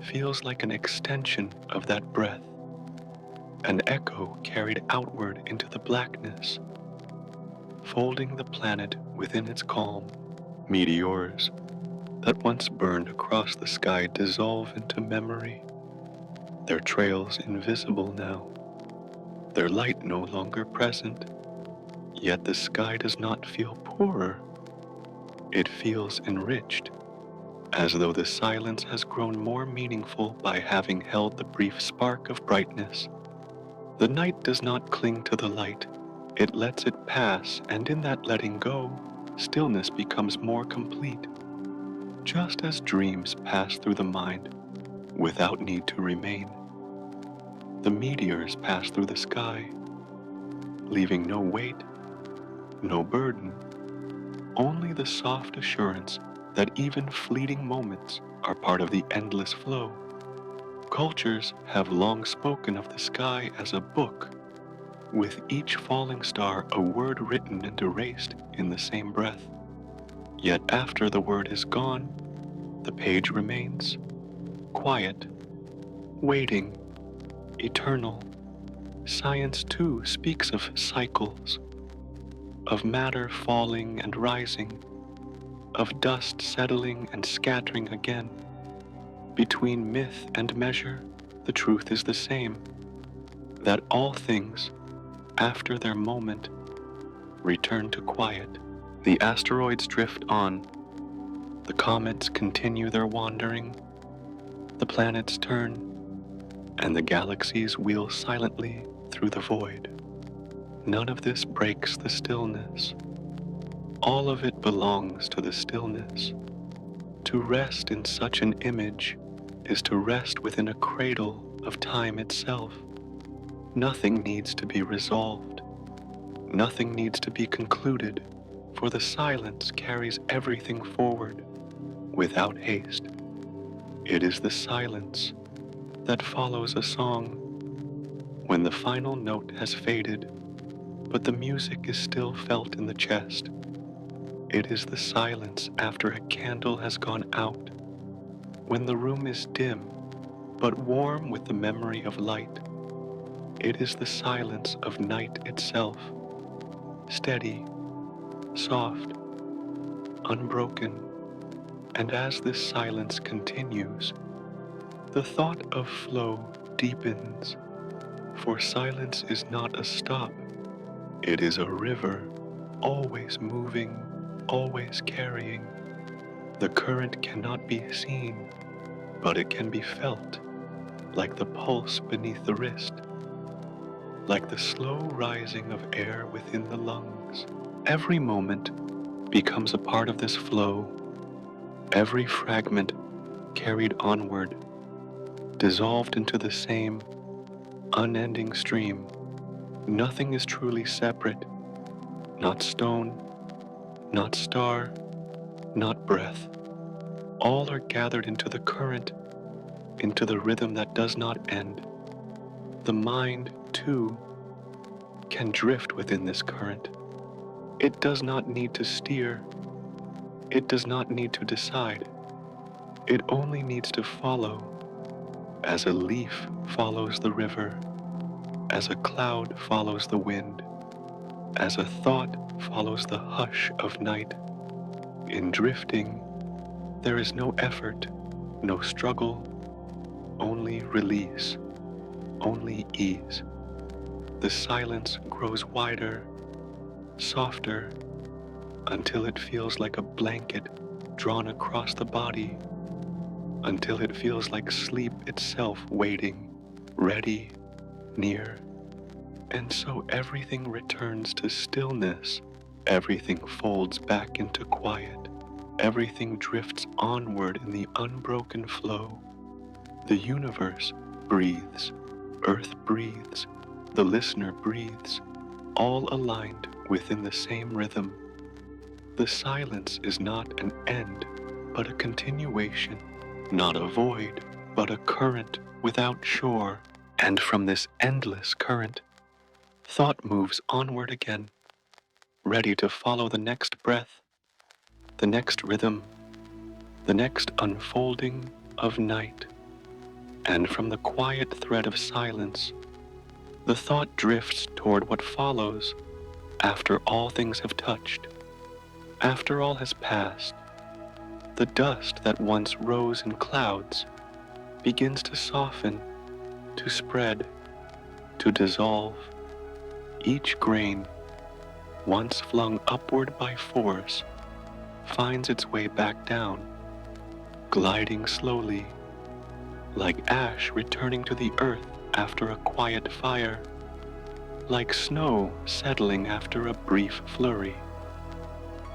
feels like an extension of that breath, an echo carried outward into the blackness, folding the planet within its calm. Meteors that once burned across the sky dissolve into memory, their trails invisible now, their light no longer present. Yet the sky does not feel poorer, it feels enriched, as though the silence has grown more meaningful by having held the brief spark of brightness. The night does not cling to the light, it lets it pass, and in that letting go, stillness becomes more complete, just as dreams pass through the mind without need to remain. The meteors pass through the sky, leaving no weight, no burden, only the soft assurance that even fleeting moments are part of the endless flow. Cultures have long spoken of the sky as a book, with each falling star a word written and erased in the same breath. Yet after the word is gone, the page remains, quiet, waiting, eternal. Science too speaks of cycles, of matter falling and rising, of dust settling and scattering again. Between myth and measure, the truth is the same, that all things, after their moment, return to quiet. The asteroids drift on, the comets continue their wandering, the planets turn, and the galaxies wheel silently through the void. None of this breaks the stillness. All of it belongs to the stillness. To rest in such an image is to rest within a cradle of time itself. Nothing needs to be resolved. Nothing needs to be concluded, for the silence carries everything forward without haste. It is the silence that follows a song when the final note has faded, but the music is still felt in the chest. It is the silence after a candle has gone out, when the room is dim but warm with the memory of light. It is the silence of night itself, steady, soft, unbroken. And as this silence continues, the thought of flow deepens, for silence is not a stop. It is a river, always moving, always carrying. The current cannot be seen, but it can be felt, like the pulse beneath the wrist, like the slow rising of air within the lungs. Every moment becomes a part of this flow, every fragment carried onward, dissolved into the same unending stream. Nothing is truly separate, not stone, not star, not breath. All are gathered into the current, into the rhythm that does not end. The mind, too, can drift within this current. It does not need to steer. It does not need to decide. It only needs to follow, as a leaf follows the river, as a cloud follows the wind, as a thought follows the hush of night. In drifting, there is no effort, no struggle, only release, only ease. The silence grows wider, softer, until it feels like a blanket drawn across the body, until it feels like sleep itself waiting, ready, near. And so everything returns to stillness, everything folds back into quiet, everything drifts onward in the unbroken flow. The universe breathes, Earth breathes, the listener breathes, all aligned within the same rhythm. The silence is not an end, but a continuation, not a void, but a current without shore, And from this endless current, thought moves onward again, ready to follow the next breath, the next rhythm, the next unfolding of night. And from the quiet thread of silence, the thought drifts toward what follows after all things have touched, after all has passed. The dust that once rose in clouds begins to soften, to spread, to dissolve. Each grain, once flung upward by force, finds its way back down, gliding slowly, like ash returning to the earth after a quiet fire, like snow settling after a brief flurry.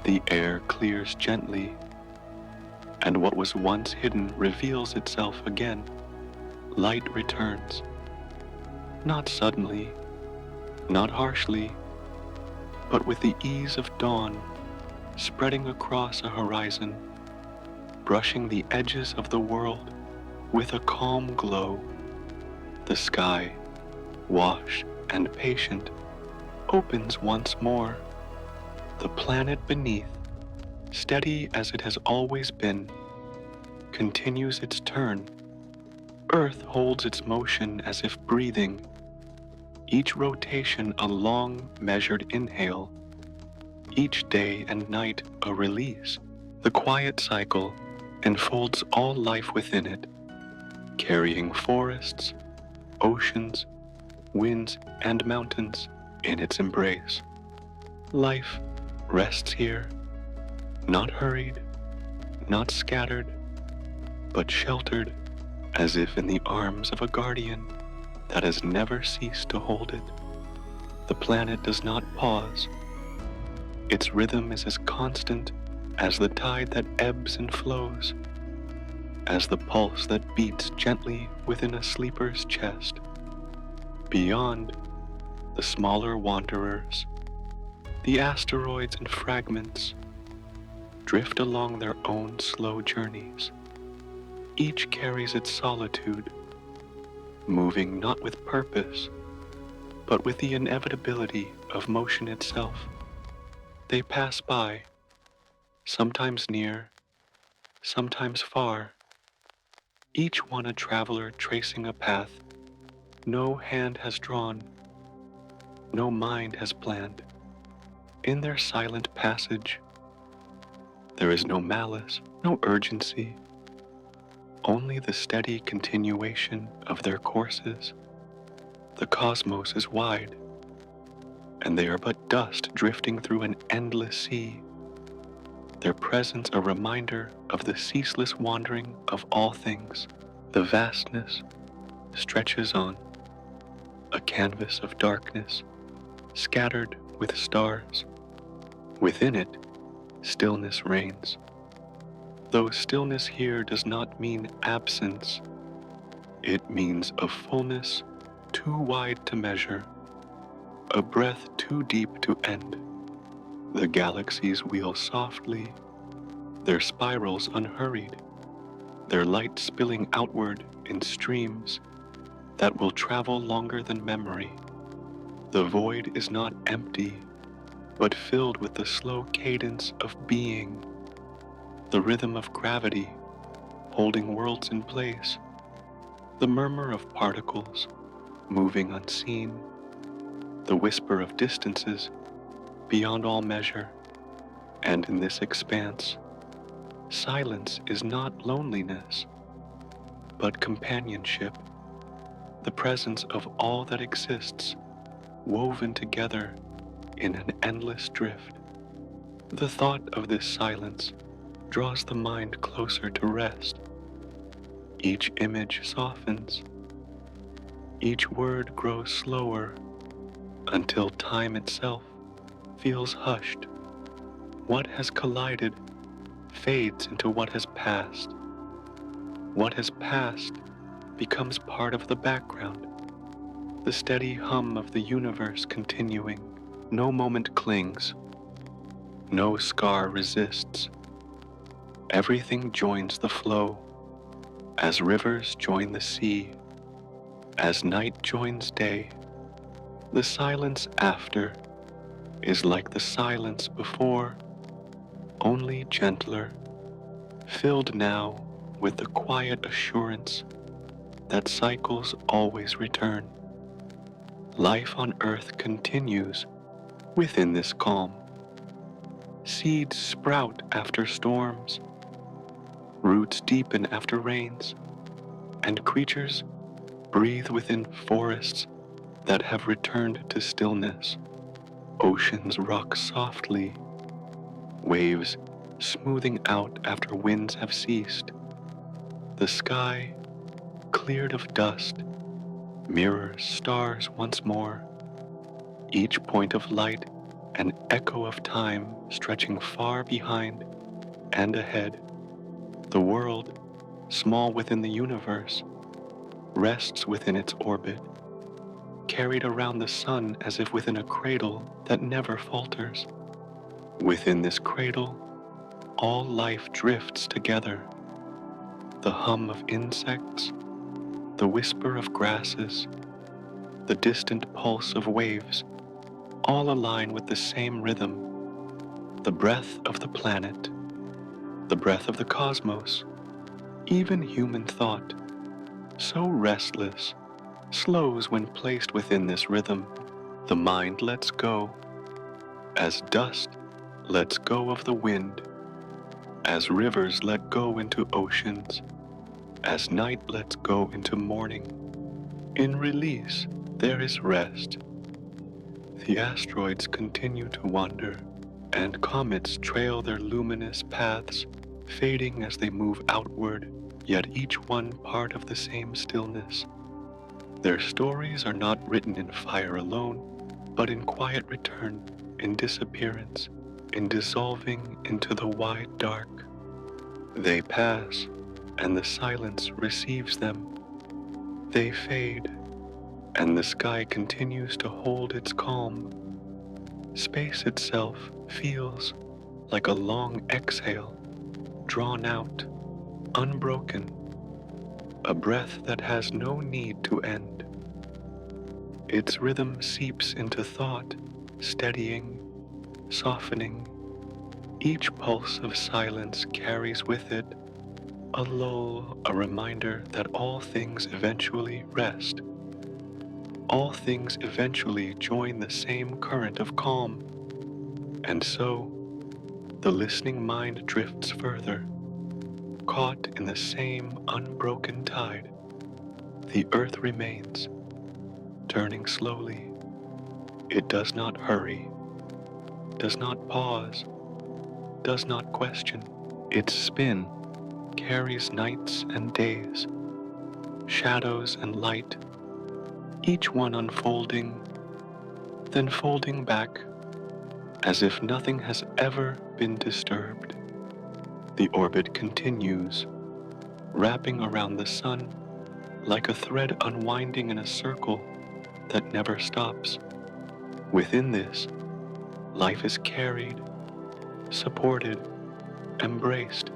The air clears gently, and what was once hidden reveals itself again. Light returns, not suddenly, not harshly, but with the ease of dawn, spreading across a horizon, brushing the edges of the world with a calm glow. The sky, washed and patient, opens once more. The planet beneath, steady as it has always been, continues its turn. Earth holds its motion as if breathing, each rotation a long, measured inhale, each day and night a release. The quiet cycle enfolds all life within it, carrying forests, oceans, winds, and mountains in its embrace. Life rests here, not hurried, not scattered, but sheltered as if in the arms of a guardian that has never ceased to hold it. The planet does not pause. Its rhythm is as constant as the tide that ebbs and flows, as the pulse that beats gently within a sleeper's chest. Beyond, the smaller wanderers, the asteroids and fragments, drift along their own slow journeys. Each carries its solitude, moving not with purpose, but with the inevitability of motion itself. They pass by, sometimes near, sometimes far, each one a traveler tracing a path no hand has drawn, no mind has planned. In their silent passage, there is no malice, no urgency, only the steady continuation of their courses. The cosmos is wide, and they are but dust drifting through an endless sea, their presence a reminder of the ceaseless wandering of all things. The vastness stretches on, a canvas of darkness, scattered with stars. Within it, stillness reigns. Though stillness here does not mean absence, it means a fullness too wide to measure, a breath too deep to end. The galaxies wheel softly, their spirals unhurried, their light spilling outward in streams that will travel longer than memory. The void is not empty, but filled with the slow cadence of being, the rhythm of gravity holding worlds in place, the murmur of particles moving unseen, the whisper of distances beyond all measure. And in this expanse, silence is not loneliness, but companionship, the presence of all that exists, woven together in an endless drift. The thought of this silence draws the mind closer to rest. Each image softens, each word grows slower, until time itself feels hushed. What has collided fades into what has passed. What has passed becomes part of the background, the steady hum of the universe continuing. No moment clings, no scar resists. Everything joins the flow, as rivers join the sea. As night joins day, the silence after is like the silence before, only gentler, filled now with the quiet assurance that cycles always return. Life on earth continues within this calm. Seeds sprout after storms, roots deepen after rains, and creatures breathe within forests that have returned to stillness. Oceans rock softly, waves smoothing out after winds have ceased. The sky, cleared of dust, mirrors stars once more, each point of light an echo of time stretching far behind and ahead. The world, small within the universe, rests within its orbit, carried around the sun as if within a cradle that never falters. Within this cradle, all life drifts together. The hum of insects, the whisper of grasses, the distant pulse of waves, all align with the same rhythm. The breath of the planet, the breath of the cosmos, even human thought, so restless, slows when placed within this rhythm. The mind lets go, as dust lets go of the wind, as rivers let go into oceans, as night lets go into morning. In release, there is rest. The asteroids continue to wander, and comets trail their luminous paths, fading as they move outward, yet each one part of the same stillness. Their stories are not written in fire alone, but in quiet return, in disappearance, in dissolving into the wide dark. They pass, and the silence receives them. They fade, and the sky continues to hold its calm. Space itself feels like a long exhale, drawn out, unbroken, a breath that has no need to end. Its rhythm seeps into thought, steadying, softening. Each pulse of silence carries with it a lull, a reminder that all things eventually rest. All things eventually join the same current of calm. And so, the listening mind drifts further, caught in the same unbroken tide. The earth remains, turning slowly. It does not hurry, does not pause, does not question. Its spin carries nights and days, shadows and light, each one unfolding, then folding back as if nothing has ever been disturbed. The orbit continues, wrapping around the sun like a thread unwinding in a circle that never stops. Within this, life is carried, supported, embraced.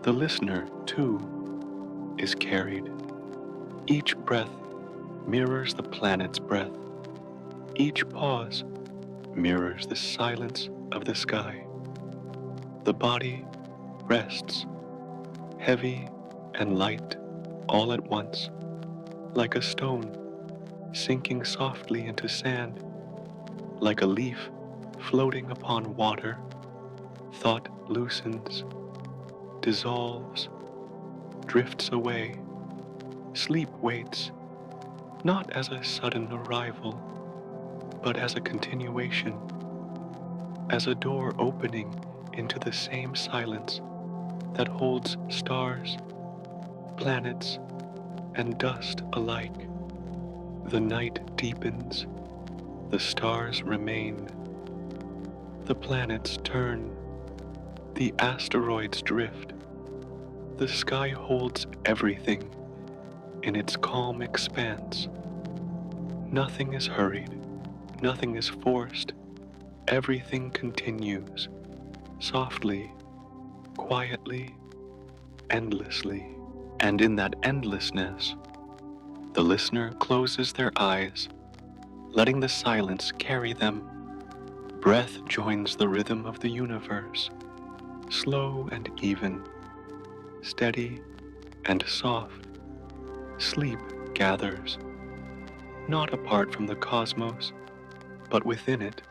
The listener, too, is carried. Each breath mirrors the planet's breath. Each pause mirrors the silence of the sky. The body rests, heavy and light all at once, like a stone sinking softly into sand, like a leaf floating upon water. Thought loosens, dissolves, drifts away. Sleep waits, not as a sudden arrival, but as a continuation, as a door opening into the same silence that holds stars, planets, and dust alike. The night deepens, the stars remain, the planets turn, the asteroids drift. The sky holds everything in its calm expanse. Nothing is hurried, nothing is forced, everything continues, softly, quietly, endlessly. And in that endlessness, The listener closes their eyes, letting the silence carry them. Breath joins the rhythm of the universe, slow and even, steady and soft. Sleep gathers, not apart from the cosmos, but within it,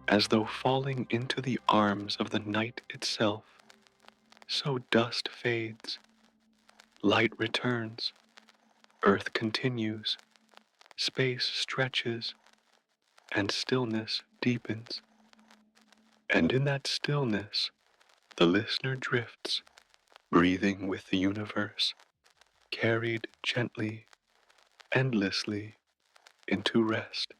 as though falling into the arms of the night itself. So dust fades, light returns, earth continues, space stretches, and stillness deepens. And in that stillness, the listener drifts, breathing with the universe, carried gently, endlessly into rest.